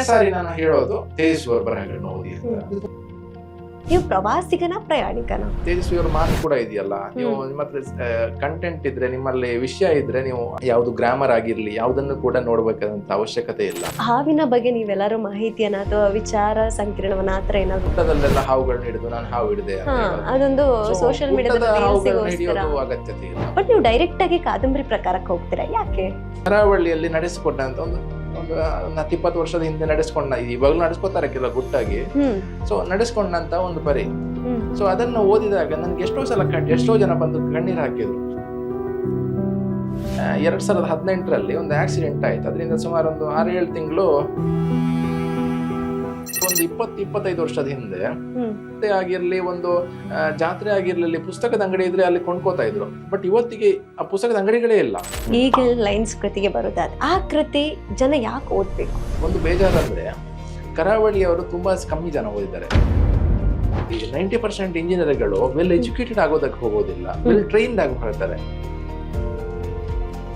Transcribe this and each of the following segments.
ಸಾರಿ ನಾನು ಹೇಳೋದು ತೇಜಸ್ವಿ ಅವರ ಬರಹಗಳನ್ನ ಓದಿ ಅಂತ. ನೀವು ಪ್ರವಾಸಿಗನ ಪ್ರಯಾಣಿಕನ? ತೇಜಸ್ವಿ ಅವ್ರ ಮಾತು ಕೂಡ ಇದೆಯಲ್ಲ, ನೀವು ನಿಮ್ಮ ಹತ್ರ ಕಂಟೆಂಟ್ ಇದ್ರೆ, ನಿಮ್ಮಲ್ಲಿ ವಿಷಯ ಇದ್ರೆ, ನೀವು ಯಾವ್ದು ಗ್ರಾಮರ್ ಆಗಿರ್ಲಿ ಯಾವ್ದನ್ನು ಕೂಡ ನೋಡ್ಬೇಕಾದಂತ ಅವಶ್ಯಕತೆ ಇಲ್ಲ. ಹಾವಿನ ಬಗ್ಗೆ ನೀವೆಲ್ಲರೂ ಮಾಹಿತಿಯನ್ನ ಅಥವಾ ವಿಚಾರ ಸಂಕಿರಣವನ್ನ ಆತರ ಏನಾದ್ರು ಊಟದಲ್ಲೆಲ್ಲ ಹಾವುಗಳನ್ನ ಹಿಡಿದು ನಾನು ಹಾವು ಹಿಡಿದೆ ಅದೊಂದು ಸೋಷಿಯಲ್ ಮೀಡಿಯಾದ ಅಗತ್ಯತೆ ಇಲ್ಲ. ಬಟ್ ನೀವು ಡೈರೆಕ್ಟ್ ಆಗಿ ಕಾದಂಬರಿ ಪ್ರಕಾರಕ್ಕೆ ಹೋಗ್ತೀರಾ, ಯಾಕೆ? ಕರಾವಳಿಯಲ್ಲಿ ನಡೆಸಿಕೊಟ್ಟಂತ ಒಂದು 20 ವರ್ಷದ ಹಿಂದೆ ನಡೆಸ್ಕೊಂಡ, ಇವಾಗಲೂ ನಡೆಸ್ಕೊತಾರೆ ಕೆಲ ಗುಟ್ಟಾಗಿ, ಸೊ ನಡೆಸ್ಕೊಂಡಂತ ಒಂದು ಬರಿ. ಸೊ ಅದನ್ನ ಓದಿದಾಗ ನನ್ಗೆ ಎಷ್ಟೋ ಸಲ ಎಷ್ಟೋ ಜನ ಬಂದು ಕಣ್ಣೀರು ಹಾಕಿದ್ರು. 2018ರಲ್ಲಿ ಒಂದು ಆಕ್ಸಿಡೆಂಟ್ ಆಯ್ತು. ಅದರಿಂದ ಸುಮಾರು ಒಂದು 6-7 ತಿಂಗಳು, ಒಂದು 20-25 ವರ್ಷದ ಹಿಂದೆ ಆಗಿರ್ಲಿ, ಒಂದು ಜಾತ್ರೆ ಆಗಿರ್ಲಿ, ಪುಸ್ತಕದ ಅಂಗಡಿ ಇದ್ರೆ ಅಲ್ಲಿ ಕೊಂಡ್ಕೋತಾ ಇದ್ರು. ಬಟ್ ಇವತ್ತಿಗೆ ಆ ಪುಸ್ತಕದ ಅಂಗಡಿಗಳೇ ಇಲ್ಲ. ಈಗ ಲೈನ್ಸ್ ಕೃತಿಗೆ ಬರೋದಾದ ಆ ಕೃತಿ ಜನ ಯಾಕೆ ಓದ್ಬೇಕು? ಒಂದು ಬೇಜಾರಂದ್ರೆ ಕರಾವಳಿಯವರು ತುಂಬಾ ಕಮ್ಮಿ ಜನ ಓದಿದ್ದಾರೆ. 90% ಇಂಜಿನಿಯರ್ಗಳು ವೆಲ್ ಎಜುಕೇಟೆಡ್ ಆಗೋದಕ್ಕೆ ಹೋಗೋದಿಲ್ಲ, ವೆಲ್ ಟ್ರೈನ್ಡ್ ಆಗಿ ಹೋಗ್ತಾರೆ.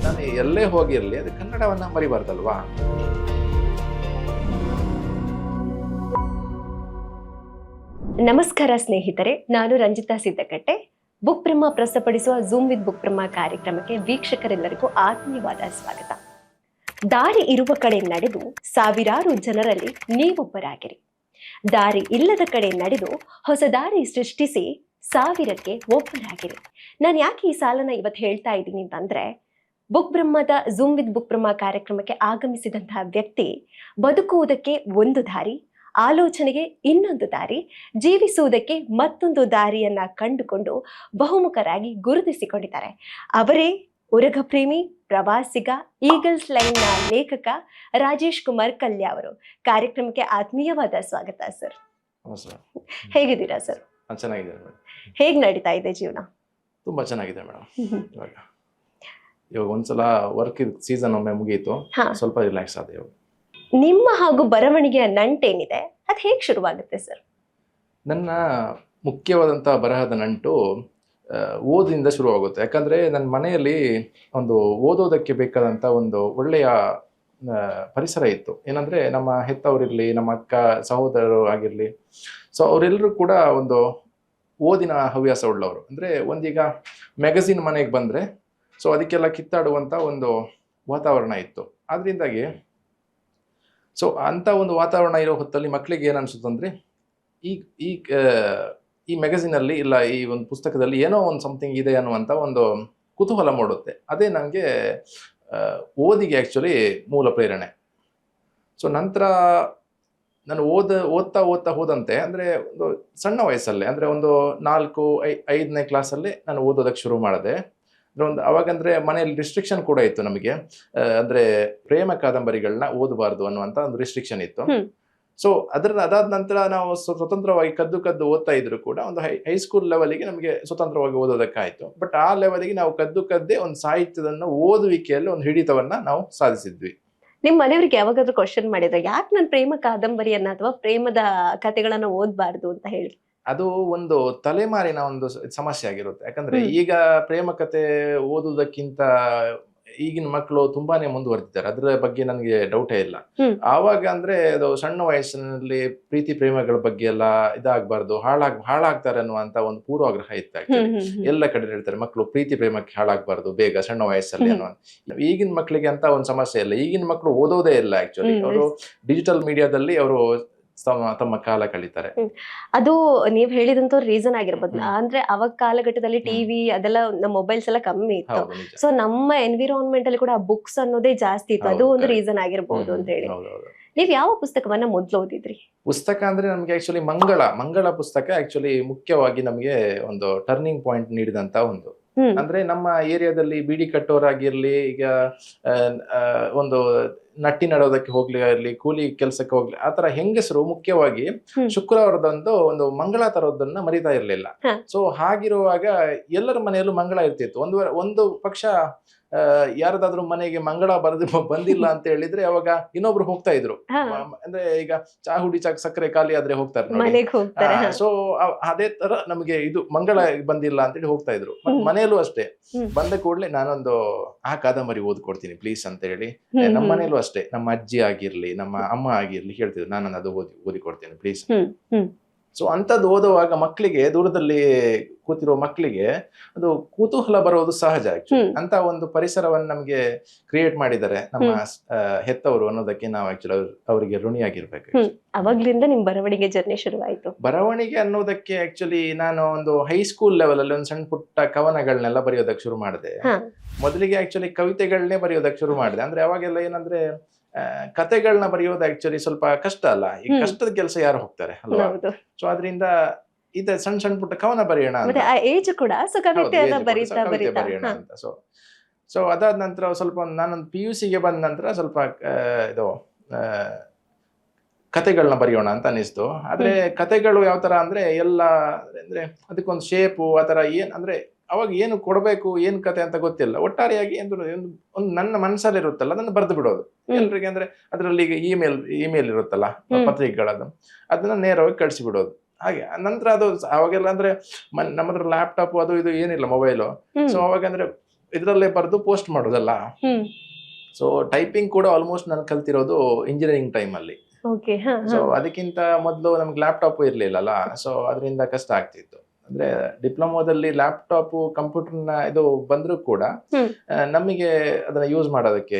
ನಾನು ಎಲ್ಲೇ ಹೋಗಿರ್ಲಿ ಅದು ಕನ್ನಡವನ್ನ ಮರಿಬಾರ್ದಲ್ವಾ? ನಮಸ್ಕಾರ ಸ್ನೇಹಿತರೆ, ನಾನು ರಂಜಿತಾ ಸಿದ್ದಕಟ್ಟೆ. ಬುಕ್ ಬ್ರಹ್ಮ ಪ್ರಸ್ತುತಪಡಿಸುವ ಝೂಮ್ ವಿತ್ ಬುಕ್ ಬ್ರಹ್ಮ ಕಾರ್ಯಕ್ರಮಕ್ಕೆ ವೀಕ್ಷಕರೆಲ್ಲರಿಗೂ ಆತ್ಮೀಯವಾದ ಸ್ವಾಗತ. ದಾರಿ ಇರುವ ಕಡೆ ನಡೆದು ಸಾವಿರಾರು ಜನರಲ್ಲಿ ನೀವೊಬ್ಬರಾಗಿರಿ. ದಾರಿ ಇಲ್ಲದ ಕಡೆ ನಡೆದು ಹೊಸ ದಾರಿ ಸೃಷ್ಟಿಸಿ ಸಾವಿರಕ್ಕೆ ಒಬ್ಬರಾಗಿರಿ. ನಾನು ಯಾಕೆ ಈ ಸಾಲನ ಇವತ್ತು ಹೇಳ್ತಾ ಇದ್ದೀನಿ ಅಂತಂದ್ರೆ, ಬುಕ್ ಬ್ರಹ್ಮದ ಝೂಮ್ ವಿತ್ ಬುಕ್ ಬ್ರಹ್ಮ ಕಾರ್ಯಕ್ರಮಕ್ಕೆ ಆಗಮಿಸಿದಂತಹ ವ್ಯಕ್ತಿ ಬದುಕುವುದಕ್ಕೆ ಒಂದು ದಾರಿ, ಆಲೋಚನೆಗೆ ಇನ್ನೊಂದು ದಾರಿ, ಜೀವಿಸುವುದಕ್ಕೆ ಮತ್ತೊಂದು ದಾರಿಯನ್ನ ಕಂಡುಕೊಂಡು ಬಹುಮುಖರಾಗಿ ಗುರುತಿಸಿಕೊಂಡಿದ್ದಾರೆ. ಅವರೇ ಉರಗ ಪ್ರೇಮಿ, ಪ್ರವಾಸಿಗ, ಈಗಲ್ಸ್ ಲೈನ್ ನ ಲೇಖಕ ರಾಜೇಶ್ ಕುಮಾರ್ ಕಲ್ಯ ಅವರು. ಕಾರ್ಯಕ್ರಮಕ್ಕೆ ಆತ್ಮೀಯವಾದ ಸ್ವಾಗತ ಸರ್. ಹೇಗಿದ್ದೀರಾ ಸರ್? ಚೆನ್ನಾಗಿದೆ. ಹೇಗ್ ನಡೀತಾ ಇದೆ ಜೀವನ? ತುಂಬಾ ಚೆನ್ನಾಗಿದೆ ಮೇಡಮ್. ಇವಾಗ ಒಂದ್ಸಲ ವರ್ಕ್ ಸೀಸನ್ ಒಮ್ಮೆ ಮುಗಿಯಿತು, ಸ್ವಲ್ಪ ರಿಲ್ಯಾಕ್ಸ್ ಆದ. ನಿಮ್ಮ ಹಾಗೂ ಬರವಣಿಗೆಯ ನಂಟೇನಿದೆ, ಅದು ಹೇಗೆ ಶುರುವಾಗುತ್ತೆ ಸರ್? ನನ್ನ ಮುಖ್ಯವಾದಂತಹ ಬರಹದ ನಂಟು ಓದಿನಿಂದ ಶುರುವಾಗುತ್ತೆ. ಯಾಕಂದ್ರೆ ನನ್ನ ಮನೆಯಲ್ಲಿ ಒಂದು ಓದೋದಕ್ಕೆ ಬೇಕಾದಂತ ಒಂದು ಒಳ್ಳೆಯ ಪರಿಸರ ಇತ್ತು. ಏನಂದ್ರೆ ನಮ್ಮ ಹೆತ್ತವರಿರ್ಲಿ, ನಮ್ಮ ಅಕ್ಕ ಸಹೋದರರು ಆಗಿರ್ಲಿ, ಸೊ ಅವರೆಲ್ಲರೂ ಕೂಡ ಒಂದು ಓದಿನ ಹವ್ಯಾಸ ಉಳ್ಳವರು. ಅಂದ್ರೆ ಒಂದೀಗ ಮ್ಯಾಗಝಿನ್ ಮನೆಗೆ ಬಂದ್ರೆ ಸೊ ಅದಕ್ಕೆಲ್ಲ ಕಿತ್ತಾಡುವಂತ ಒಂದು ವಾತಾವರಣ ಇತ್ತು. ಆದ್ರಿಂದಾಗಿ ಸೊ ಅಂತ ಒಂದು ವಾತಾವರಣ ಇರೋ ಹೊತ್ತಲ್ಲಿ ಮಕ್ಕಳಿಗೆ ಏನು ಅನ್ಸುತ್ತಂದ್ರೆ, ಈ ಮ್ಯಾಗಝಿನಲ್ಲಿ ಇಲ್ಲ ಈ ಒಂದು ಪುಸ್ತಕದಲ್ಲಿ ಏನೋ ಒಂದು ಸಮಥಿಂಗ್ ಇದೆ ಅನ್ನುವಂಥ ಒಂದು ಕುತೂಹಲ ಮೂಡುತ್ತೆ. ಅದೇ ನನಗೆ ಓದಿಗೆ ಆ್ಯಕ್ಚುಲಿ ಮೂಲ ಪ್ರೇರಣೆ. ಸೊ ನಂತರ ನಾನು ಓದ್ತಾ ಹೋದಂತೆ, ಅಂದರೆ ಒಂದು ಸಣ್ಣ ವಯಸ್ಸಲ್ಲೇ, ಅಂದರೆ ಒಂದು 4-5ನೇ ಕ್ಲಾಸಲ್ಲಿ ನಾನು ಓದೋದಕ್ಕೆ ಶುರು ಮಾಡಿದೆ. ಅವಾಗಂದ್ರೆ ಮನೆಯಲ್ಲಿ ರಿಸ್ಟ್ರಿಕ್ಷನ್ ಕೂಡ ಇತ್ತು ನಮಗೆ, ಅಂದ್ರೆ ಪ್ರೇಮ ಕಾದಂಬರಿಗಳನ್ನ ಓದಬಾರ್ದು ಅನ್ನುವಂತ ಒಂದು ರಿಸ್ಟ್ರಿಕ್ಷನ್ ಇತ್ತು. ಸೊ ಅದಾದ ನಂತರ ನಾವು ಸ್ವತಂತ್ರವಾಗಿ ಕದ್ದು ಓದ್ತಾ ಇದ್ರು ಕೂಡ ಒಂದು ಹೈಸ್ಕೂಲ್ ಲೆವೆಲ್ಗೆ ನಮಗೆ ಸ್ವತಂತ್ರವಾಗಿ ಓದೋದಕ್ಕಾಯ್ತು. ಬಟ್ ಆ ಲೆವೆಲ್ಗೆ ನಾವು ಕದ್ದೇ ಒಂದು ಸಾಹಿತ್ಯದನ್ನ ಓದುವಿಕೆಯಲ್ಲಿ ಒಂದು ಹಿಡಿತವನ್ನ ನಾವು ಸಾಧಿಸಿದ್ವಿ. ನಿಮ್ ಮನೆಯವ್ರಿಗೆ ಯಾವಾಗಾದ್ರೂ ಕ್ವಶನ್ ಮಾಡಿದ್ರೆ ಯಾಕೆ ನಾನು ಪ್ರೇಮ ಕಾದಂಬರಿಯನ್ನ ಅಥವಾ ಪ್ರೇಮದ ಕಥೆಗಳನ್ನ ಓದಬಾರ್ದು ಅಂತ ಹೇಳಿ? ಅದು ಒಂದು ತಲೆಮಾರಿನ ಒಂದು ಸಮಸ್ಯೆ ಆಗಿರುತ್ತೆ. ಯಾಕಂದ್ರೆ ಈಗ ಪ್ರೇಮ ಕಥೆ ಓದುವುದಕ್ಕಿಂತ ಈಗಿನ ಮಕ್ಕಳು ತುಂಬಾನೇ ಮುಂದುವರೆದಿದ್ದಾರೆ, ಅದರ ಬಗ್ಗೆ ನನಗೆ ಡೌಟೇ ಇಲ್ಲ. ಆವಾಗ ಅಂದ್ರೆ ಅದು ಸಣ್ಣ ವಯಸ್ಸಿನಲ್ಲಿ ಪ್ರೀತಿ ಪ್ರೇಮಗಳ ಬಗ್ಗೆ ಎಲ್ಲ ಇದಾಗಬಾರ್ದು, ಹಾಳಾಗ್ತಾರೆ ಅನ್ನುವಂತ ಒಂದು ಪೂರ್ವಾಗ್ರಹ ಇತ್ತು. ಎಲ್ಲ ಕಡೆ ಹೇಳ್ತಾರೆ ಮಕ್ಕಳು ಪ್ರೀತಿ ಪ್ರೇಮಕ್ಕೆ ಹಾಳಾಗಬಾರ್ದು ಬೇಗ ಸಣ್ಣ ವಯಸ್ಸಲ್ಲಿ ಅನ್ನುವಂತ. ಈಗಿನ ಮಕ್ಕಳಿಗೆ ಅಂತ ಒಂದು ಸಮಸ್ಯೆ ಇಲ್ಲ. ಈಗಿನ ಮಕ್ಕಳು ಓದೋದೇ ಇಲ್ಲ. ಆಕ್ಚುಲಿ ಅವರು ಡಿಜಿಟಲ್ ಮೀಡಿಯಾದಲ್ಲಿ ಅವರು ತಮ್ಮ ಕಾಲ ಕಳೀತಾರೆ. ಅದು ನೀವ್ ಹೇಳಿದಂತ ರೀಸನ್ ಆಗಿರ್ಬೋದು. ಅಂದ್ರೆ ಅವಾಗ ಕಾಲಘಟ್ಟದಲ್ಲಿ ಟಿವಿ ಅದೆಲ್ಲ ನಮ್ಮ ಮೊಬೈಲ್ಸ್ ಎಲ್ಲ ಕಮ್ಮಿ ಇತ್ತು. ಸೊ ನಮ್ಮ ಎನ್ವಿರಾನ್ಮೆಂಟ್ ಅಲ್ಲಿ ಕೂಡ ಬುಕ್ಸ್ ಅನ್ನೋದೇ ಜಾಸ್ತಿ ಇತ್ತು. ಅದು ಒಂದು ರೀಸನ್ ಆಗಿರ್ಬೋದು ಅಂತ ಹೇಳಿ. ನೀವ್ ಯಾವ ಪುಸ್ತಕವನ್ನ ಮೊದ್ಲು ಓದಿದ್ರಿ? ಪುಸ್ತಕ ಅಂದ್ರೆ ನಮ್ಗೆ ಆಕ್ಚುಲಿ ಮಂಗಳ ಪುಸ್ತಕ ಆಕ್ಚುಲಿ ಮುಖ್ಯವಾಗಿ ನಮ್ಗೆ ಒಂದು ಟರ್ನಿಂಗ್ ಪಾಯಿಂಟ್ ನೀಡಿದಂತ ಒಂದು, ಅಂದ್ರೆ ನಮ್ಮ ಏರಿಯಾದಲ್ಲಿ ಬೀಡಿ ಕಟ್ಟೋರಾಗಿರ್ಲಿ, ಈಗ ಒಂದು ನಟ್ಟಿ ನಡೋದಕ್ಕೆ ಹೋಗ್ಲಿ ಇರ್ಲಿ, ಕೂಲಿ ಕೆಲಸಕ್ಕೆ ಹೋಗ್ಲಿ, ಆತರ ಹೆಂಗಸರು ಮುಖ್ಯವಾಗಿ ಶುಕ್ರವಾರದಂದು ಒಂದು ಮಂಗಳ ತರೋದನ್ನ ಮರಿತಾ ಇರ್ಲಿಲ್ಲ. ಸೊ ಹಾಗಿರುವಾಗ ಎಲ್ಲರ ಮನೆಯಲ್ಲೂ ಮಂಗಳ ಇರ್ತಿತ್ತು. ಒಂದು ಪಕ್ಷ ಯಾರದಾದ್ರೂ ಮನೆಗೆ ಮಂಗಳ ಬಂದಿಲ್ಲ ಅಂತ ಹೇಳಿದ್ರೆ ಅವಾಗ ಇನ್ನೊಬ್ರು ಹೋಗ್ತಾ ಇದ್ರು. ಅಂದ್ರೆ ಈಗ ಚಾ ಹುಡಿ ಸಕ್ಕರೆ ಖಾಲಿ ಆದ್ರೆ ಹೋಗ್ತಾರೆ ನೋಡಿ. ಮನೆಗೆ ಹೋಗ್ತಾರೆ. ಸೊ ಅದೇ ತರ ನಮಗೆ ಇದು ಮಂಗಳ ಬಂದಿಲ್ಲ ಅಂತೇಳಿ ಹೋಗ್ತಾ ಇದ್ರು. ಮತ್ತೆ ಮನೆಯಲ್ಲೂ ಅಷ್ಟೇ, ಬಂದ ಕೂಡಲೇ ನಾನೊಂದು ಆ ಕಾದಂಬರಿ ಓದ್ಕೊಡ್ತೀನಿ ಪ್ಲೀಸ್ ಅಂತ ಹೇಳಿ. ನಮ್ಮ ಮನೇಲೂ ಅಷ್ಟೇ, ನಮ್ಮ ಅಜ್ಜಿ ಆಗಿರ್ಲಿ ನಮ್ಮ ಅಮ್ಮ ಆಗಿರ್ಲಿ ಹೇಳ್ತಿದ್ರು, ನಾನು ಅದು ಓದಿಕೊಡ್ತೀನಿ ಪ್ಲೀಸ್. ಸೊ ಅಂಥದ್ದು ಓದುವಾಗ ಮಕ್ಕಳಿಗೆ, ದೂರದಲ್ಲಿ ಕೂತಿರೋ ಮಕ್ಕಳಿಗೆ ಅದು ಕುತೂಹಲ ಬರೋದು ಸಹಜ. ಆಕ್ಚುಲಿ ಅಂತ ಒಂದು ಪರಿಸರವನ್ನು ನಮಗೆ ಕ್ರಿಯೇಟ್ ಮಾಡಿದ್ದಾರೆ ನಮ್ಮ ಹೆತ್ತವರು ಅನ್ನೋದಕ್ಕೆ ನಾವು ಆಕ್ಚುಲಿ ಅವರಿಗೆ ಋಣಿಯಾಗಿರ್ಬೇಕು. ಅವಾಗ್ಲಿಂದ ನಿಮ್ ಬರವಣಿಗೆ ಜರ್ನಿ ಶುರುವಾಯ್ತು? ಬರವಣಿಗೆ ಅನ್ನೋದಕ್ಕೆ ಆಕ್ಚುಲಿ ನಾನು ಒಂದು ಹೈಸ್ಕೂಲ್ ಲೆವೆಲ್ ಅಲ್ಲಿ ಒಂದು ಸಣ್ಣ ಪುಟ್ಟ ಕವನಗಳನ್ನೆಲ್ಲ ಬರೆಯೋದಕ್ಕೆ ಶುರು ಮಾಡಿದೆ. ಮೊದಲಿಗೆ ಆಕ್ಚುಲಿ ಕವಿತೆಗಳನ್ನೇ ಬರೆಯೋದಕ್ಕೆ ಶುರು ಮಾಡಿದೆ. ಅಂದ್ರೆ ಅವಾಗೆಲ್ಲ ಏನಂದ್ರೆ ಕತೆಗಳನ್ನ ಬರೆಯೋದು ಆಕ್ಚುಲಿ ಸ್ವಲ್ಪ ಕಷ್ಟ ಅಲ್ಲ, ಈ ಕಷ್ಟದ ಕೆಲಸ ಯಾರು ಹೋಗ್ತಾರೆ ಅಲ್ವಾ. ಸೊ ಅದರಿಂದ ಇದೆ ಸಣ್ಣ ಸಣ್ಣ ಪುಟ್ಟ ಕವನ ಬರೆಯೋಣ ಅಂತ, ಬರೆಯೋಣ ಅಂತ. ಸೊ ಅದಾದ ನಂತರ ಸ್ವಲ್ಪ ನಾನೊಂದು PUCಗೆ ಬಂದ ನಂತರ ಸ್ವಲ್ಪ ಇದು ಕತೆಗಳನ್ನ ಬರೆಯೋಣ ಅಂತ ಅನಿಸ್ತು. ಆದ್ರೆ ಕತೆಗಳು ಯಾವ ತರ ಅಂದ್ರೆ ಎಲ್ಲ ಅಂದ್ರೆ ಅದಕ್ಕೊಂದು ಶೇಪು ಆ ತರ ಏನ್ ಅಂದ್ರೆ ಅವಾಗ ಏನು ಕೊಡ್ಬೇಕು ಏನ್ ಕತೆ ಅಂತ ಗೊತ್ತಿಲ್ಲ. ಒಟ್ಟಾರೆಯಾಗಿ ಒಂದು ನನ್ನ ಮನಸ್ಸಲ್ಲಿ ಇರುತ್ತಲ್ಲ ಅದನ್ನ ಬರೆದು ಬಿಡೋದು ಎಲ್ರಿಗೆ. ಅಂದ್ರೆ ಅದರಲ್ಲಿ ಈಗ ಇಮೇಲ್ ಇರುತ್ತಲ್ಲ ಪತ್ರಿಕೆಗಳದ್ದು, ಅದನ್ನ ನೇರವಾಗಿ ಕಳಿಸಿ ಬಿಡೋದು. ಹಾಗೆ ನಂತರ ಅದು ಅವಾಗೆಲ್ಲ ಅಂದ್ರೆ ನಮ್ಮ ಹತ್ರ ಲ್ಯಾಪ್ಟಾಪ್ ಅದು ಇದು ಏನಿಲ್ಲ, ಮೊಬೈಲು. ಸೊ ಅವಾಗ ಅಂದ್ರೆ ಇದ್ರಲ್ಲೇ ಬರೆದು ಪೋಸ್ಟ್ ಮಾಡೋದಲ್ಲ. ಸೊ ಟೈಪಿಂಗ್ ಕೂಡ ಆಲ್ಮೋಸ್ಟ್ ನಾನು ಕಲ್ತಿರೋದು ಇಂಜಿನಿಯರಿಂಗ್ ಟೈಮ್ ಅಲ್ಲಿ. ಸೊ ಅದಕ್ಕಿಂತ ಮೊದಲು ನಮ್ಗೆ ಲ್ಯಾಪ್ಟಾಪ್ ಇರ್ಲಿಲ್ಲಲ್ಲ. ಸೊ ಅದರಿಂದ ಕಷ್ಟ ಆಗ್ತಿತ್ತು. ಅಂದ್ರೆ ಡಿಪ್ಲೊಮೋದಲ್ಲಿ ಲ್ಯಾಪ್ಟಾಪ್ ಕಂಪ್ಯೂಟರ್ನ ಇದು ಬಂದ್ರು ಕೂಡ ನಮಗೆ ಅದನ್ನ ಯೂಸ್ ಮಾಡೋದಕ್ಕೆ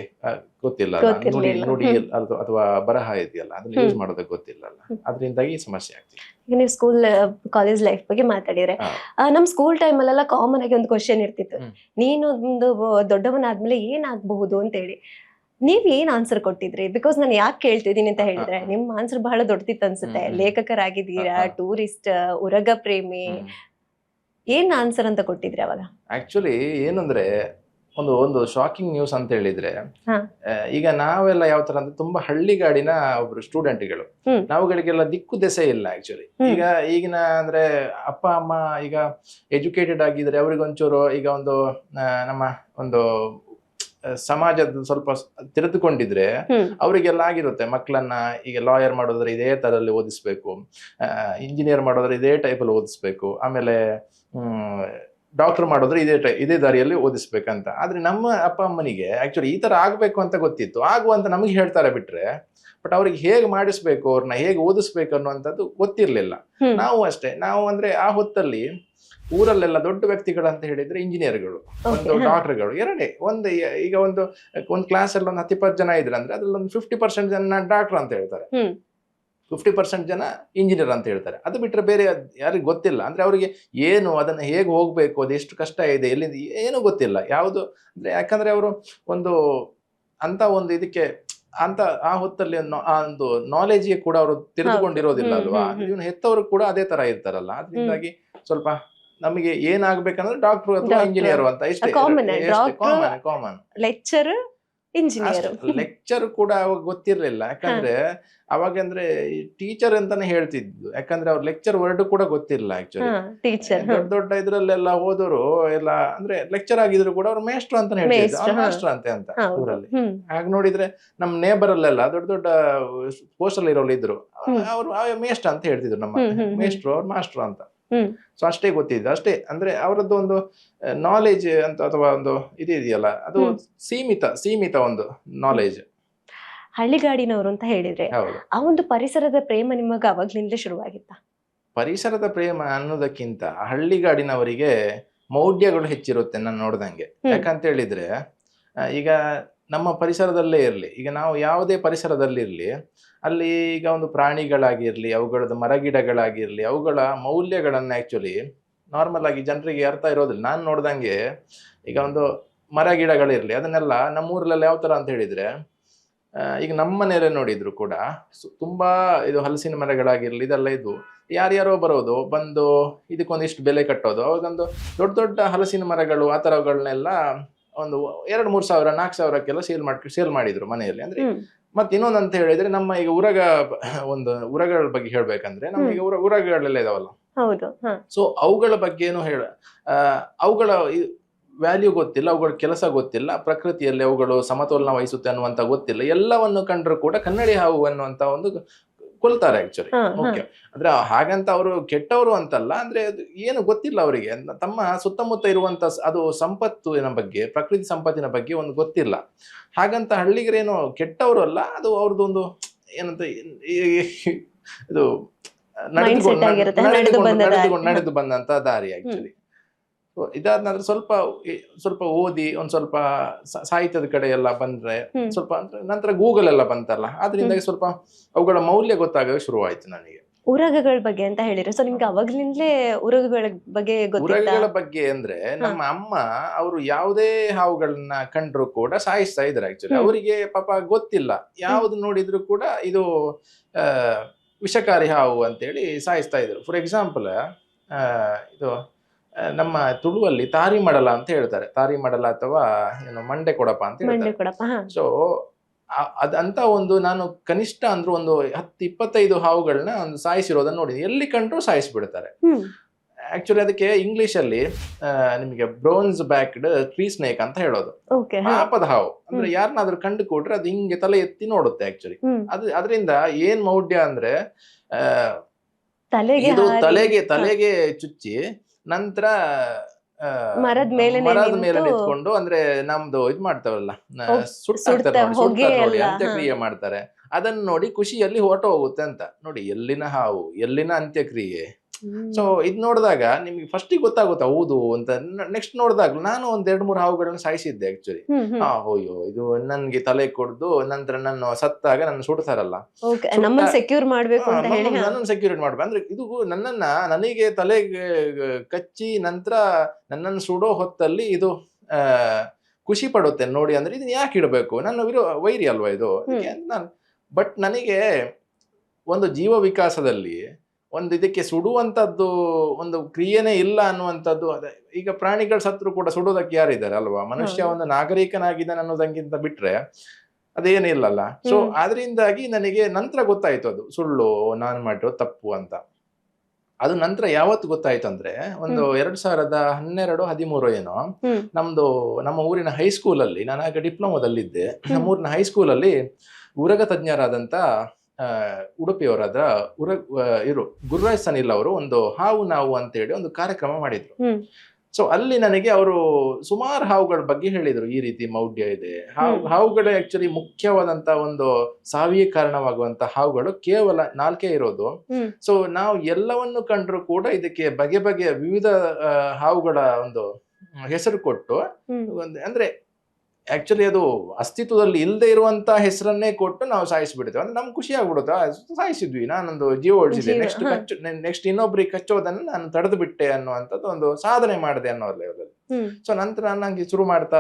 ಗೊತ್ತಿಲ್ಲ, ನುಡಿ ಅಥವಾ ಬರಹ ಇದೆಯಲ್ಲ ಅದನ್ನ ಯೂಸ್ ಮಾಡೋದಕ್ಕೆ ಗೊತ್ತಿಲ್ಲಲ್ಲ. ಅದರಿಂದಾಗಿ ಸಮಸ್ಯೆ ಆಗ್ತಿದೆ. ಈಗ ನೀವು ಸ್ಕೂಲ್ ಕಾಲೇಜ್ ಲೈಫ್ ಬಗ್ಗೆ ಮಾತಾಡಿದ್ರೆ, ನಮ್ ಸ್ಕೂಲ್ ಟೈಮ್ ಅಲ್ಲೆಲ್ಲ ಕಾಮನ್ ಆಗಿ ಒಂದು ಕ್ವಶನ್ ಇರ್ತಿತ್ತು, ನೀನು ಒಂದು ದೊಡ್ಡವನಾದ್ಮೇಲೆ ಏನಾಗಬಹುದು ಅಂತ ಹೇಳಿ. ನೀವ್ ಏನ್ ಆನ್ಸರ್ ಕೊಟ್ಟಿದ್ರಿ? ಬಿಕಾಸ್ ನಾನು ಯಾಕೆ ಕೇಳ್ತಿದ್ದೀನಿ ಅಂತ ಹೇಳಿದ್ರೆ, ನಿಮ್ ಆನ್ಸರ್ ಬಹಳ ದೊಡ್ಡದಿತ್ತು ಅನ್ಸುತ್ತೆ. ಲೇಖಕರಾಗಿದ್ದೀರಾ, ಟೂರಿಸ್ಟ್, ಉರಗ ಪ್ರೇಮಿ, ಏನ್ ಆನ್ಸರ್ ಅಂತ ಕೊಟ್ಟಿದ್ರಿ ಅವಾಗ? ಆಕ್ಚುಲಿ ಏನಂದ್ರೆ ಒಂದು ಶಾಕಿಂಗ್ ನ್ಯೂಸ್ ಅಂತ ಹೇಳಿದ್ರೆ, ಈಗ ನಾವೆಲ್ಲ ಯಾವ ತರ ಅಂದ್ರೆ ತುಂಬಾ ಹಳ್ಳಿಗಾಡಿನ ಒಬ್ರು ಸ್ಟೂಡೆಂಟ್ಗಳು, ನಾವುಗಳಿಗೆಲ್ಲ ದಿಕ್ಕು ದೆಸೆ ಇಲ್ಲ ಆಕ್ಚುಲಿ. ಈಗಿನ ಅಂದ್ರೆ ಅಪ್ಪ ಅಮ್ಮ ಈಗ ಎಜುಕೇಟೆಡ್ ಆಗಿದ್ರೆ ಅವ್ರಿಗೊಂಚೂರು ಈಗ ಒಂದು ನಮ್ಮ ಒಂದು ಸಮಾಜದ ಸ್ವಲ್ಪ ತಿರುತುಕೊಂಡಿದ್ರೆ ಅವರಿಗೆಲ್ಲ ಆಗಿರುತ್ತೆ, ಮಕ್ಕಳನ್ನ ಈಗ ಲಾಯರ್ ಮಾಡೋದ್ರೆ ಇದೇ ತರಲ್ಲಿ ಓದಿಸ್ಬೇಕು, ಇಂಜಿನಿಯರ್ ಮಾಡೋದ್ರೆ ಇದೇ ಟೈಪಲ್ಲಿ ಓದಿಸ್ಬೇಕು, ಆಮೇಲೆ ಡಾಕ್ಟರ್ ಮಾಡೋದ್ರೆ ಇದೇ ದಾರಿಯಲ್ಲಿ ಓದಿಸ್ಬೇಕಂತ. ಆದ್ರೆ ನಮ್ಮ ಅಪ್ಪ ಅಮ್ಮನಿಗೆ ಆಕ್ಚುಲಿ ಈ ತರ ಆಗ್ಬೇಕು ಅಂತ ಗೊತ್ತಿತ್ತು, ಆಗುವಂತ ನಮಗೆ ಹೇಳ್ತಾರೆ ಬಿಟ್ರೆ, ಬಟ್ ಅವ್ರಿಗೆ ಹೇಗೆ ಮಾಡಿಸ್ಬೇಕು, ಅವ್ರನ್ನ ಹೇಗೆ ಓದಿಸ್ಬೇಕು ಅನ್ನುವಂಥದ್ದು ಗೊತ್ತಿರ್ಲಿಲ್ಲ. ನಾವು ಅಷ್ಟೇ, ನಾವು ಅಂದ್ರೆ ಆ ಹೊತ್ತಲ್ಲಿ ಊರಲ್ಲೆಲ್ಲ ದೊಡ್ಡ ವ್ಯಕ್ತಿಗಳು ಅಂತ ಹೇಳಿದ್ರೆ ಇಂಜಿನಿಯರ್ಗಳು, ಒಂದು ಡಾಕ್ಟರ್ಗಳು, ಎರಡೇ. ಈಗ ಒಂದು ಕ್ಲಾಸ್ ಅಲ್ಲಿ ಒಂದು 10-20 ಜನ ಇದ್ರೆ ಅಂದ್ರೆ ಅದ್ರಲ್ಲಿ ಒಂದು 50% ಜನ ಡಾಕ್ಟರ್ ಅಂತ ಹೇಳ್ತಾರೆ, 50% ಜನ ಇಂಜಿನಿಯರ್ ಅಂತ ಹೇಳ್ತಾರೆ. ಅದು ಬಿಟ್ರೆ ಬೇರೆ ಯಾರಿಗೆ ಗೊತ್ತಿಲ್ಲ. ಅಂದ್ರೆ ಅವರಿಗೆ ಏನು ಅದನ್ನ ಹೇಗೆ ಹೋಗ್ಬೇಕು, ಅದು ಎಷ್ಟು ಕಷ್ಟ ಇದೆ, ಎಲ್ಲಿಂದ ಏನು ಗೊತ್ತಿಲ್ಲ ಯಾವುದು. ಅಂದ್ರೆ ಯಾಕಂದ್ರೆ ಅವರು ಅಂತ ಒಂದು ಇದಕ್ಕೆ ಅಂತ ಆ ಹೊತ್ತಲ್ಲಿ ಒಂದು ನಾಲೆಜ್ಗೆ ಕೂಡ ಅವರು ತಿರುಗಿಕೊಂಡಿರೋದಿಲ್ಲ ಅಲ್ವಾ. ಇವನು ಹೆತ್ತವರು ಕೂಡ ಅದೇ ತರ ಇರ್ತಾರಲ್ಲ. ಅದರಿಂದಾಗಿ ಸ್ವಲ್ಪ ನಮಗೆ ಏನಾಗ್ಬೇಕಂದ್ರೆ ಡಾಕ್ಟರ್ ಅಥವಾ ಇಂಜಿನಿಯರ್ ಅಂತ ಇಷ್ಟೇ ಕಾಮನ್. ಲೆಕ್ಚರ್ ಕೂಡ ಅವಾಗ ಗೊತ್ತಿರ್ಲಿಲ್ಲ, ಯಾಕಂದ್ರೆ ಅವಾಗ ಅಂದ್ರೆ ಟೀಚರ್ ಅಂತಾನೆ ಹೇಳ್ತಿದ್ದು. ಯಾಕಂದ್ರೆ ಅವ್ರ ಲೆಕ್ಚರ್ ವರ್ಡ್ ಕೂಡ ಗೊತ್ತಿಲ್ಲ ಆಕ್ಚುಲಿ. ದೊಡ್ಡ ಇದ್ರಲ್ಲೆಲ್ಲ ಹೋದವರು ಎಲ್ಲ ಅಂದ್ರೆ ಲೆಕ್ಚರ್ ಆಗಿದ್ರು ಕೂಡ ಅವ್ರು ಮೇಸ್ಟ್ರು ಅಂತಾನೆ ಹೇಳ್ತಿದ್ರು, ಮಾಸ್ಟರ್ ಅಂತ ಊರಲ್ಲಿ. ಹಾಗೆ ನೋಡಿದ್ರೆ ನಮ್ ನೇಬರ್ ಅಲ್ಲೆಲ್ಲ ದೊಡ್ಡ ಪೋಸ್ಟಲ್ ಇರೋರು ಇದ್ರು, ಅವ್ರು ಮೇಸ್ಟ್ ಅಂತ ಹೇಳ್ತಿದ್ರು, ನಮ್ಮ ಮೇಸ್ಟ್ರು ಅವ್ರ ಮಾಸ್ಟ್ರು ಅಂತ. ಸೊ ಅಷ್ಟೇ ಗೊತ್ತಿದ್ದು ಅಷ್ಟೇ. ಅಂದ್ರೆ ಅವರದ್ದು ಒಂದು ನಾಲೆಜ್ ಅಂತ ಅಥವಾ ಒಂದು ಇದೆಯಲ್ಲ, ಅದು ಸೀಮಿತ ಒಂದು ನಾಲೆಜ್. ಹಳ್ಳಿಗಾಡಿನವರು ಅಂತ ಹೇಳಿದ್ರೆ, ಆ ಒಂದು ಪರಿಸರದ ಪ್ರೇಮ ನಿಮಗೆ ಅವಾಗ್ಲಿಂದ ಶುರುವಾಗಿತ್ತ? ಪರಿಸರದ ಪ್ರೇಮ ಅನ್ನೋದಕ್ಕಿಂತ ಹಳ್ಳಿಗಾಡಿನವರಿಗೆ ಮೌಢ್ಯಗಳು ಹೆಚ್ಚಿರುತ್ತೆ ನಾನು ನೋಡ್ದಂಗೆ. ಯಾಕಂತ ಹೇಳಿದ್ರೆ ಈಗ ನಮ್ಮ ಪರಿಸರದಲ್ಲೇ ಇರಲಿ, ಈಗ ನಾವು ಯಾವುದೇ ಪರಿಸರದಲ್ಲಿರಲಿ, ಅಲ್ಲಿ ಈಗ ಒಂದು ಪ್ರಾಣಿಗಳಾಗಿರ್ಲಿ, ಅವುಗಳದ್ದು ಮರಗಿಡಗಳಾಗಿರ್ಲಿ, ಅವುಗಳ ಮೌಲ್ಯಗಳನ್ನ ಆಕ್ಚುಲಿ ನಾರ್ಮಲ್ ಆಗಿ ಜನರಿಗೆ ಅರ್ಥ ಇರೋದಿಲ್ಲ. ನಾನು ನೋಡ್ದಂಗೆ ಈಗ ಒಂದು ಮರ ಗಿಡಗಳಿರ್ಲಿ, ಅದನ್ನೆಲ್ಲ ನಮ್ಮೂರಲ್ಲೆಲ್ಲ ಯಾವ ತರ ಅಂತ ಹೇಳಿದ್ರೆ, ಈಗ ನಮ್ಮ ಮನೆಯಲ್ಲೇ ನೋಡಿದ್ರು ಕೂಡ ತುಂಬಾ ಇದು ಹಲಸಿನ ಮರಗಳಾಗಿರ್ಲಿ ಇದೆಲ್ಲ ಇದು ಯಾರ್ಯಾರೋ ಬರೋದು ಬಂದು ಇದಕ್ಕೊಂದಿಷ್ಟು ಬೆಲೆ ಕಟ್ಟೋದು. ಅವಾಗೊಂದು ದೊಡ್ಡ ಹಲಸಿನ ಮರಗಳು ಆ ತರಗಳನ್ನೆಲ್ಲ ಒಂದು 2-3 ಸಾವಿರ 4 ಸಾವಿರಕ್ಕೆಲ್ಲ ಸೇಲ್ ಮಾಡಿದ್ರು ಮನೆಯಲ್ಲಿ. ಅಂದ್ರೆ ಮತ್ತೆ ಇನ್ನೊಂದು ಅಂತ ಹೇಳಿದ್ರೆ, ನಮ್ಮ ಈಗ ಉರಗಳ ಬಗ್ಗೆ ಹೇಳ್ಬೇಕಂದ್ರೆ, ನಮಗೆ ಉರಗಳೆಲ್ಲ ಇದಾವಲ್ಲ, ಸೊ ಅವುಗಳ ಬಗ್ಗೆ ಏನು ಅವುಗಳ ವ್ಯಾಲ್ಯೂ ಗೊತ್ತಿಲ್ಲ, ಅವುಗಳ ಕೆಲಸ ಗೊತ್ತಿಲ್ಲ, ಪ್ರಕೃತಿಯಲ್ಲಿ ಅವುಗಳು ಸಮತೋಲನ ವಹಿಸುತ್ತೆ ಅನ್ನುವಂತ ಗೊತ್ತಿಲ್ಲ, ಎಲ್ಲವನ್ನು ಕಂಡ್ರು ಕೂಡ ಕನ್ನಡಿ ಹಾವು ಅನ್ನುವಂತ ಒಂದು ಕೊಲ್ತಾರೆ ಆಕ್ಚುಲಿ. ಓಕೆ, ಅಂದ್ರೆ ಹಾಗಂತ ಅವರು ಕೆಟ್ಟವರು ಅಂತಲ್ಲ, ಅಂದ್ರೆ ಅದು ಏನು ಗೊತ್ತಿಲ್ಲ ಅವರಿಗೆ, ತಮ್ಮ ಸುತ್ತಮುತ್ತ ಇರುವಂತ ಅದು ಸಂಪತ್ತಿನ ಬಗ್ಗೆ, ಪ್ರಕೃತಿ ಸಂಪತ್ತಿನ ಬಗ್ಗೆ ಒಂದು ಗೊತ್ತಿಲ್ಲ. ಹಾಗಂತ ಹಳ್ಳಿಗರೇನು ಕೆಟ್ಟವರು ಅಲ್ಲ, ಅದು ಅವ್ರದ್ದು ಒಂದು ಏನಂತ ಇದು ನಡೆದು ಬಂದಂತ ದಾರಿ ಆಕ್ಚುಲಿ. ಇದಾದ ನಂತರ ಸ್ವಲ್ಪ ಓದಿ ಒಂದ್ ಸ್ವಲ್ಪ ಸಾಹಿತ್ಯದ ಕಡೆ ಎಲ್ಲ ಬಂದ್ರೆ ಸ್ವಲ್ಪ ನಂತರ ಗೂಗಲ್ ಎಲ್ಲ ಬಂತಲ್ಲ, ಅದರಿಂದ ಸ್ವಲ್ಪ ಅವುಗಳ ಮೌಲ್ಯ ಗೊತ್ತಾಗಲು ಶುರುವಾಯ್ತು ನನಗೆ. ಉರಗಗಳ ಬಗ್ಗೆ ಅಂತ ಹೇಳಿದ್ರೆ, ಸೊ ನಿಮ್ಗೆ ಅವಾಗ್ಲಿಂದಲೇ ಉರಗಗಳ ಬಗ್ಗೆ ಉರಗಗಳ ಬಗ್ಗೆ ಅಂದ್ರೆ ನಮ್ಮ ಅಮ್ಮ ಅವರು ಯಾವುದೇ ಹಾವುಗಳನ್ನ ಕಂಡ್ರು ಕೂಡ ಸಾಯಿಸ್ತಾ ಇದ್ರು ಆಕ್ಚುಲಿ. ಅವರಿಗೆ ಪಾಪ ಗೊತ್ತಿಲ್ಲ, ಯಾವ್ದು ನೋಡಿದ್ರು ಕೂಡ ಇದು ವಿಷಕಾರಿ ಹಾವು ಅಂತೇಳಿ ಸಾಯಿಸ್ತಾ ಇದ್ರು. ಫಾರ್ ಎಕ್ಸಾಂಪಲ್ ಇದು ನಮ್ಮ ತುಳುವಲ್ಲಿ ತಾರಿ ಮಡಲ ಅಂತ ಹೇಳ್ತಾರೆ, ತಾರಿ ಮಡಲ ಅಥವಾ ಏನು ಮಂಡೆ ಕೊಡಪ ಅಂತ ಹೇಳ್ತಾರೆ. ಸೊ ಅದಂತ ಒಂದು ನಾನು ಕನಿಷ್ಠ ಅಂದ್ರೂ ಒಂದು 10-25 ಹಾವುಗಳನ್ನ ಒಂದು ಸಾಯಿಸಿರೋದನ್ನ ನೋಡಿ, ಎಲ್ಲಿ ಕಂಡ್ರು ಸಾಯಿಸ್ಬಿಡ್ತಾರೆ. ಆಕ್ಚುಲಿ ಅದಕ್ಕೆ ಇಂಗ್ಲಿಷ್ ಅಲ್ಲಿ ನಿಮಗೆ ಬ್ರೋನ್ಸ್ ಬ್ಯಾಕ್ಡ್ ಟ್ರೀ ಸ್ನೇಕ್ ಅಂತ ಹೇಳೋದು. ಪಾಪದ ಹಾವು ಅಂದ್ರೆ ಯಾರನ್ನಾದ್ರೂ ಕಂಡು ಕೊಟ್ರೆ ಅದು ಹಿಂಗೆ ತಲೆ ಎತ್ತಿ ನೋಡುತ್ತೆ ಆಕ್ಚುಲಿ. ಅದರಿಂದ ಏನ್ ಮೌಢ್ಯ ಅಂದ್ರೆ ಇದು ತಲೆಗೆ ಚುಚ್ಚಿ ನಂತರ ಮರದ ಮೇಲೆ ನಿಂತ್ಕೊಂಡು, ಅಂದ್ರೆ ನಮ್ದು ಇದ್ ಮಾಡ್ತಾವಲ್ಲ, ಸುಟ್ಟಾಕ್ತಾರೆ ನೋಡಿ, ಅಂತ್ಯಕ್ರಿಯೆ ಮಾಡ್ತಾರೆ. ಅದನ್ನ ನೋಡಿ ಖುಷಿಯಲ್ಲಿ ಹೊರಟು ಹೋಗುತ್ತೆ ಅಂತ ನೋಡಿ. ಎಲ್ಲಿನ ಹಾವು, ಎಲ್ಲಿನ ಅಂತ್ಯಕ್ರಿಯೆ. ಸೊ ಇದ್ ನೋಡಿದಾಗ ನಿಮ್ಗೆ ಫಸ್ಟಿಗೆ ಗೊತ್ತಾಗುತ್ತೆ ಹೌದು ಅಂತ. ನೆಕ್ಸ್ಟ್ ನೋಡಿದಾಗ ನಾನು ಒಂದ್ 2-3 ಹಾವುಗಳನ್ನ ಸಾಯಿಸಿದ್ದೆ ಆಕ್ಚುಲಿ. ಅಯ್ಯೋ ಇದು ನನ್ಗೆ ತಲೆ ಕೊಡ್ದು ನಂತರ ನಾನು ಸತ್ತಾಗ ನನ್ನ ಸುಡ್ತಾರಲ್ಲ, ನನ್ನನ್ನು ಸೆಕ್ಯೂರ್ ಮಾಡ್ಬೇಕು ಅಂದ್ರೆ ಇದು ನನಗೆ ತಲೆಗೆ ಕಚ್ಚಿ ನಂತರ ನನ್ನನ್ನು ಸುಡೋ ಹೊತ್ತಲ್ಲಿ ಇದು ಖುಷಿ ಪಡುತ್ತೆ ನೋಡಿ. ಅಂದ್ರೆ ಇದನ್ನ ಯಾಕೆ ಇಡಬೇಕು, ನನ್ನ ವೈರಿ ಅಲ್ವಾ ಇದು. ಬಟ್ ನನಗೆ ಒಂದು ಜೀವ ವಿಕಾಸದಲ್ಲಿ ಒಂದು ಇದಕ್ಕೆ ಸುಡುವಂತದ್ದು ಒಂದು ಕ್ರಿಯೆನೇ ಇಲ್ಲ ಅನ್ನುವಂಥದ್ದು. ಈಗ ಪ್ರಾಣಿಗಳು ಸತ್ರು ಕೂಡ ಸುಡೋದಕ್ಕೆ ಯಾರಿದ್ದಾರೆ ಅಲ್ವಾ. ಮನುಷ್ಯ ಒಂದು ನಾಗರಿಕನಾಗಿದ್ದಾನೆ ಅನ್ನೋದಂಗಿಂತ ಬಿಟ್ರೆ ಅದೇನಿಲ್ಲಲ್ಲ. ಸೊ ಅದರಿಂದಾಗಿ ನನಗೆ ನಂತರ ಗೊತ್ತಾಯ್ತು ಅದು ಸುಳ್ಳು, ನಾನು ಮಾಡಿರೋ ತಪ್ಪು ಅಂತ. ಅದು ನಂತರ ಯಾವತ್ತು ಗೊತ್ತಾಯ್ತು ಅಂದ್ರೆ ಒಂದು 2012-13 ಏನೋ ನಮ್ಮ ಊರಿನ ಹೈಸ್ಕೂಲಲ್ಲಿ, ನಾನು ಆಗ ಡಿಪ್ಲೊಮಾದಲ್ಲಿದ್ದೆ, ನಮ್ಮ ಊರಿನ ಹೈಸ್ಕೂಲಲ್ಲಿ ಉರಗ ತಜ್ಞರಾದಂತ ಉಡುಪಿಯವರಾದ ಗುರುರಾಜ್ ಸನಿಲ್ ಅವರು ಒಂದು ಹಾವು ನಾವು ಅಂತೇಳಿ ಒಂದು ಕಾರ್ಯಕ್ರಮ ಮಾಡಿದ್ರು. ಸೊ ಅಲ್ಲಿ ನನಗೆ ಅವರು ಸುಮಾರು ಹಾವುಗಳ ಬಗ್ಗೆ ಹೇಳಿದ್ರು, ಈ ರೀತಿ ಮೌಢ್ಯ ಇದೆ. ಹಾವುಗಳು ಆಕ್ಚುಲಿ ಮುಖ್ಯವಾದಂತ ಒಂದು ಸಾವಿಗೆ ಕಾರಣವಾಗುವಂತ ಹಾವುಗಳು ಕೇವಲ 4 ಇರೋದು. ಸೊ ನಾವು ಎಲ್ಲವನ್ನು ಕಂಡ್ರು ಕೂಡ ಇದಕ್ಕೆ ಬಗೆಯ ವಿವಿಧ ಹಾವುಗಳ ಒಂದು ಹೆಸರು ಕೊಟ್ಟು, ಅಂದ್ರೆ ಆಕ್ಚುಲಿ ಅದು ಅಸ್ತಿತ್ವದಲ್ಲಿ ಇಲ್ಲದೆ ಇರುವಂತ ಹೆಸರನ್ನೇ ಕೊಟ್ಟು ನಾವು ಸಾಯಿಸ್ಬಿಡ್ತೇವೆ. ಅಂದ್ರೆ ನಮ್ಗೆ ಖುಷಿ ಆಗ್ಬಿಡುತ್ತೆ, ಸಾಯಿಸಿದ್ವಿ, ನಾನೊಂದು ಜೀವ ಉಳಿಸಿದೆ, ನೆಕ್ಸ್ಟ್ ಇನ್ನೊಬ್ರಿಗೆ ಕಚ್ಚೋದನ್ನ ನಾನು ತಡೆದು ಬಿಟ್ಟೆ ಅನ್ನುವಂಥದ್ದು ಒಂದು ಸಾಧನೆ ಮಾಡಿದೆ ಅನ್ನೋ ಲೆವೆಲಲ್ಲಿ. ಸೊ ನಂತರ ನಂಗೆ ಶುರು ಮಾಡ್ತಾ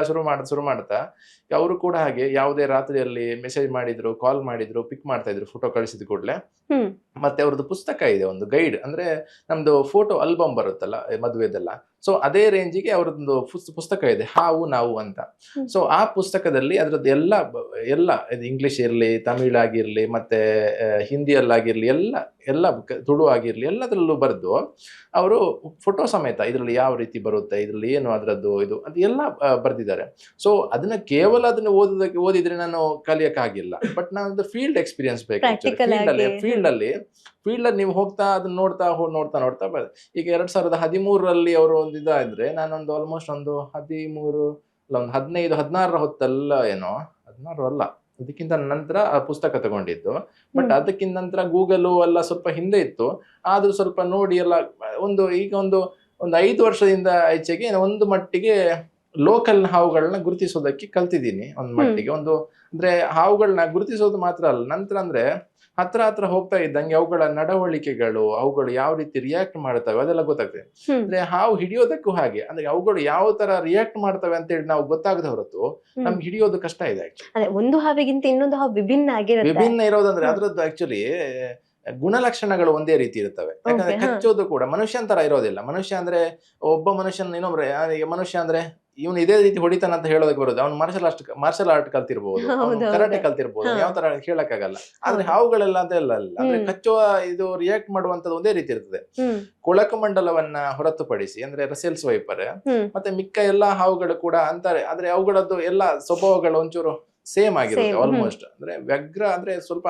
ಅವರು ಕೂಡ ಹಾಗೆ ಯಾವುದೇ ರಾತ್ರಿಯಲ್ಲಿ ಮೆಸೇಜ್ ಮಾಡಿದ್ರು, ಕಾಲ್ ಮಾಡಿದ್ರು, ಪಿಕ್ ಮಾಡ್ತಾ ಇದ್ರು ಫೋಟೋ ಕಳಿಸಿದ ಕೂಡಲೇ. ಮತ್ತೆ ಅವ್ರದ್ದು ಪುಸ್ತಕ ಇದೆ, ಒಂದು ಗೈಡ್, ಅಂದ್ರೆ ನಮ್ದು ಫೋಟೋ ಆಲ್ಬಮ್ ಬರುತ್ತಲ್ಲ ಮದುವೆದೆಲ್ಲ, ಸೊ ಅದೇ ರೇಂಜಿಗೆ ಅವ್ರದ್ದು ಪುಸ್ತಕ ಇದೆ, ಹಾವು ನಾವು ಅಂತ. ಸೊ ಆ ಪುಸ್ತಕದಲ್ಲಿ ಅದ್ರದ್ದು ಎಲ್ಲ ಇಂಗ್ಲಿಷ್ ಇರ್ಲಿ, ತಮಿಳ್ ಆಗಿರ್ಲಿ, ಮತ್ತೆ ಹಿಂದಿಯಲ್ಲಾಗಿರ್ಲಿ, ಎಲ್ಲ ತುಳು ಆಗಿರ್ಲಿ, ಎಲ್ಲದರಲ್ಲೂ ಬರೆದು ಅವರು ಫೋಟೋ ಸಮೇತ ಇದ್ರಲ್ಲಿ ಯಾವ ರೀತಿ ಬರುತ್ತೆ, ಇದ್ರಲ್ಲಿ ಏನು ಅದರದ್ದು ಇದು ಅದು ಎಲ್ಲ ಬರ್ದಿದ್ದಾರೆ. ಸೊ ಅದನ್ನ ಕೇವಲ ಅದನ್ನ ಓದಿದ್ರೆ ನಾನು ಕಲಿಯಕ್ಕಾಗಿಲ್ಲ, ಬಟ್ ನಾನು ಫೀಲ್ಡ್ ಎಕ್ಸ್ಪೀರಿಯನ್ಸ್ ಬೇಕು. ಫೀಲ್ಡ್ ಅಲ್ಲಿ ನೀವು ಹೋಗ್ತಾ ಅದನ್ನ ನೋಡ್ತಾ ಈಗ 2013 ಅವರು ಒಂದು ಇದಾದ್ರೆ, ನಾನೊಂದು ಆಲ್ಮೋಸ್ಟ್ ಒಂದು 15-16 ಹೊತ್ತಲ್ಲ, ಏನೋ 16 ಅಲ್ಲ, ಅದಕ್ಕಿಂತ ನಂತರ ಆ ಪುಸ್ತಕ ತಗೊಂಡಿದ್ದು. ಬಟ್ ಅದಕ್ಕಿಂತ ನಂತರ ಗೂಗಲ್ ಎಲ್ಲ ಸ್ವಲ್ಪ ಹಿಂದೆ ಇತ್ತು, ಆದ್ರೂ ಸ್ವಲ್ಪ ನೋಡಿ ಎಲ್ಲ ಈಗ ಒಂದು 5 ವರ್ಷದಿಂದ ಆಚೆಗೆ ಒಂದು ಮಟ್ಟಿಗೆ ಲೋಕಲ್ ಹಾವುಗಳನ್ನ ಗುರುತಿಸೋದಕ್ಕೆ ಕಲ್ತಿದ್ದೀನಿ. ಒಂದು ಮಟ್ಟಿಗೆ ಅಂದ್ರೆ ಹಾವುಗಳನ್ನ ಗುರುತಿಸೋದು ಮಾತ್ರ ಅಲ್ಲ, ನಂತರ ಅಂದ್ರೆ ಹತ್ರ ಹೋಗ್ತಾ ಇದ್ದಂಗೆ ಅವುಗಳ ನಡವಳಿಕೆಗಳು, ಅವುಗಳು ಯಾವ ರೀತಿ ರಿಯಾಕ್ಟ್ ಮಾಡ್ತವೆ ಅದೆಲ್ಲ ಗೊತ್ತಾಗ್ತದೆ. ಅಂದ್ರೆ ಹಾವು ಹಿಡಿಯೋದಕ್ಕೂ ಹಾಗೆ, ಅಂದ್ರೆ ಅವುಗಳು ಯಾವ ತರ ರಿಯಾಕ್ಟ್ ಮಾಡ್ತವೆ ಅಂತ ಹೇಳಿ ನಾವು ಗೊತ್ತಾಗದ ಹೊರತು ನಮ್ಗೆ ಹಿಡಿಯೋದು ಕಷ್ಟ ಇದೆ. ಒಂದು ಹಾವಿಗಿಂತ ಇನ್ನೊಂದು ಹಾವು ವಿಭಿನ್ನ ಇರೋದಂದ್ರೆ ಅದ್ರದ್ದು ಆಕ್ಚುಲಿ ಗುಣಲಕ್ಷಣಗಳು ಒಂದೇ ರೀತಿ ಇರ್ತವೆ. ಯಾಕಂದ್ರೆ Okay, ಹಾ. ಕಚ್ಚೋದು ಕೂಡ ಮನುಷ್ಯನ ತರ ಇರೋದಿಲ್ಲ. ಮನುಷ್ಯ ಅಂದ್ರೆ ಒಬ್ಬ ಮನುಷ್ಯನ ಇನ್ನೊಬ್ರೆ ಈಗ ಮನುಷ್ಯ ಅಂದ್ರೆ ಇವನು ಇದೇ ರೀತಿ ಹೊಡಿತಾನ ಅಂತ ಹೇಳೋದಕ್ಕೆ ಬರೋದು. ಅವ್ನು ಮಾರ್ಷಲ್ ಆರ್ಟ್ ಕಲ್ತಿರ್ಬೋದು, ಹೌದು, ಕರಾಟೆ ಹೌದು. ಕಲ್ತಿರ್ಬೋದು, ಹಾ. ಯಾವ ತರ ಹೇಳಕ್ಕಾಗಲ್ಲ. ಆದ್ರೆ ಹೌದು. ಹಾವುಗಳೆಲ್ಲ ಅಂತ ಇಲ್ಲ ಅಲ್ಲ. ಅಂದ್ರೆ ಹ್ಮ್. ಕಚ್ಚುವ ಇದು ರಿಯಾಕ್ಟ್ ಮಾಡುವಂತದ್ದು ಒಂದೇ ರೀತಿ ಇರ್ತದೆ. ಹ್ಮ್. ಕೊಳಕು ಮಂಡಲವನ್ನ ಹೊರತುಪಡಿಸಿ ಅಂದ್ರೆ ರಸೆಲ್ಸ್ ವೈಪರ್ ಹ್ಮ್. ಮತ್ತೆ ಮಿಕ್ಕ ಎಲ್ಲಾ ಹಾವುಗಳು ಕೂಡ ಅಂತಾರೆ. ಆದ್ರೆ ಅವುಗಳದ್ದು ಎಲ್ಲಾ ಸ್ವಭಾವಗಳು ಒಂಚೂರು ಸೇಮ್ ಆಗಿರುತ್ತೆ Same, ಆಲ್ಮೋಸ್ಟ್. ಅಂದ್ರೆ ವ್ಯಗ್ರ ಅಂದ್ರೆ ಸ್ವಲ್ಪ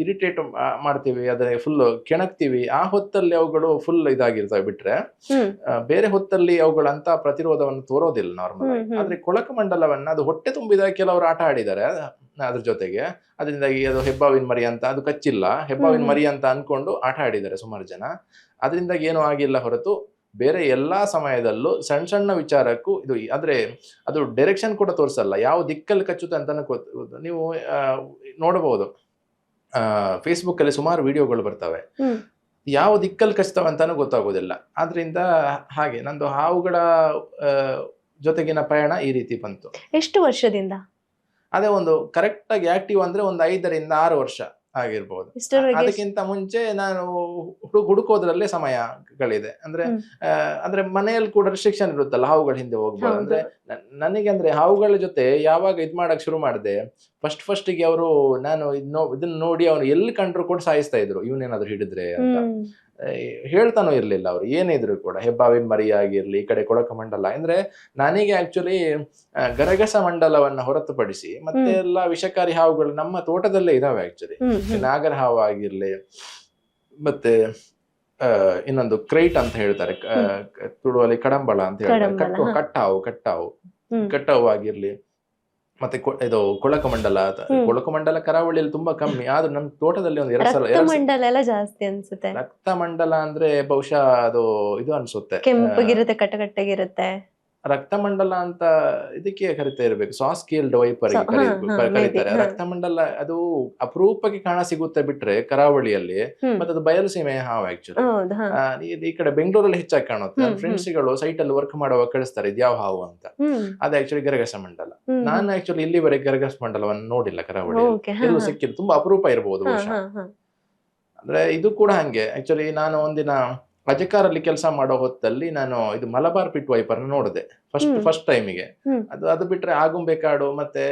ಇರಿಟೇಟ್ ಮಾಡ್ತೀವಿ, ಅದೇ ಫುಲ್ ಕೆಣಕ್ತಿವಿ. ಆ ಹೊತ್ತಲ್ಲಿ ಅವುಗಳು ಫುಲ್ ಇದಾಗಿರ್ತವೆ. ಬಿಟ್ರೆ ಹ್ಮ್. ಬೇರೆ ಹೊತ್ತಲ್ಲಿ ಅವುಗಳಂತ ಪ್ರತಿರೋಧವನ್ನು ತೋರೋದಿಲ್ಲ ನಾರ್ಮಲ್ ಆಗಿ. ಹ್ಮ್. ಆದ್ರೆ ಕೊಳಕು ಮಂಡಲವನ್ನ ಅದು ಹೊಟ್ಟೆ ತುಂಬಿದಾಗ ಕೆಲವರು ಆಟ ಆಡಿದ್ದಾರೆ ಅದ್ರ ಜೊತೆಗೆ. ಅದರಿಂದಾಗಿ ಅದು ಹೆಬ್ಬಾವಿನ ಮರಿ ಅಂತ, ಅದು ಕಚ್ಚಿಲ್ಲ, ಹೆಬ್ಬಾವಿನ ಮರಿ ಅಂತ ಅನ್ಕೊಂಡು ಆಟ ಆಡಿದ್ದಾರೆ ಸುಮಾರು ಜನ. ಅದರಿಂದಾಗಿ ಏನೂ ಆಗಿಲ್ಲ ಹೊರತು ಬೇರೆ ಎಲ್ಲಾ ಸಮಯದಲ್ಲೂ ಸಣ್ಣ ಸಣ್ಣ ವಿಚಾರಕ್ಕೂ ಇದು. ಆದ್ರೆ ಅದು ಡೈರೆಕ್ಷನ್ ಕೂಡ ತೋರಿಸಲ್ಲ, ಯಾವ ದಿಕ್ಕಲ್ಲಿ ಕಚ್ಚುತ್ತೆ ಅಂತಾನು ನೀವು ನೋಡಬಹುದು. ಫೇಸ್ಬುಕ್ ಅಲ್ಲಿ ಸುಮಾರು ವಿಡಿಯೋಗಳು ಬರ್ತವೆ, ಹ್ಮ್. ಯಾವ ದಿಕ್ಕಲ್ಲಿ ಕಚ್ತವೆ ಅಂತಾನು ಗೊತ್ತಾಗೋದಿಲ್ಲ. ಆದ್ರಿಂದ ಹಾಗೆ ನಂದು ಹಾವುಗಳ ಜೊತೆಗಿನ ಪಯಣ ಈ ರೀತಿ ಬಂತು. ಎಷ್ಟು ವರ್ಷದಿಂದ? ಅದೇ ಒಂದು ಕರೆಕ್ಟ್ ಆಗಿ ಆಕ್ಟಿವ್ ಅಂದ್ರೆ ಒಂದು 5 ರಿಂದ 6 ವರ್ಷ ಆಗಿರ್ಬೋದು. ಇಷ್ಟರವರೆಗೆ ಅದಕ್ಕಿಂತ ಮುಂಚೆ ನಾನು ಹುಡುಕೋದ್ರಲ್ಲೇ ಸಮಯಗಳಿದೆ. ಅಂದ್ರೆ ಹ್ಮ್. ಅಂದ್ರೆ ಮನೆಯಲ್ಲಿ ಕೂಡ ರಿಸ್ಟ್ರಿಕ್ಷನ್ ಇರುತ್ತಲ್ಲ, ಹಾವುಗಳ ಹಿಂದೆ ಹೋಗ್ಬೋದು. ಹೌದು. ಅಂದ್ರೆ ನನಗೆ ಅಂದ್ರೆ ಹಾವುಗಳ ಜೊತೆ ಯಾವಾಗ ಇದ್ ಮಾಡಕ್ ಶುರು ಮಾಡಿದೆ, ಫಸ್ಟಿಗೆ ಅವರು ನಾನು ಇದನ್ನ ನೋಡಿ ಅವನು ಎಲ್ಲಿ ಕಂಡ್ರು ಕೂಡ ಸಾಯಿಸ್ತಾ ಇದ್ರು, ಇವನೇನಾದ್ರು ಹಿಡಿದ್ರೆ ಅಂತ. ಹ್ಮ್. ಹೇಳ್ತಾನೂ ಇರ್ಲಿಲ್ಲ ಅವ್ರು ಏನಿದ್ರು ಕೂಡ. ಹೆಬ್ಬಾವಿನ ಮರಿ ಆಗಿರ್ಲಿ, ಈ ಕಡೆ ಕೊಳಕ ಮಂಡಲ. ಅಂದ್ರೆ ನನಗೆ ಆಕ್ಚುಲಿ ಗರಗಸ ಮಂಡಲವನ್ನ ಹೊರತುಪಡಿಸಿ ಮತ್ತೆ ಎಲ್ಲಾ ವಿಷಕಾರಿ ಹಾವುಗಳು ನಮ್ಮ ತೋಟದಲ್ಲೇ ಇದಾವೆ ಆಕ್ಚುಲಿ. ನಾಗರ ಹಾವು ಆಗಿರ್ಲಿ, ಮತ್ತೆ ಇನ್ನೊಂದು ಕ್ರೈಟ್ ಅಂತ ಹೇಳ್ತಾರೆ, ತುಳುವಲ್ಲಿ ಕಡಂಬಳ ಅಂತ ಹೇಳ್ತಾರೆ, ಕಡಂಬಳ, ಕಟ್ಟಾವು ಕಟ್ಟಾವು ಆಗಿರ್ಲಿ, ಮತ್ತೆ ಇದು ಕೊಳಕ ಮಂಡಲ. ಕೊಳಕ ಮಂಡಲ ಕರಾವಳಿಯಲ್ಲಿ ತುಂಬಾ ಕಮ್ಮಿ, ಆದ್ರೆ ನಮ್ಮ ತೋಟದಲ್ಲಿ ಒಂದು 2 ಸಲ ಮಂಡಲ ಎಲ್ಲ ಜಾಸ್ತಿ ಅನ್ಸುತ್ತೆ. ರಕ್ತ ಮಂಡಲ ಅಂದ್ರೆ ಬಹುಶಃ ಅದು ಇದು ಅನ್ಸುತ್ತೆ, ಕೆಂಪಗಿರುತ್ತೆ, ಕಟ್ಟಕಟ್ಟಗಿರುತ್ತೆ. ರಕ್ತ ಮಂಡಲ ಅಂತ ಇದಕ್ಕೆ ಕರಿತಾ ಇರ್ಬೇಕು, ಸಾಸ್ ಕೀಲ್ಡ್ ವೈಪರ್ ಕರೀತಾರೆ. ರಕ್ತ ಮಂಡಲ ಅದು ಅಪರೂಪಕ್ಕೆ ಕಾಣ ಸಿಗುತ್ತೆ ಬಿಟ್ರೆ ಕರಾವಳಿಯಲ್ಲಿ. ಮತ್ತೆ ಅದು ಬಯಲು ಸೀಮೆಯ ಹಾವು ಆಕ್ಚುಲಿ. ಈ ಕಡೆ ಬೆಂಗಳೂರಲ್ಲಿ ಹೆಚ್ಚಾಗಿ ಕಾಣುತ್ತೆ. ನನ್ನ ಫ್ರೆಂಡ್ಸ್ಗಳು ಸೈಟ್ ಅಲ್ಲಿ ವರ್ಕ್ ಮಾಡುವಾಗ ಕಳಿಸ್ತಾರೆ ಇದ್ಯಾವ ಹಾವು ಅಂತ. ಅದು ಆಕ್ಚುಲಿ ಗರಗಸ ಮಂಡಲ. ನಾನು ಆಕ್ಚುಲಿ ಇಲ್ಲಿವರೆಗೆ ಗರಗಸ ಮಂಡಲವನ್ನು ನೋಡಿಲ್ಲ ಕರಾವಳಿಯಲ್ಲಿ, ಎಲ್ಲೂ ಸಿಕ್ಕಿಲ್ಲ. ತುಂಬಾ ಅಪರೂಪ ಇರಬಹುದು ಬಹುಶಃ. ಅಂದ್ರೆ ಇದು ಕೂಡ ಹಂಗೆ. ಆಕ್ಚುಲಿ ನಾನು ಒಂದಿನ ಅಜಕಾರಲ್ಲಿ ಕೆಲಸ ಮಾಡೋ ಹೊತ್ತಲ್ಲಿ ನಾನು ಇದು ಮಲಬಾರ್ ಪಿಟ್ ವೈಪರ್ ನೋಡಿದೆ ಫಸ್ಟ್ ಟೈಮಿಗೆ. ಅದು ಬಿಟ್ರೆ ಆಗುಂಬೆ ಕಾಡು ಮತ್ತೆ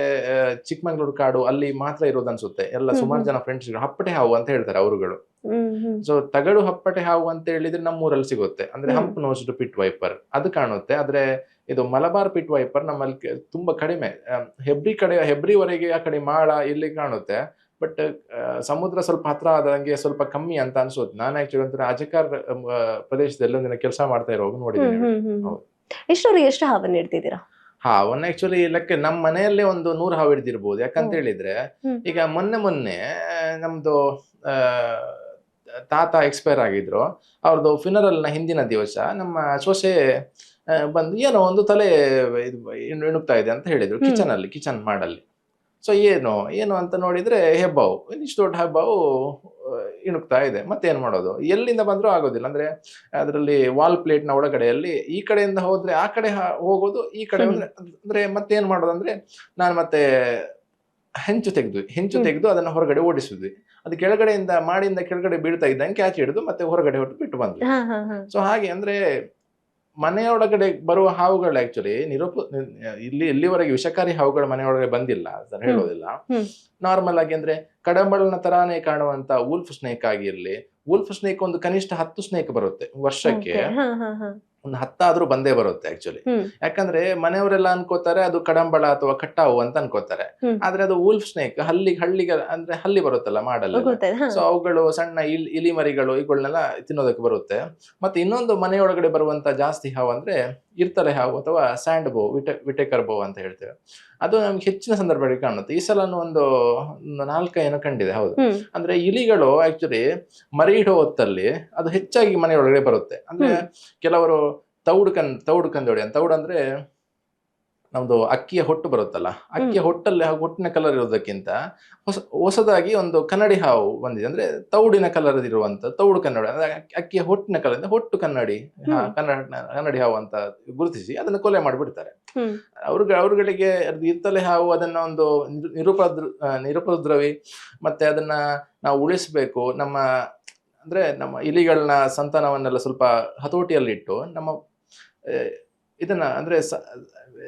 ಚಿಕ್ಕಮಂಗ್ಳೂರು ಕಾಡು ಅಲ್ಲಿ ಮಾತ್ರ ಇರೋದು ಅನ್ಸುತ್ತೆ. ಎಲ್ಲ ಸುಮಾರು ಜನ ಫ್ರೆಂಡ್ಸ್ ಹಪ್ಪಟೆ ಹಾವು ಅಂತ ಹೇಳ್ತಾರೆ ಅವರುಗಳು. ಸೊ ತಗಡು ಹಪ್ಪಟೆ ಹಾವು ಅಂತ ಹೇಳಿದ್ರೆ ನಮ್ಮೂರಲ್ಲಿ ಸಿಗುತ್ತೆ. ಅಂದ್ರೆ ಹಂಪ್ ನೋಸ್ಡ್ ಪಿಟ್ ವೈಪರ್ ಅದು ಕಾಣುತ್ತೆ. ಆದ್ರೆ ಇದು ಮಲಬಾರ್ ಪಿಟ್ ವೈಪರ್ ನಮ್ಮಲ್ಲಿ ತುಂಬಾ ಕಡಿಮೆ. ಹೆಬ್ರಿವರೆಗೆ ಆ ಕಡೆ ಮಾಳ ಇಲ್ಲಿ ಕಾಣುತ್ತೆ. ಬಟ್ ಸಮುದ್ರ ಸ್ವಲ್ಪ ಹತ್ರ ಆದಂಗೆ ಸ್ವಲ್ಪ ಕಮ್ಮಿ ಅಂತ ಅನ್ಸುತ್ತೆ. ನಾನು ಆಕ್ಚುಲಿ ಒಂಥರ ಅಜಕಾರ್ ಪ್ರದೇಶದಲ್ಲಿ ಒಂದಿನ ಕೆಲಸ ಮಾಡ್ತಾ ಇರೋವಾಗ ನೋಡಿದ್ದೀನಿ. ಎಷ್ಟು ಹಾವನ್ನು ಹಿಡ್ತಿದ್ದೀರಾ? ಹಾವನ್ನ ಆಕ್ಚುಲಿ ಲೆಕ್ಕ ನಮ್ಮ ಮನೆಯಲ್ಲೇ ಒಂದು 100 ಹಾವು ಹಿಡ್ದಿರ್ಬೋದು. ಯಾಕಂತ ಹೇಳಿದ್ರೆ ಈಗ ಮೊನ್ನೆ ನಮ್ದು ತಾತ ಎಕ್ಸ್ಪೈರ್ ಆಗಿದ್ರು. ಅವ್ರದ್ದು ಫಿನರಲ್ ನ ಹಿಂದಿನ ದಿವಸ ನಮ್ಮ ಸೊಸೆ ಬಂದು ಏನೋ ಒಂದು ತಲೆ ಇಣುಕ್ತಾ ಇದೆ ಅಂತ ಹೇಳಿದ್ರು ಕಿಚನ್ ಮಾಡಲ್ಲಿ. ಸೊ ಏನು ಅಂತ ನೋಡಿದ್ರೆ ಹೆಬ್ಬಾವು, ಇಷ್ಟು ದೊಡ್ಡ ಹೆಬ್ಬಾವು ಇಣುಕ್ತಾ ಇದೆ. ಮತ್ತೇನ್ ಮಾಡೋದು, ಎಲ್ಲಿಂದ ಬಂದ್ರೂ ಆಗೋದಿಲ್ಲ. ಅಂದ್ರೆ ಅದರಲ್ಲಿ ವಾಲ್ ಪ್ಲೇಟ್ ನ ಒಳಗಡೆಯಲ್ಲಿ ಈ ಕಡೆಯಿಂದ ಹೋದ್ರೆ ಆ ಕಡೆ ಹೋಗೋದು, ಈ ಕಡೆ ಅಂದ್ರೆ ಮತ್ತೇನ್ ಮಾಡೋದು ಅಂದ್ರೆ ನಾನು ಮತ್ತೆ ಹೆಂಚು ತೆಗೆದು ಅದನ್ನ ಹೊರಗಡೆ ಓಡಿಸಿದ್ವಿ. ಅದು ಕೆಳಗಡೆಯಿಂದ ಮಾಡಿಂದ ಕೆಳಗಡೆ ಬೀಳ್ತಾ ಇದ್ದಂಗೆ ಕ್ಯಾಚ್ ಹಿಡಿದು ಮತ್ತೆ ಹೊರಗಡೆ ಹೊರಟು ಬಿಟ್ಟು ಬಂದ್ವಿ. ಸೊ ಹಾಗೆ ಅಂದ್ರೆ ಮನೆಯೊಳಗಡೆ ಬರುವ ಹಾವುಗಳು ಆಕ್ಚುಲಿ ಇಲ್ಲಿವರೆಗೆ ವಿಷಕಾರಿ ಹಾವುಗಳು ಮನೆಯೊಳಗಡೆ ಬಂದಿಲ್ಲ ಅಂತ ಹೇಳೋದಿಲ್ಲ. ನಾರ್ಮಲ್ ಆಗಿ ಅಂದ್ರೆ ಕಡಂಬಳನ ತರಾನೇ ಕಾಣುವಂತ ವೂಲ್ಫ್ ಸ್ನೇಕ್ ಆಗಿರ್ಲಿ, ವೂಲ್ಫ್ ಸ್ನೇಕ್ ಒಂದು ಕನಿಷ್ಠ 10 ಸ್ನೇಕ್ ಬರುತ್ತೆ ವರ್ಷಕ್ಕೆ, ಒಂದು 10 ಆದ್ರೂ ಬಂದೇ ಬರುತ್ತೆ ಆಕ್ಚುಲಿ. ಯಾಕಂದ್ರೆ ಮನೆಯವರೆಲ್ಲ ಅನ್ಕೋತಾರೆ ಅದು ಕಡಂಬಳ ಅಥವಾ ಕಟ್ಟಾವು ಅಂತ ಅನ್ಕೋತಾರೆ. ಆದ್ರೆ ಅದು ವೂಲ್ಫ್ ಸ್ನೇಕ್ ಹಳ್ಳಿಗೆ ಅಂದ್ರೆ ಹಲ್ಲಿ ಬರುತ್ತಲ್ಲ ಮಾಡಲ್ಲ. ಸೊ ಅವುಗಳು ಸಣ್ಣ ಇಲಿ ಮರಿಗಳು ಇವುಗಳನ್ನೆಲ್ಲ ತಿನ್ನೋದಕ್ಕೆ ಬರುತ್ತೆ. ಮತ್ತೆ ಇನ್ನೊಂದು ಮನೆಯೊಳಗಡೆ ಬರುವಂತ ಜಾಸ್ತಿ ಹಾವು ಅಂದ್ರೆ ಇರ್ತಲೆ ಹಾವು ಅಥವಾ ಸ್ಯಾಂಡ್ ಬೋ, ವಿಟೇಕರ್ ಬೋ ಅಂತ ಹೇಳ್ತೇವೆ. ಅದು ನಮ್ಗೆ ಹೆಚ್ಚಿನ ಸಂದರ್ಭದಲ್ಲಿ ಕಾಣುತ್ತೆ. ಈ ಸಲ ಒಂದು 4 ಏನೋ ಕಂಡಿದೆ. ಹೌದು, ಅಂದ್ರೆ ಇಲಿಗಳು ಆಕ್ಚುಲಿ ಮರಿ ಇಡೋ ಹೊತ್ತಲ್ಲಿ ಅದು ಹೆಚ್ಚಾಗಿ ಮನೆಯೊಳಗಡೆ ಬರುತ್ತೆ. ಅಂದ್ರೆ ಕೆಲವರು ತೌಡು ಕಂದೋಡಿ ಅಂತ, ತೌಡು ಅಂದ್ರೆ ನಮ್ದು ಅಕ್ಕಿಯ ಹೊಟ್ಟು ಬರುತ್ತಲ್ಲ, ಅಕ್ಕಿಯ ಹೊಟ್ಟಲ್ಲಿ ಹೊಟ್ಟಿನ ಕಲರ್ ಇರೋದಕ್ಕಿಂತ ಹೊಸದಾಗಿ ಒಂದು ಕನ್ನಡಿ ಹಾವು ಬಂದಿದೆ. ಅಂದ್ರೆ ತೌಡಿನ ಕಲರ್ ಇರುವಂತ ತೌಡು ಕನ್ನಡಿ, ಅಂದ್ರೆ ಅಕ್ಕಿಯ ಹೊಟ್ಟಿನ ಕಲರ್ ಹೊಟ್ಟು ಕನ್ನಡಿ ಕನ್ನಡಿ ಹಾವು ಅಂತ ಗುರುತಿಸಿ ಅದನ್ನ ಕೊಲೆ ಮಾಡಿಬಿಡ್ತಾರೆ. ಅವ್ರುಗಳಿಗೆ ಅದು ಇರ್ತಲೆ ಹಾವು ಅದನ್ನ ಒಂದು ನಿರುಪದ್ರವಿ, ಮತ್ತೆ ಅದನ್ನ ನಾವು ಉಳಿಸ್ಬೇಕು. ನಮ್ಮ ಇಲಿಗಳನ್ನ ಸಂತಾನವನ್ನೆಲ್ಲ ಸ್ವಲ್ಪ ಹತೋಟಿಯಲ್ಲಿಟ್ಟು ನಮ್ಮ ಇದನ್ನ ಅಂದ್ರೆ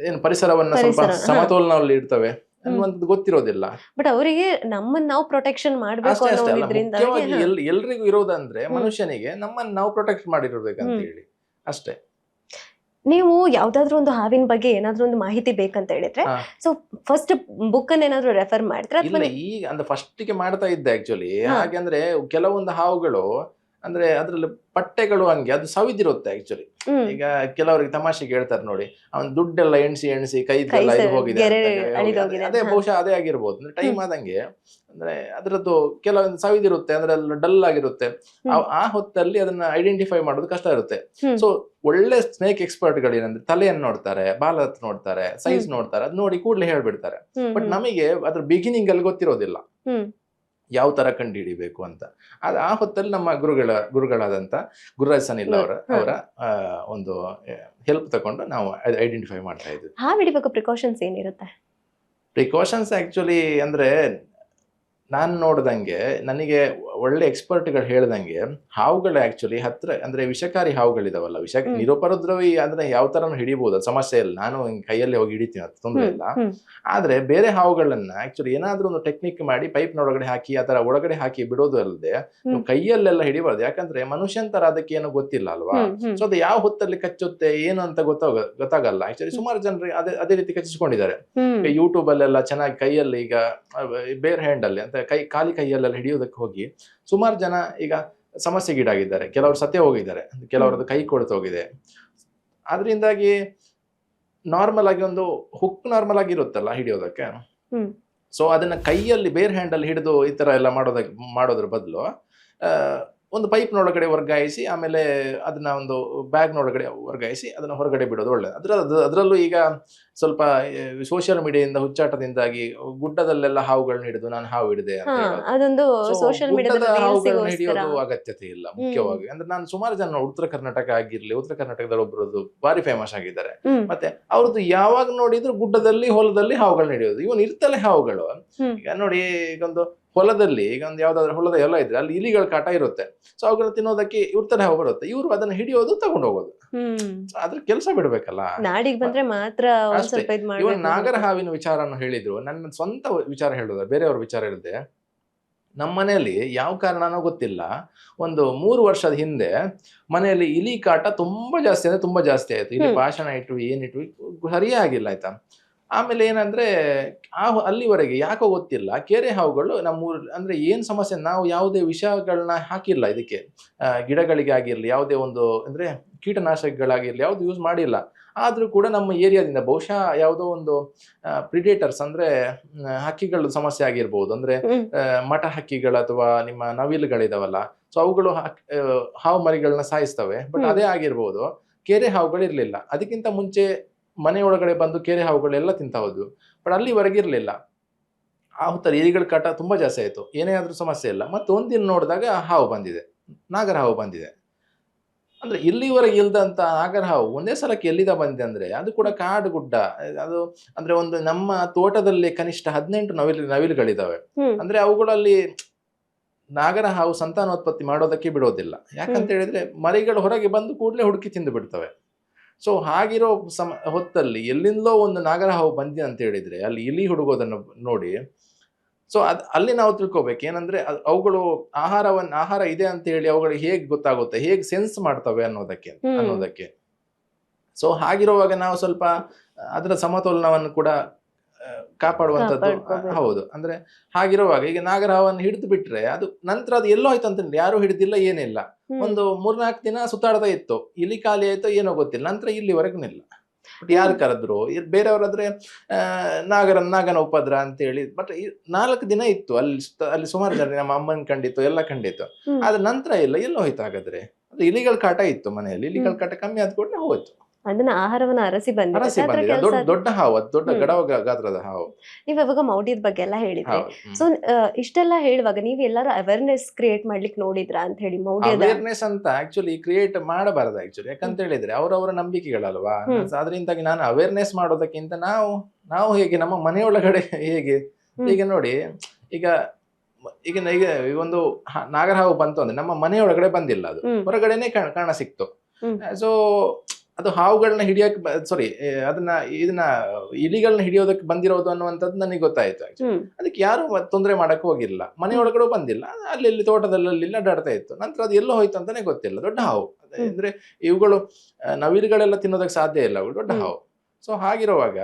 ಏನು ಪರಿಸರವನ್ನ ಸ್ವಲ್ಪ ಸಮತೋಲನದಲ್ಲಿ ಇಡ್ತವೆ ಅನ್ನುವಂಥದ್ದು ಗೊತ್ತಿರೋದಿಲ್ಲ. ಬಟ್ ಅವರಿಗೆ ನಮ್ಮನ್ನ ನಾವು ಪ್ರೊಟೆಕ್ಷನ್ ಮಾಡಬೇಕು ಅನ್ನೋದ್ರಿಂದ ಎಲ್ರಿಗೂ ಇರೋದಂದ್ರೆ ಮನುಷ್ಯನಿಗೆ ನಮ್ಮನ್ನ ನಾವು ಪ್ರೊಟೆಕ್ಟ್ ಮಾಡಿರ್ಬೇಕಂತ ಹೇಳಿ ಅಷ್ಟೇ. ನೀವು ಯಾವ್ದಾದ್ರು ಒಂದು ಹಾವಿನ ಬಗ್ಗೆ ಏನಾದ್ರೂ ಒಂದು ಮಾಹಿತಿ ಬೇಕಂತ ಹೇಳಿದ್ರೆ ಸೊ ಫಸ್ಟ್ ಬುಕ್ ಅನ್ನ ಏನಾದ್ರು ರೆಫರ್ ಮಾಡ್ತಾರೆ? ಈಗ ಅಂದ್ರೆ ಫಸ್ಟ್ ಗೆ ಮಾಡ್ತಾ ಇದ್ದೆ ಆಕ್ಚುಲಿ. ಹಾಗೆ ಅಂದ್ರೆ ಕೆಲವೊಂದು ಹಾವುಗಳು ಅಂದ್ರೆ ಅದ್ರಲ್ಲಿ ಪಟ್ಟೆಗಳು ಹಂಗೆ ಅದು ಸವಿದಿರುತ್ತೆ ಆಕ್ಚುಲಿ. ಈಗ ಕೆಲವರಿಗೆ ತಮಾಷೆಗೆ ಹೇಳ್ತಾರೆ ನೋಡಿ, ಅವನ್ ದುಡ್ಡೆಲ್ಲ ಎಣಿಸಿ ಕೈದೆಲ್ಲ ಇದು ಹೋಗಿದೆ, ಅದೇ ಬಹುಶಃ ಅದೇ ಆಗಿರ್ಬೋದು. ಅಂದ್ರೆ ಟೈಮ್ ಆದಂಗೆ ಅಂದ್ರೆ ಅದ್ರದ್ದು ಕೆಲವೊಂದು ಸವಿದಿರುತ್ತೆ, ಅಂದ್ರೆ ಡಲ್ ಆಗಿರುತ್ತೆ. ಆ ಹೊತ್ತಲ್ಲಿ ಅದನ್ನ ಐಡೆಂಟಿಫೈ ಮಾಡೋದು ಕಷ್ಟ ಇರುತ್ತೆ. ಸೊ ಒಳ್ಳೆ ಸ್ನೇಕ್ ಎಕ್ಸ್ಪರ್ಟ್ ಗಳು ಏನಂದ್ರೆ ತಲೆಯನ್ನು ನೋಡ್ತಾರೆ, ಬಾಲ ನೋಡ್ತಾರೆ, ಸೈಜ್ ನೋಡ್ತಾರೆ, ಅದ್ ನೋಡಿ ಕೂಡಲೇ ಹೇಳ್ಬಿಡ್ತಾರೆ. ಬಟ್ ನಮಗೆ ಅದ್ರ ಬಿಗಿನಿಂಗ್ ಅಲ್ಲಿ ಗೊತ್ತಿರೋದಿಲ್ಲ ಯಾವ ತರ ಕಂಡು ಹಿಡಿಬೇಕು ಅಂತ. ಆ ಹೊತ್ತಲ್ಲಿ ನಮ್ಮ ಗುರುಗಳಾದಂತ ಗುರುರಾಜ್ ಸನಿಲ್ ಅವರ ಒಂದು ಹೆಲ್ಪ್ ತಗೊಂಡು ನಾವು ಐಡೆಂಟಿಫೈ ಮಾಡ್ತಾ ಇದ್ವಿ. ಹಾವು ಹಿಡಿಬೇಕು ಪ್ರಿಕಾಷನ್ಸ್ ಏನಿರುತ್ತೆ? ಪ್ರಿಕಾಷನ್ಸ್ ಆಕ್ಚುಲಿ ಅಂದ್ರೆ ನಾನು ನೋಡ್ದಂಗೆ, ನನಗೆ ಒಳ್ಳೆ ಎಕ್ಸ್ಪರ್ಟ್ಗಳು ಹೇಳ್ದಂಗೆ, ಹಾವುಗಳು ಆಕ್ಚುಲಿ ಹತ್ರ ಅಂದ್ರೆ ವಿಷಕಾರಿ ಹಾವುಗಳಿದಾವಲ್ಲ, ನಿರುಪದ್ರವಿ ಅಂದ್ರೆ ಯಾವ ತರ ಹಿಡಿಬಹುದು, ಸಮಸ್ಯೆ ಇಲ್ಲ. ನಾನು ಕೈಯಲ್ಲಿ ಹೋಗಿ ಹಿಡಿತೀನಿ, ಅದು ತೊಂದರೆ ಇಲ್ಲ. ಆದ್ರೆ ಬೇರೆ ಹಾವುಗಳನ್ನ ಆಕ್ಚುಲಿ ಏನಾದ್ರೂ ಒಂದು ಟೆಕ್ನಿಕ್ ಮಾಡಿ ಪೈಪ್ನೊಳಗಡೆ ಹಾಕಿ ಆ ತರ ಒಳಗಡೆ ಹಾಕಿ ಬಿಡೋದು ಅಲ್ಲದೆ ನೀವು ಕೈಯಲ್ಲೆಲ್ಲ ಹಿಡಿಬಾರ್ದು. ಯಾಕಂದ್ರೆ ಮನುಷ್ಯನ್ ತರ ಅದಕ್ಕೆ ಏನು ಗೊತ್ತಿಲ್ಲ ಅಲ್ವಾ. ಸೊ ಅದು ಯಾವ ಹೊತ್ತಲ್ಲಿ ಕಚ್ಚುತ್ತೆ ಏನು ಅಂತ ಗೊತ್ತಾಗಲ್ಲ. ಆಕ್ಚುಲಿ ಸುಮಾರು ಜನರಿಗೆ ಅದೇ ರೀತಿ ಕಚ್ಚಿಸ್ಕೊಂಡಿದ್ದಾರೆ. ಯೂಟ್ಯೂಬ್ ಅಲ್ಲೆಲ್ಲ ಚೆನ್ನಾಗಿ ಕೈಯಲ್ಲಿ ಈಗ ಬೇರ್ ಹ್ಯಾಂಡ್ ಅಲ್ಲಿ ಅಂತ ಖಾಲಿ ಕೈಯಲ್ಲೆಲ್ಲ ಹಿಡಿಯೋದಕ್ಕೆ ಹೋಗಿ ಸುಮಾರು ಜನ ಈಗ ಸಮಸ್ಯೆಗೀಡಾಗಿದ್ದಾರೆ. ಕೆಲವರು ಸತ್ಯ ಹೋಗಿದ್ದಾರೆ, ಕೆಲವರದ್ದು ಕೈ ಕೊಳ್ತು ಹೋಗಿದೆ. ಅದರಿಂದಾಗಿ ನಾರ್ಮಲ್ ಆಗಿ ಒಂದು ಹುಕ್ ನಾರ್ಮಲ್ ಆಗಿ ಇರುತ್ತಲ್ಲ ಹಿಡಿಯೋದಕ್ಕೆ, ಸೊ ಅದನ್ನ ಕೈಯಲ್ಲಿ ಬೇರ್ ಹ್ಯಾಂಡ್ ಅಲ್ಲಿ ಹಿಡಿದು ಈ ತರ ಎಲ್ಲ ಮಾಡೋದ್ರ ಬದಲು ಒಂದು ಪೈಪ್ನೊಳಗಡೆ ವರ್ಗಾಯಿಸಿ ಆಮೇಲೆ ಅದನ್ನ ಒಂದು ಬ್ಯಾಗ್ನೊಳಗಡೆ ವರ್ಗಾಯಿಸಿ ಅದನ್ನ ಹೊರಗಡೆ ಬಿಡೋದು ಒಳ್ಳೆಯದು. ಅದರಲ್ಲೂ ಈಗ ಸ್ವಲ್ಪ ಸೋಷಿಯಲ್ ಮೀಡಿಯಾದಿಂದ ಹುಚ್ಚಾಟದಿಂದಾಗಿ ಗುಡ್ಡದಲ್ಲೆಲ್ಲ ಹಾವುಗಳನ್ನ ಹಿಡಿದು ನಾನು ಹಾವು ಹಿಡಿದೆ ಅಂತ ಹಾವುಗಳನ್ನ ಹಿಡಿಯೋದು ಅಗತ್ಯತೆ ಇಲ್ಲ. ಮುಖ್ಯವಾಗಿ ಅಂದ್ರೆ ನಾನು ಸುಮಾರು ಜನ ಉತ್ತರ ಕರ್ನಾಟಕ ಕರ್ನಾಟಕದಲ್ಲಿ ಒಬ್ಬರದ್ದು ಬಾರಿ ಫೇಮಸ್ ಆಗಿದ್ದಾರೆ. ಮತ್ತೆ ಅವ್ರದ್ದು ಯಾವಾಗ ನೋಡಿದ್ರು ಗುಡ್ಡದಲ್ಲಿ ಹೊಲದಲ್ಲಿ ಹಾವುಗಳನ್ನ ಹಿಡಿಯೋದು. ಇವನ್ ಇರ್ತಲೆ ಹಾವುಗಳು ಈಗ ನೋಡಿ, ಈಗ ಒಂದು ಹೊಲದಲ್ಲಿ ಈಗ ಒಂದು ಯಾವ್ದಾದ್ರು ಹೊಲದ ಹೊಲ ಇದ್ರೆ ಅಲ್ಲಿ ಇಲಿಗಳ ಕಾಟ ಇರುತ್ತೆ. ಸೊ ಅವುಗಳನ್ನ ತಿನ್ನೋದಕ್ಕೆ ಇವ್ರ ತರ ಹಾವು ಬರುತ್ತೆ, ಇವ್ರು ಅದನ್ನ ಹಿಡಿಯೋದು ತಗೊಂಡು ಹೋಗೋದು. ಅದ್ರ ಕೆಲಸ ಬಿಡ್ಬೇಕಲ್ಲ. ನಾಡಿಗೆ ಬಂದ್ರೆ ಮಾತ್ರ ಇವನ್ ನಾಗರ ಹಾವಿನ ವಿಚಾರನ ಹೇಳಿದ್ರು, ನನ್ನ ಸ್ವಂತ ವಿಚಾರ ಹೇಳುದ, ಬೇರೆಯವ್ರ ವಿಚಾರ ಹೇಳಿದೆ. ನಮ್ಮ ಮನೆಯಲ್ಲಿ ಯಾವ ಕಾರಣನೋ ಗೊತ್ತಿಲ್ಲ, ಒಂದು 3 ವರ್ಷದ ಹಿಂದೆ ಮನೆಯಲ್ಲಿ ಇಲಿ ಕಾಟ ತುಂಬಾ ಜಾಸ್ತಿ ಆಯ್ತು. ಇಲ್ಲಿ ಭಾಷಣ ಇಟ್ವಿ ಏನಿಟ್ವಿ ಸರಿಯಾಗಿಲ್ಲ ಆಯ್ತಾ. ಆಮೇಲೆ ಏನಂದ್ರೆ ಅಲ್ಲಿವರೆಗೆ ಯಾಕೋ ಗೊತ್ತಿಲ್ಲ, ಕೆರೆ ಹಾವುಗಳು ನಮ್ಮೂರ್ ಅಂದ್ರೆ ಏನ್ ಸಮಸ್ಯೆ, ನಾವು ಯಾವುದೇ ವಿಷಗಳನ್ನ ಹಾಕಿಲ್ಲ ಇದಕ್ಕೆ, ಗಿಡಗಳಿಗೆ ಆಗಿರ್ಲಿ ಯಾವುದೇ ಒಂದು ಅಂದ್ರೆ ಕೀಟನಾಶಕಗಳಾಗಿರ್ಲಿ ಯಾವ್ದು ಯೂಸ್ ಮಾಡಿಲ್ಲ. ಆದ್ರೂ ಕೂಡ ನಮ್ಮ ಏರಿಯಾದಿಂದ ಬಹುಶಃ ಯಾವುದೋ ಒಂದು ಪ್ರಿಡೇಟರ್ಸ್ ಅಂದ್ರೆ ಹಕ್ಕಿಗಳ ಸಮಸ್ಯೆ ಆಗಿರ್ಬೋದು. ಅಂದ್ರೆ ಮಠ ಹಕ್ಕಿಗಳು ಅಥವಾ ನಿಮ್ಮ ನವಿಲುಗಳಿದಾವಲ್ಲ, ಸೊ ಅವುಗಳು ಹಾವು ಮರಿಗಳನ್ನ ಸಾಯಿಸ್ತವೆ. ಬಟ್ ಅದೇ ಆಗಿರ್ಬೋದು, ಕೆರೆ ಹಾವುಗಳು ಇರ್ಲಿಲ್ಲ. ಅದಕ್ಕಿಂತ ಮುಂಚೆ ಮನೆಯೊಳಗಡೆ ಬಂದು ಕೆರೆ ಹಾವುಗಳೆಲ್ಲ ತಿಂತ ಹೋದ್ವು. ಬಟ್ ಅಲ್ಲಿವರೆಗೆ ಇರ್ಲಿಲ್ಲ. ಆ ಹೊತ್ತಲ್ಲಿ ಇಲಿಗಳ ಕಾಟ ತುಂಬಾ ಜಾಸ್ತಿ ಆಯ್ತು, ಏನೇ ಆದ್ರೂ ಸಮಸ್ಯೆ ಇಲ್ಲ. ಮತ್ತೆ ಒಂದಿನ ನೋಡಿದಾಗ ಹಾವು ಬಂದಿದೆ, ನಾಗರ ಹಾವು ಬಂದಿದೆ. ಅಂದ್ರೆ ಇಲ್ಲಿವರೆಗೆ ಇಲ್ದಂತ ನಾಗರ ಹಾವು ಒಂದೇ ಸಲಕ್ಕೆ ಎಲ್ಲಿದ ಬಂದಿದೆ ಅಂದ್ರೆ ಅದು ಕೂಡ ಕಾಡು ಗುಡ್ಡ. ಅದು ಅಂದ್ರೆ ಒಂದು ನಮ್ಮ ತೋಟದಲ್ಲಿ ಕನಿಷ್ಠ 18 ನವಿಲುಗಳಿದಾವೆ. ಅಂದ್ರೆ ಅವುಗಳಲ್ಲಿ ನಾಗರ ಹಾವು ಸಂತಾನೋತ್ಪತ್ತಿ ಮಾಡೋದಕ್ಕೆ ಬಿಡೋದಿಲ್ಲ. ಯಾಕಂತ ಹೇಳಿದ್ರೆ ಮರಿಗಳು ಹೊರಗೆ ಬಂದು ಕೂಡಲೇ ಹುಡುಕಿ ತಿಂದು ಬಿಡ್ತವೆ. ಸೊ ಹಾಗಿರೋ ಹೊತ್ತಲ್ಲಿ ಎಲ್ಲಿಂದಲೋ ಒಂದು ನಾಗರ ಹಾವು ಬಂದಿದೆ ಅಂತ ಹೇಳಿದ್ರೆ ಅಲ್ಲಿ ಇಲಿ ಹುಡುಗೋದನ್ನು ನೋಡಿ, ಸೊ ಅಲ್ಲಿ ನಾವು ತಿಳ್ಕೊಬೇಕು ಏನಂದ್ರೆ ಅವುಗಳು ಆಹಾರ ಇದೆ ಅಂತ ಹೇಳಿ ಅವುಗಳಿಗೆ ಹೇಗೆ ಗೊತ್ತಾಗುತ್ತೆ, ಹೇಗೆ ಸೆನ್ಸ್ ಮಾಡ್ತವೆ ಅನ್ನೋದಕ್ಕೆ. ಸೊ ಹಾಗಿರುವಾಗ ನಾವು ಸ್ವಲ್ಪ ಅದರ ಸಮತೋಲನವನ್ನು ಕೂಡ ಕಾಪಾಡುವಂಥದ್ದು ಹೌದು. ಅಂದ್ರೆ ಹಾಗಿರುವಾಗ ಈಗ ನಾಗರ ಹಾವನ್ನು ಹಿಡಿದು ಬಿಟ್ರೆ ಅದು ನಂತರ ಅದು ಎಲ್ಲೋ ಆಯ್ತು ಅಂತ ಯಾರು ಹಿಡಿದಿಲ್ಲ, ಏನಿಲ್ಲ. ಒಂದು 3-4 ದಿನ ಸುತ್ತಾಡ್ತಾ ಇತ್ತು, ಇಲಿ ಖಾಲಿ ಆಯ್ತು ಏನೋ ಗೊತ್ತಿಲ್ಲ. ನಂತರ ಇಲ್ಲಿವರೆಗೂ ಇಲ್ಲ. ಬಟ್ ಯಾರು ಕರೆದ್ರು, ಬೇರೆಯವರಾದ್ರೆ ನಾಗನ ಉಪದ್ರ ಅಂತ ಹೇಳಿ. ಬಟ್ 4 ದಿನ ಇತ್ತು ಅಲ್ಲಿ ಸುಮಾರು ಜನ, ನಮ್ಮ ಅಮ್ಮನ್ ಕಂಡಿತ್ತು, ಎಲ್ಲ ಕಂಡಿತ್ತು. ಆದ್ರೆ ನಂತರ ಇಲ್ಲ, ಎಲ್ಲೋ ಹೋಯ್ತು. ಹಾಗಾದ್ರೆ ಅದು ಇಲಿಗಳ ಕಾಟ ಇತ್ತು ಮನೆಯಲ್ಲಿ, ಇಲಿಗಳ ಕಾಟ ಕಮ್ಮಿ ಆದ ಕೂಡಲೇ ಹೋಯ್ತು. ಅದನ್ನ ಆಹಾರವನ್ನ ಅರಸಿ ಅರಸಿ ಬಂದಿದೆ ಬಂದಿದೆ. ಕೆಲಸ. ದೊಡ್ಡ ಹಾವು, ಅದು ದೊಡ್ಡ ಹ್ಮ್. ಗಡವ ಗಾತ್ರದ ಹಾವು. ನೀವ್ ಇವಾಗ ಮೌಢ್ಯದ ಬಗ್ಗೆ ಎಲ್ಲ ಹೇಳಿದ್ರಿ. ಹೌದು. ಸೊ ಇಷ್ಟೆಲ್ಲ ಹೇಳುವಾಗ ನೀವ್ ಎಲ್ಲಾರು ಅವೇರ್ನೆಸ್ ಕ್ರಿಯೇಟ್ ಮಾಡ್ಲಿಕ್ಕೆ ನೋಡಿದ್ರಾ ಅಂತ ಹೇಳಿ ಮೌಢ್ಯದ? ಅವೇರ್ನೆಸ್ ಅಂತ ಆಕ್ಚುಲಿ ಕ್ರಿಯೇಟ್ ಮಾಡಬಾರದು ಆಕ್ಚುಲಿ. ಯಾಕಂತ ಹೇಳಿದ್ರೆ ಅವರವರ ನಂಬಿಕೆಗಳಲ್ವಾ. ಹ್ಮ್. ಅದರಿಂದಾಗಿ ನಾನು ಅವೇರ್ನೆಸ್ ಮಾಡೋದಕ್ಕಿಂತ ನಾವು ಹೇಗೆ ನಮ್ಮ ಮನೆಯೊಳಗಡೆ ಹೇಗೆ ಈಗ ನೋಡಿ, ಈಗ ಈಗ ಈಗ ಒಂದು ನಾಗರಹಾವು ಬಂತು ಅಂದ್ರೆ ನಮ್ಮ ಮನೆಯೊಳಗಡೆ ಬಂದಿಲ್ಲ, ಅದು ಹೊರಗಡೆನೆ ಕಾಣ ಸಿಕ್ತು. ಸೊ ಅದು ಹಾವುಗಳನ್ನ ಹಿಡಿಯಕ್ ಸಾರಿ ಇದನ್ನ ಇಲಿಗಳನ್ನ ಹಿಡಿಯೋದಕ್ಕೆ ಬಂದಿರೋದು ಅನ್ನುವಂಥದ್ದು ನನಗೆ ಗೊತ್ತಾಯ್ತು. ಅದಕ್ಕೆ ಯಾರು ತೊಂದರೆ ಮಾಡಕ್ ಹೋಗಿಲ್ಲ, ಮನೆಯೊಳಗಡೆ ಬಂದಿಲ್ಲ, ಅಲ್ಲಿ ತೋಟದಲ್ಲಿ ಅಡ್ಡಾಡ್ತಾ ಇತ್ತು. ನಂತರ ಅದು ಎಲ್ಲೋ ಹೋಯ್ತು ಅಂತಾನೆ ಗೊತ್ತಿಲ್ಲ. ದೊಡ್ಡ ಹಾವು ಅಂದ್ರೆ ಇವುಗಳು ನವಿಲುಗಳೆಲ್ಲ ತಿನ್ನೋದಕ್ಕೆ ಸಾಧ್ಯ ಇಲ್ಲ, ಅವು ದೊಡ್ಡ ಹಾವು. ಸೊ ಹಾಗಿರುವಾಗ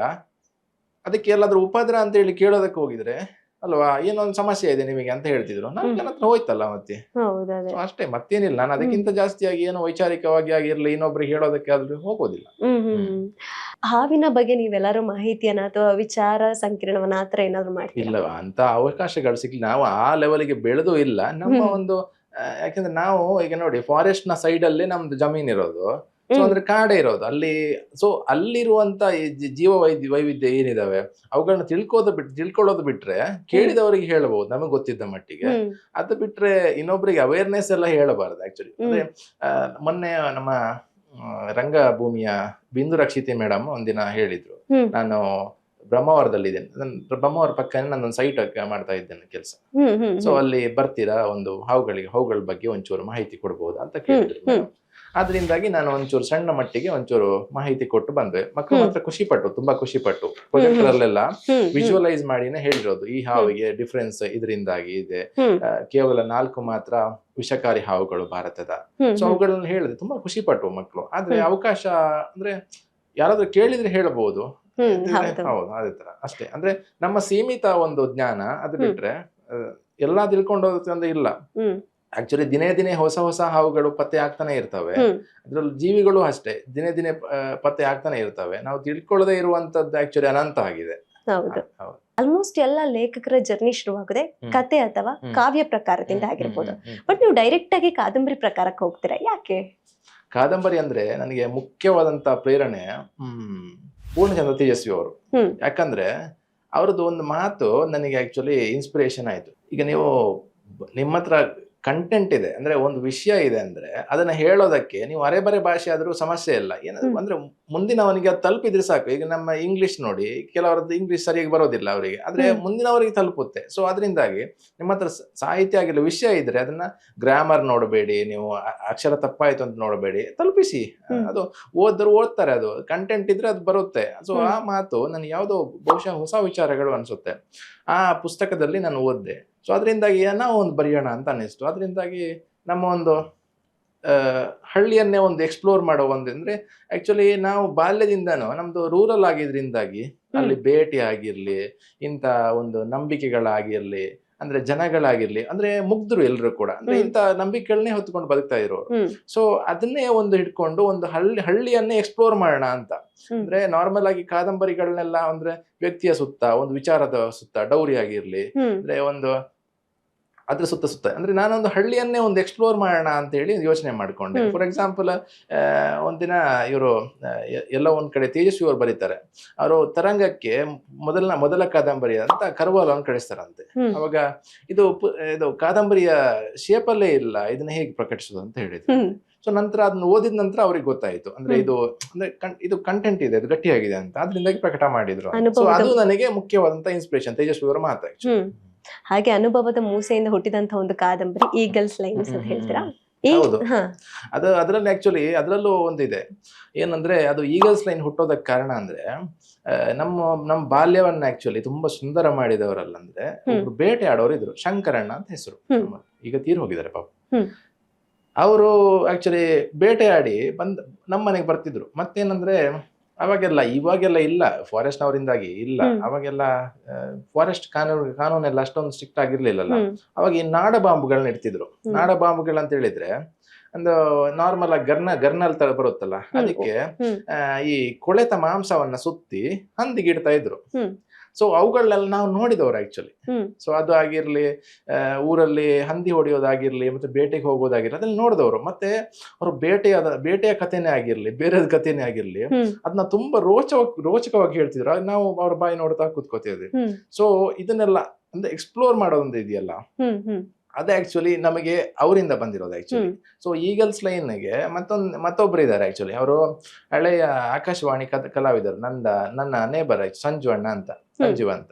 ಅದಕ್ಕೆ ಎಲ್ಲಾದ್ರೂ ಉಪದ್ರ ಅಂತ ಹೇಳಿ ಕೇಳೋದಕ್ಕೆ ಹೋಗಿದ್ರೆ ಅಲ್ವಾ, ಏನೋ ಒಂದು ಸಮಸ್ಯೆ ಇದೆ ನಿಮಗೆ ಅಂತ ಹೇಳ್ತಿದ್ರು. ನನ್ನ ಹತ್ರ ಹೋಯ್ತಲ್ಲ ಮತ್ತೆ. ಅಷ್ಟೇ, ಮತ್ತೇನಿಲ್ಲ. ನಾನು ಅದಕ್ಕಿಂತ ಜಾಸ್ತಿಯಾಗಿ ಏನೋ ವೈಚಾರಿಕವಾಗಿ ಆಗಿರ್ಲಿ ಇನ್ನೊಬ್ರಿಗೆ ಹೇಳೋದಕ್ಕೆ ಆದ್ರೂ ಹೋಗೋದಿಲ್ಲ. ಹಾವಿನ ಬಗ್ಗೆ ನೀವೆಲ್ಲಾರು ಮಾಹಿತಿಯನ್ನ ಅಥವಾ ವಿಚಾರ ಸಂಕಿರಣವನ್ನ ಆತರ ಏನಾದ್ರು ಮಾಡ್ತೀರಾ? ಇಲ್ಲವಾ, ಅಂತ ಅವಕಾಶಗಳು ಸಿಗ್ಲಿ. ನಾವು ಆ ಲೆವೆಲ್ಗೆ ಬೆಳೆದು ಇಲ್ಲ. ನಮ್ಮ ಒಂದು ಯಾಕಂದ್ರೆ ನಾವು ಈಗ ನೋಡಿ, ಫಾರೆಸ್ಟ್ ನ ಸೈಡ್ ಅಲ್ಲೇ ನಮ್ದು ಜಮೀನ್ ಇರೋದು. ಸೊ ಅಂದ್ರೆ ಕಾಡೇ ಇರೋದು ಅಲ್ಲಿ. ಸೊ ಅಲ್ಲಿರುವಂತ ಜೀವ ವೈವಿಧ್ಯ ಏನಿದಾವೆ ಅವುಗಳನ್ನ ತಿಳ್ಕೊಳ್ಳೋದು ಬಿಟ್ರೆ ಕೇಳಿದವರಿಗೆ ಹೇಳಬಹುದು ನಮಗೆ ಗೊತ್ತಿದ್ದ ಮಟ್ಟಿಗೆ. ಅದು ಬಿಟ್ರೆ ಇನ್ನೊಬ್ರಿಗೆ ಅವೇರ್ನೆಸ್ ಎಲ್ಲ ಹೇಳಬಾರದು ಆಕ್ಚುಲಿ. ಅಂದ್ರೆ ಮೊನ್ನೆ ನಮ್ಮ ರಂಗಭೂಮಿಯ ಬಿಂದು ರಕ್ಷಿತೆ ಮೇಡಮ್ ಒಂದಿನ ಹೇಳಿದ್ರು, ನಾನು ಬ್ರಹ್ಮಾವರದಲ್ಲಿದ್ದೇನೆ, ಬ್ರಹ್ಮಾವರ ಪಕ್ಕನೇ ನಾನೊಂದು ಸೈಟ್ ಮಾಡ್ತಾ ಇದ್ದೇನೆ ಕೆಲಸ. ಸೊ ಅಲ್ಲಿ ಬರ್ತೀರಾ, ಒಂದು ಹಾವುಗಳ ಬಗ್ಗೆ ಒಂಚೂರು ಮಾಹಿತಿ ಕೊಡ್ಬೋದಾ ಅಂತ ಕೇಳಿದ್ರು. ಅದರಿಂದಾಗಿ ನಾನು ಒಂಚೂರು ಸಣ್ಣ ಮಟ್ಟಿಗೆ ಒಂಚೂರು ಮಾಹಿತಿ ಕೊಟ್ಟು ಬಂದೆ. ಮಕ್ಕಳು ಮಾತ್ರ ತುಂಬಾ ಖುಷಿ ಪಟ್ಟು ಪ್ರೊಜೆಕ್ಟರ್ ಅಲ್ಲೆಲ್ಲ ವಿಜುವಲೈಸ್ ಮಾಡಿನೇ ಹೇಳಿರೋದು, ಈ ಹಾವಿಗೆ ಡಿಫ್ರೆನ್ಸ್ ಇದರಿಂದಾಗಿ ಇದೆ, ಕೇವಲ 4 ಮಾತ್ರ ವಿಷಕಾರಿ ಹಾವುಗಳು ಭಾರತದ. ಸೊ ಅವುಗಳನ್ನ ಹೇಳಿದೆ, ತುಂಬಾ ಖುಷಿ ಪಟ್ಟು ಮಕ್ಕಳು. ಆದ್ರೆ ಅವಕಾಶ ಅಂದ್ರೆ ಯಾರಾದ್ರೂ ಕೇಳಿದ್ರೆ ಹೇಳಬಹುದು. ಹೌದು, ಅದೇ ತರ ಅಷ್ಟೇ. ಅಂದ್ರೆ ನಮ್ಮ ಸೀಮಿತ ಒಂದು ಜ್ಞಾನ, ಅದು ಬಿಟ್ರೆ ಎಲ್ಲಾ ತಿಳ್ಕೊಂಡೋದಂದ್ರೆ ಇಲ್ಲ. ಆಕ್ಚುಲಿ ದಿನೇ ಹೊಸ ಹಾವುಗಳು ಪತ್ತೆ ಆಗ್ತಾನೆ ಇರ್ತವೆ. ಅದ್ರಲ್ಲಿ ಜೀವಿಗಳು ಅಷ್ಟೇ ದಿನೇ ಪತ್ತೆ ಆಗ್ತಾನೆ ಇರ್ತವೆ. ನಾವು ತಿಳ್ಕೊಳ್ಳದೆ ಇರುವಂತದ್ದು ಆಕ್ಚುಲಿ ಅನಂತ ಆಗಿದೆ. ಆಲ್ಮೋಸ್ಟ್ ಎಲ್ಲ ಲೇಖಕರ ಜರ್ನಿ ಶುರುವಾಗದೆ ಕತೆ ಅಥವಾ ಕಾವ್ಯ ಪ್ರಕಾರದಿಂದ ಆಗಿರ್ಬೋದು. ಬಟ್ ನೀವು ಡೈರೆಕ್ಟ್ ಆಗಿ ಕಾದಂಬರಿ ಪ್ರಕಾರಕ್ಕೆ ಹೋಗ್ತೀರಾ, ಯಾಕೆ? ಕಾದಂಬರಿ ಅಂದ್ರೆ ನನಗೆ ಮುಖ್ಯವಾದಂತ ಪ್ರೇರಣೆ ಪೂರ್ಣಚಂದ್ರ ತೇಜಸ್ವಿ ಅವರು. ಯಾಕಂದ್ರೆ ಅವ್ರದ್ದು ಒಂದು ಮಾತು ನನಗೆ ಆಕ್ಚುಲಿ ಇನ್ಸ್ಪಿರೇಷನ್ ಆಯ್ತು. ಈಗ ನೀವು ನಿಮ್ಮ ಹತ್ರ ಕಂಟೆಂಟ್ ಇದೆ ಅಂದ್ರೆ, ಒಂದು ವಿಷಯ ಇದೆ ಅಂದ್ರೆ ಅದನ್ನ ಹೇಳೋದಕ್ಕೆ ನೀವು ಅರೆಬರೆ ಭಾಷೆ ಆದ್ರೂ ಸಮಸ್ಯೆ ಇಲ್ಲ. ಅಂದ್ರೆ ಮುಂದಿನವನಿಗೆ ಅದು ತಲುಪಿದ್ರೆ ಸಾಕು. ಈಗ ನಮ್ಮ ಇಂಗ್ಲಿಷ್ ನೋಡಿ, ಕೆಲವರದ್ದು ಇಂಗ್ಲಿಷ್ ಸರಿಯಾಗಿ ಬರೋದಿಲ್ಲ ಅವರಿಗೆ, ಆದ್ರೆ ಮುಂದಿನವರಿಗೆ ತಲುಪುತ್ತೆ. ಸೊ ಅದರಿಂದಾಗಿ ನಿಮ್ಮ ಹತ್ರ ಸಾಹಿತ್ಯ ಆಗಿಲ್ಲ, ವಿಷಯ ಇದ್ರೆ ಅದನ್ನ ಗ್ರಾಮರ್ ನೋಡಬೇಡಿ, ನೀವು ಅಕ್ಷರ ತಪ್ಪಾಯ್ತು ಅಂತ ನೋಡಬೇಡಿ, ತಲುಪಿಸಿ. ಅದು ಓದ್ತಾರೆ, ಅದು ಕಂಟೆಂಟ್ ಇದ್ರೆ ಅದು ಬರುತ್ತೆ. ಸೊ ಆ ಮಾತು ನನಗೆ ಯಾವುದೋ ಬಹುಶಃ ಹೊಸ ವಿಚಾರಗಳು ಅನ್ಸುತ್ತೆ. ಆ ಪುಸ್ತಕದಲ್ಲಿ ನಾನು ಓದಿದೆ. ಸೊ ಅದರಿಂದಾಗಿ ನಾವು ಒಂದು ಬರೆಯೋಣ ಅಂತ ಅನ್ನಿಸ್ತು. ಅದರಿಂದಾಗಿ ನಮ್ಮ ಒಂದು ಹಳ್ಳಿಯನ್ನೇ ಒಂದು ಎಕ್ಸ್ಪ್ಲೋರ್ ಮಾಡೋ ಅಂದ್ರೆ ಆಕ್ಚುಲಿ ನಾವು ಬಾಲ್ಯದಿಂದನೂ ನಮ್ದು ರೂರಲ್ ಆಗಿದ್ರಿಂದಾಗಿ ಅಲ್ಲಿ ಭೇಟಿ ಆಗಿರ್ಲಿ, ಇಂಥ ಒಂದು ನಂಬಿಕೆಗಳಾಗಿರ್ಲಿ, ಅಂದ್ರೆ ಜನಗಳಾಗಿರ್ಲಿ, ಅಂದ್ರೆ ಮುಗ್ಧರು ಎಲ್ರು ಕೂಡ ಅಂದ್ರೆ ಇಂಥ ನಂಬಿಕೆಗಳನ್ನೇ ಹೊತ್ಕೊಂಡು ಬದುಕ್ತಾ ಇರೋರು. ಸೊ ಅದನ್ನೇ ಒಂದು ಹಿಡ್ಕೊಂಡು ಒಂದು ಹಳ್ಳಿಯನ್ನೇ ಎಕ್ಸ್ಪ್ಲೋರ್ ಮಾಡೋಣ ಅಂತ. ಅಂದ್ರೆ ನಾರ್ಮಲ್ ಆಗಿ ಕಾದಂಬರಿಗಳನ್ನೆಲ್ಲ ಅಂದ್ರೆ ವ್ಯಕ್ತಿಯ ಸುತ್ತ, ಒಂದು ವಿಚಾರದ ಸುತ್ತ, ಡೌರಿ ಆಗಿರ್ಲಿ, ಅಂದ್ರೆ ಒಂದು ಅದ್ರ ಸುತ್ತ ಅಂದ್ರೆ ನಾನೊಂದು ಹಳ್ಳಿಯನ್ನೇ ಒಂದು ಎಕ್ಸ್ಪ್ಲೋರ್ ಮಾಡೋಣ ಅಂತ ಹೇಳಿ ಯೋಚನೆ ಮಾಡ್ಕೊಂಡೆ. ಫಾರ್ ಎಕ್ಸಾಂಪಲ್ ಒಂದಿನ ಇವರು ಎಲ್ಲ ಒಂದ್ ಕಡೆ ತೇಜಸ್ವಿ ಅವರು ಬರೀತಾರೆ, ಅವರು ತರಂಗಕ್ಕೆ ಮೊದಲ ಕಾದಂಬರಿ ಅಂತ ಕರ್ವಾಲವನ್ನು ಕಳಿಸ್ತಾರಂತೆ. ಅವಾಗ ಇದು ಕಾದಂಬರಿಯ ಶೇಪಲ್ಲೇ ಇಲ್ಲ, ಇದನ್ನ ಹೇಗೆ ಪ್ರಕಟಿಸೋದು ಅಂತ ಹೇಳಿದ್ರು. ಸೊ ನಂತರ ಅದನ್ನ ಓದಿದ ನಂತರ ಅವ್ರಿಗೆ ಗೊತ್ತಾಯ್ತು, ಅಂದ್ರೆ ಇದು ಕಂಟೆಂಟ್ ಇದೆ, ಅದು ಗಟ್ಟಿಯಾಗಿದೆ ಅಂತ. ಅದರಿಂದಾಗಿ ಪ್ರಕಟ ಮಾಡಿದ್ರು. ಸೊ ಅದು ನನಗೆ ಮುಖ್ಯವಾದಂತ ಇನ್ಸ್ಪಿರೇಷನ್, ತೇಜಸ್ವಿ ಅವರ ಮಾತು. ಹಾಗೆ ಅನುಭವದ ಮೂಸೆಯಿಂದ ಹುಟ್ಟಿದಂತ ಒಂದು ಕಾದಂಬರಿ ಈಗಲ್ಸ್ ಲೈನ್ಸ್ ಅಂತ ಹೇಳ್ತೀರಾ? ಹೌದು, ಅದು ಅದರಲ್ಲಿ ಆಕ್ಚುಲಿ ಅದರಲ್ಲೂ ಒಂದಿದೆ. ಏನಂದ್ರೆ ಅದು ಈಗಲ್ಸ್ ಲೈನ್ ಹುಟ್ಟೋದಕ್ಕೆ ಕಾರಣ ಅಂದ್ರೆ ನಮ್ಮ ಬಾಲ್ಯವನ್ನ ಆಕ್ಚುಲಿ ತುಂಬಾ ಸುಂದರ ಮಾಡಿದವರಲ್ಲ ಅಂದ್ರೆ ಒಬ್ರು ಬೇಟೆ ಆಡೋರು ಇದ್ರು, ಶಂಕರಣ್ಣ ಅಂತ ಹೆಸರು. ಈಗ ತೀರ್ ಹೋಗಿದ್ದಾರೆ ಪಾಪ. ಅವರು ಆಕ್ಚುಲಿ ಬೇಟೆ ಆಡಿ ನಮ್ಮ ಮನೆಗೆ ಬರ್ತಿದ್ರು. ಮತ್ತೇನಂದ್ರೆ ಇವಾಗೆಲ್ಲ ಇಲ್ಲ, ಫಾರೆಸ್ಟ್ ನವರಿಂದಾಗಿ ಇಲ್ಲ. ಅವಾಗೆಲ್ಲ ಫಾರೆಸ್ಟ್ ಕಾನೂನೆಲ್ಲ ಅಷ್ಟೊಂದು ಸ್ಟ್ರಿಕ್ಟ್ ಆಗಿರ್ಲಿಲ್ಲಲ್ಲ. ಅವಾಗ ಈ ನಾಡ ಬಾಂಬುಗಳನ್ನ ಇಡ್ತಿದ್ರು. ನಾಡ ಬಾಂಬುಗಳು ಅಂತ ಹೇಳಿದ್ರೆ ಒಂದು ನಾರ್ಮಲ್ ಆಗಿ ಗರ್ನಲ್ ತರ ಬರುತ್ತಲ್ಲ, ಅದಕ್ಕೆ ಈ ಕೊಳೆತ ಮಾಂಸವನ್ನ ಸುತ್ತಿ ಹಂದಿಗೆ ಇಡ್ತಾ ಇದ್ರು. ಸೊ ಅವುಗಳನ್ನೆಲ್ಲ ನಾವು ನೋಡಿದವರು ಆಕ್ಚುಲಿ. ಸೊ ಅದು ಆಗಿರ್ಲಿ, ಊರಲ್ಲಿ ಹಂದಿ ಹೊಡೆಯೋದಾಗಿರ್ಲಿ, ಮತ್ತೆ ಬೇಟೆಗೆ ಹೋಗೋದಾಗಿರ್ಲಿ, ಅದನ್ನ ನೋಡಿದವರು. ಮತ್ತೆ ಅವರು ಬೇಟೆಯ ಕಥೆನೇ ಆಗಿರ್ಲಿ, ಬೇರೆದ ಕಥೆನೇ ಆಗಿರ್ಲಿ, ಅದನ್ನ ತುಂಬಾ ರೋಚಕವಾಗಿ ಹೇಳ್ತಿದ್ರು. ನಾವು ಅವ್ರ ಬಾಯಿ ನೋಡ್ತಾ ಕೂತ್ಕೋತಿದ್ವಿ. ಸೊ ಇದನ್ನೆಲ್ಲ ಅಂದ್ರೆ ಎಕ್ಸ್ಪ್ಲೋರ್ ಮಾಡೋದೊಂದು ಇದೆಯಲ್ಲ, ಅದೇ ಆಕ್ಚುಲಿ ನಮಗೆ ಅವರಿಂದ ಬಂದಿರೋದು ಆಕ್ಚುಲಿ. ಸೊ ಈಗಲ್ಸ್ ಲೈನ್ಗೆ ಮತ್ತೊಬ್ರು ಇದ್ದಾರೆ ಆಕ್ಚುಲಿ. ಅವರು ಹಳೆಯ ಆಕಾಶವಾಣಿ ಕಲಾವಿದರು, ನನ್ನ ನೇಬರ್ ಸಂಜು ಅಣ್ಣ ಅಂತ, ಸಂಜೀವ್ ಅಂತ.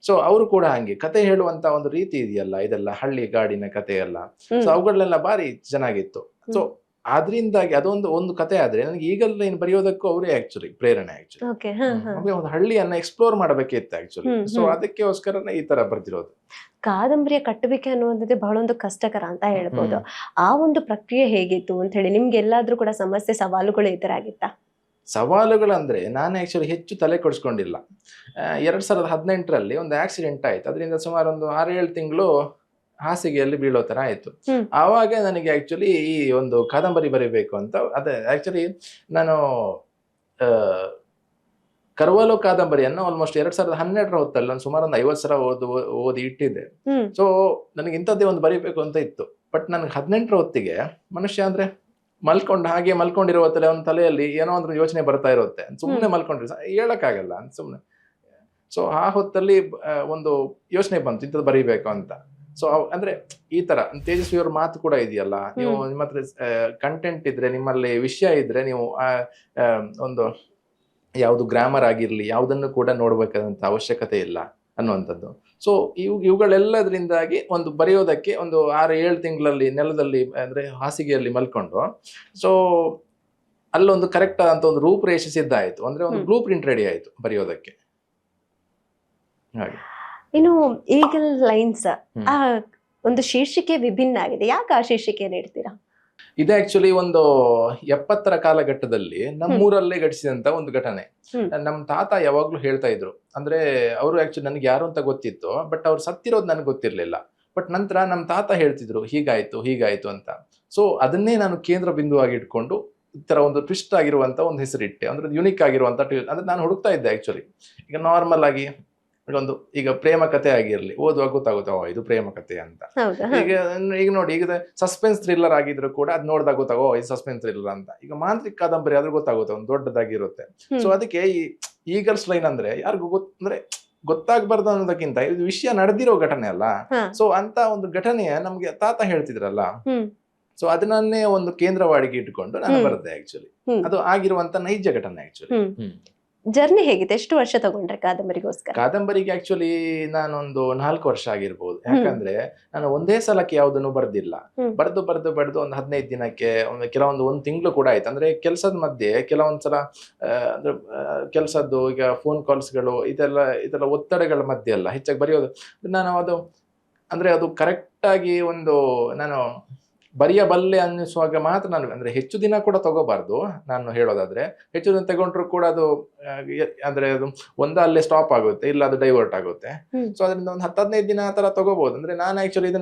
ಸೊ ಅವರು ಕೂಡ ಹಂಗೆ ಕತೆ ಹೇಳುವಂತ ಒಂದು ರೀತಿ ಇದೆಯಲ್ಲ, ಇದೆಲ್ಲ ಹಳ್ಳಿ ಗಾಡಿನ ಕತೆ ಎಲ್ಲ. ಸೊ ಅವುಗಳನ್ನೆಲ್ಲ ಬಾರಿ ಚೆನ್ನಾಗಿತ್ತು. ಸೊ ಆದ್ರಿಂದಾಗಿ ಒಂದು ಕತೆ ಆದ್ರೆ ನನಗೆ ಈಗಲ್ ಲೈನ್ ಬರೆಯೋದಕ್ಕೂ ಅವರೇ ಆಕ್ಚುಲಿ ಪ್ರೇರಣೆ ಆಕ್ಚುಲಿ. ಒಂದು ಹಳ್ಳಿಯನ್ನ ಎಕ್ಸ್ಪ್ಲೋರ್ ಮಾಡಬೇಕಿತ್ತು ಆಕ್ಚುಲಿ. ಸೊ ಅದಕ್ಕೋಸ್ಕರನೇ ಈ ತರ ಬರ್ತಿರೋದು. ಕಾದಂಬರಿಯ ಕಟ್ಟುವಿಕೆ ಅನ್ನುವಂಥದ್ದೇ ಬಹಳ ಒಂದು ಕಷ್ಟಕರ ಅಂತ ಹೇಳ್ಬೋದು. ಆ ಒಂದು ಪ್ರಕ್ರಿಯೆ ಹೇಗಿತ್ತು ಅಂತ ಹೇಳಿ, ನಿಮ್ಗೆ ಎಲ್ಲಾದ್ರೂ ಕೂಡ ಸಮಸ್ಯೆ ಸವಾಲುಗಳು ಎದುರಾಗಿತ್ತಾ? ಸವಾಲುಗಳಂದ್ರೆ ನಾನು ಆಕ್ಚುಲಿ ಹೆಚ್ಚು ತಲೆ ಕೊಡಿಸ್ಕೊಂಡಿಲ್ಲ. 2018ರಲ್ಲಿ ಒಂದು ಆಕ್ಸಿಡೆಂಟ್ ಆಯ್ತು. ಅದರಿಂದ ಸುಮಾರು ಒಂದು 6-7 ತಿಂಗಳು ಹಾಸಿಗೆಯಲ್ಲಿ ಬೀಳೋ ತರ ಆಯ್ತು. ಆವಾಗ ನನಗೆ ಆಕ್ಚುಲಿ ಈ ಒಂದು ಕಾದಂಬರಿ ಬರೀಬೇಕು ಅಂತ, ಅದೇ ಆಕ್ಚುಲಿ ನಾನು ಕರ್ವಾಲೋ ಕಾದಂಬರಿಯನ್ನು ಆಲ್ಮೋಸ್ಟ್ 2012ರ ಹೊತ್ತಲ್ಲಿ ನಾನು ಸುಮಾರು ಒಂದು 50 ಸಲ ಓದಿ ಇಟ್ಟಿದ್ದೆ. ಸೊ ನನಗೆ ಇಂಥದ್ದೇ ಒಂದು ಬರೀಬೇಕು ಅಂತ ಇತ್ತು. ಬಟ್ ನನಗೆ 18ರ ಹೊತ್ತಿಗೆ ಮನುಷ್ಯ ಅಂದ್ರೆ ಹಾಗೆ ಮಲ್ಕೊಂಡಿರೋ ಹೊತ್ತಲ್ಲಿ ಅವನ ತಲೆಯಲ್ಲಿ ಏನೋ ಒಂದು ಯೋಚನೆ ಬರ್ತಾ ಇರುತ್ತೆ. ಸುಮ್ಮನೆ ಮಲ್ಕೊಂಡಿರೋ ಹೇಳಕ್ಕಾಗಲ್ಲ ಸುಮ್ಮನೆ. ಸೊ ಆ ಹೊತ್ತಲ್ಲಿ ಒಂದು ಯೋಚನೆ ಬಂತು, ಇಂಥದ್ದು ಬರೀಬೇಕು ಅಂತ. ಸೊ ಅಂದ್ರೆ ಈ ತರ ತೇಜಸ್ವಿ ಅವ್ರ ಮಾತು ಕೂಡ ಇದೆಯಲ್ಲ, ನೀವು ನಿಮ್ಮ ಹತ್ರ ಕಂಟೆಂಟ್ ಇದ್ರೆ, ನಿಮ್ಮಲ್ಲಿ ವಿಷಯ ಇದ್ರೆ, ನೀವು ಒಂದು ಯಾವುದು ಗ್ರಾಮರ್ ಆಗಿರ್ಲಿ ಯಾವುದನ್ನು ಕೂಡ ನೋಡ್ಬೇಕಾದಂತ ಅವಶ್ಯಕತೆ ಇಲ್ಲ ಅನ್ನುವಂಥದ್ದು. ಸೊ ಇವುಗಳೆಲ್ಲದ್ರಿಂದಾಗಿ ಒಂದು ಬರೆಯೋದಕ್ಕೆ ಒಂದು 6-7 ತಿಂಗಳಲ್ಲಿ ನೆಲದಲ್ಲಿ ಅಂದ್ರೆ ಹಾಸಿಗೆಯಲ್ಲಿ ಮಲ್ಕೊಂಡು, ಸೊ ಅಲ್ಲೊಂದು ಕರೆಕ್ಟ್ ಅಂತ ಒಂದು ರೂಪರೇಷೆ ಸಿದ್ಧ ಆಯ್ತು. ಅಂದ್ರೆ ಒಂದು ಬ್ಲೂ ಪ್ರಿಂಟ್ ರೆಡಿ ಆಯ್ತು ಬರೆಯೋದಕ್ಕೆ. ಹಾಗೆ ಇನ್ನು ಈಗಲ್ ಲೈನ್ಸ್ ಆ ಒಂದು ಶೀರ್ಷಿಕೆ ವಿಭಿನ್ನ ಆಗಿದೆ. ಯಾಕೆ ಆ ಶೀರ್ಷಿಕೆಯನ್ನು ಇಡ್ತೀರಾ? ಇದು ಆಕ್ಚುಲಿ ಒಂದು 70ರ ಕಾಲಘಟ್ಟದಲ್ಲಿ ನಮ್ಮೂರಲ್ಲೇ ಘಟಿಸಿದಂತ ಒಂದು ಘಟನೆ. ನಮ್ ತಾತ ಯಾವಾಗ್ಲೂ ಹೇಳ್ತಾ ಇದ್ರು. ಅಂದ್ರೆ ಅವರು ಆಕ್ಚುಲಿ ನನಗೆ ಯಾರು ಅಂತ ಗೊತ್ತಿತ್ತು, ಬಟ್ ಅವ್ರು ಸತ್ತಿರೋದು ನನಗೆ ಗೊತ್ತಿರ್ಲಿಲ್ಲ. ಬಟ್ ನಂತರ ನಮ್ ತಾತ ಹೇಳ್ತಿದ್ರು ಹೀಗಾಯ್ತು ಅಂತ. ಸೊ ಅದನ್ನೇ ನಾನು ಕೇಂದ್ರ ಬಿಂದುವಾಗಿ ಇಟ್ಕೊಂಡು ಈ ತರ ಒಂದು ಟ್ವಿಸ್ಟ್ ಆಗಿರುವಂತ ಒಂದು ಹೆಸರಿಟ್ಟೆ. ಅಂದ್ರೆ ಯುನಿಕ್ ಆಗಿರುವಂತ ಅಂದ್ರೆ ನಾನು ಹುಡುಕ್ತಾ ಇದ್ದೆ ಆಕ್ಚುಲಿ. ಈಗ ನಾರ್ಮಲ್ ಆಗಿ ಈಗ ಪ್ರೇಮ ಕಥೆ ಆಗಿರ್ಲಿ, ಓದುವಾಗ ಗೊತ್ತಾಗುತ್ತೆ ಇದು ಪ್ರೇಮ ಕಥೆ ಅಂತ. ಈಗ ನೋಡಿ, ಈಗ ಸಸ್ಪೆನ್ಸ್ ಥ್ರಿಲ್ಲರ್ ಆಗಿದ್ರು ಕೂಡ ಅದ್ ನೋಡಿದಾಗ ಗೊತ್ತಾಗೋ ಇದು ಸಸ್ಪೆನ್ಸ್ ಥ್ರಿಲ್ಲರ್ ಅಂತ. ಈಗ ಮಾಂತ್ರಿಕ ಕಾದಂಬರಿ ಆದ್ರೂ ಗೊತ್ತಾಗುತ್ತೆ, ಒಂದು ದೊಡ್ಡದಾಗಿರುತ್ತೆ. ಸೊ ಅದಕ್ಕೆ ಈ ಈಗಲ್ಸ್ ಲೈನ್ ಅಂದ್ರೆ ಯಾರಿಗೂ ಅಂದ್ರೆ ಗೊತ್ತಾಗ್ಬಾರ್ದು ಅನ್ನೋದಕ್ಕಿಂತ ಇದು ವಿಷಯ ನಡೆದಿರೋ ಘಟನೆ ಅಲ್ಲ. ಸೊ ಅಂತ ಒಂದು ಘಟನೆಯ ನಮ್ಗೆ ತಾತ ಹೇಳ್ತಿದ್ರಲ್ಲ, ಸೊ ಅದನ್ನೇ ಒಂದು ಕೇಂದ್ರವಾಡಿಗೆ ಇಟ್ಕೊಂಡು ನಾನು ಬರುತ್ತೆ ಆಕ್ಚುಲಿ. ಅದು ಆಗಿರುವಂತ ನೈಜ ಘಟನೆ ಆಕ್ಚುಲಿ. ಜರ್ನಿ ಹೇಗಿದೆ? ಎಷ್ಟು ವರ್ಷ ತಗೊಂಡ್ರೆ ಕಾದಂಬರಿಗೋಸ್ಕರ? ಕಾದಂಬರಿಗೆ ಆಕ್ಚುಲಿ ನಾನೊಂದು 4 ವರ್ಷ ಆಗಿರ್ಬೋದು. ಯಾಕಂದ್ರೆ ನಾನು ಒಂದೇ ಸಲಕ್ಕೆ ಯಾವುದನ್ನು ಬರ್ದಿಲ್ಲ. ಬರೆದು ಒಂದು 15 ದಿನಕ್ಕೆ, ಕೆಲವೊಂದು 1 ತಿಂಗಳು ಕೂಡ ಆಯ್ತು. ಅಂದ್ರೆ ಕೆಲಸದ ಮಧ್ಯೆ ಕೆಲವೊಂದ್ಸಲ ಅಂದ್ರೆ ಕೆಲಸದ್ದು ಈಗ ಫೋನ್ ಕಾಲ್ಸ್ಗಳು ಇದೆಲ್ಲ ಒತ್ತಡಗಳ ಮಧ್ಯೆ ಎಲ್ಲ ಹೆಚ್ಚಾಗಿ ಬರೆಯೋದು. ನಾನು ಅದು ಕರೆಕ್ಟ್ ಆಗಿ ನಾನು ಬರೆಯಬಲ್ಲೆ ಅನ್ನಿಸುವಾಗ ಮಾತ್ರ ನಾನು ಅಂದ್ರೆ ಹೆಚ್ಚು ದಿನ ಕೂಡ ತಗೋಬಾರ್ದು. ನಾನು ಹೇಳೋದಾದ್ರೆ ಹೆಚ್ಚು ದಿನ ತಗೊಂಡ್ರು ಕೂಡ ಅದು ಅಲ್ಲೇ ಸ್ಟಾಪ್ ಆಗುತ್ತೆ, ಇಲ್ಲ ಅದು ಡೈವರ್ಟ್ ಆಗುತ್ತೆ. ಸೊ ಅದರಿಂದ ಒಂದು 10-15 ದಿನ ಆ ತರ ತಗೋಬಹುದು. ಅಂದ್ರೆ ನಾನು ಆಕ್ಚುಲಿ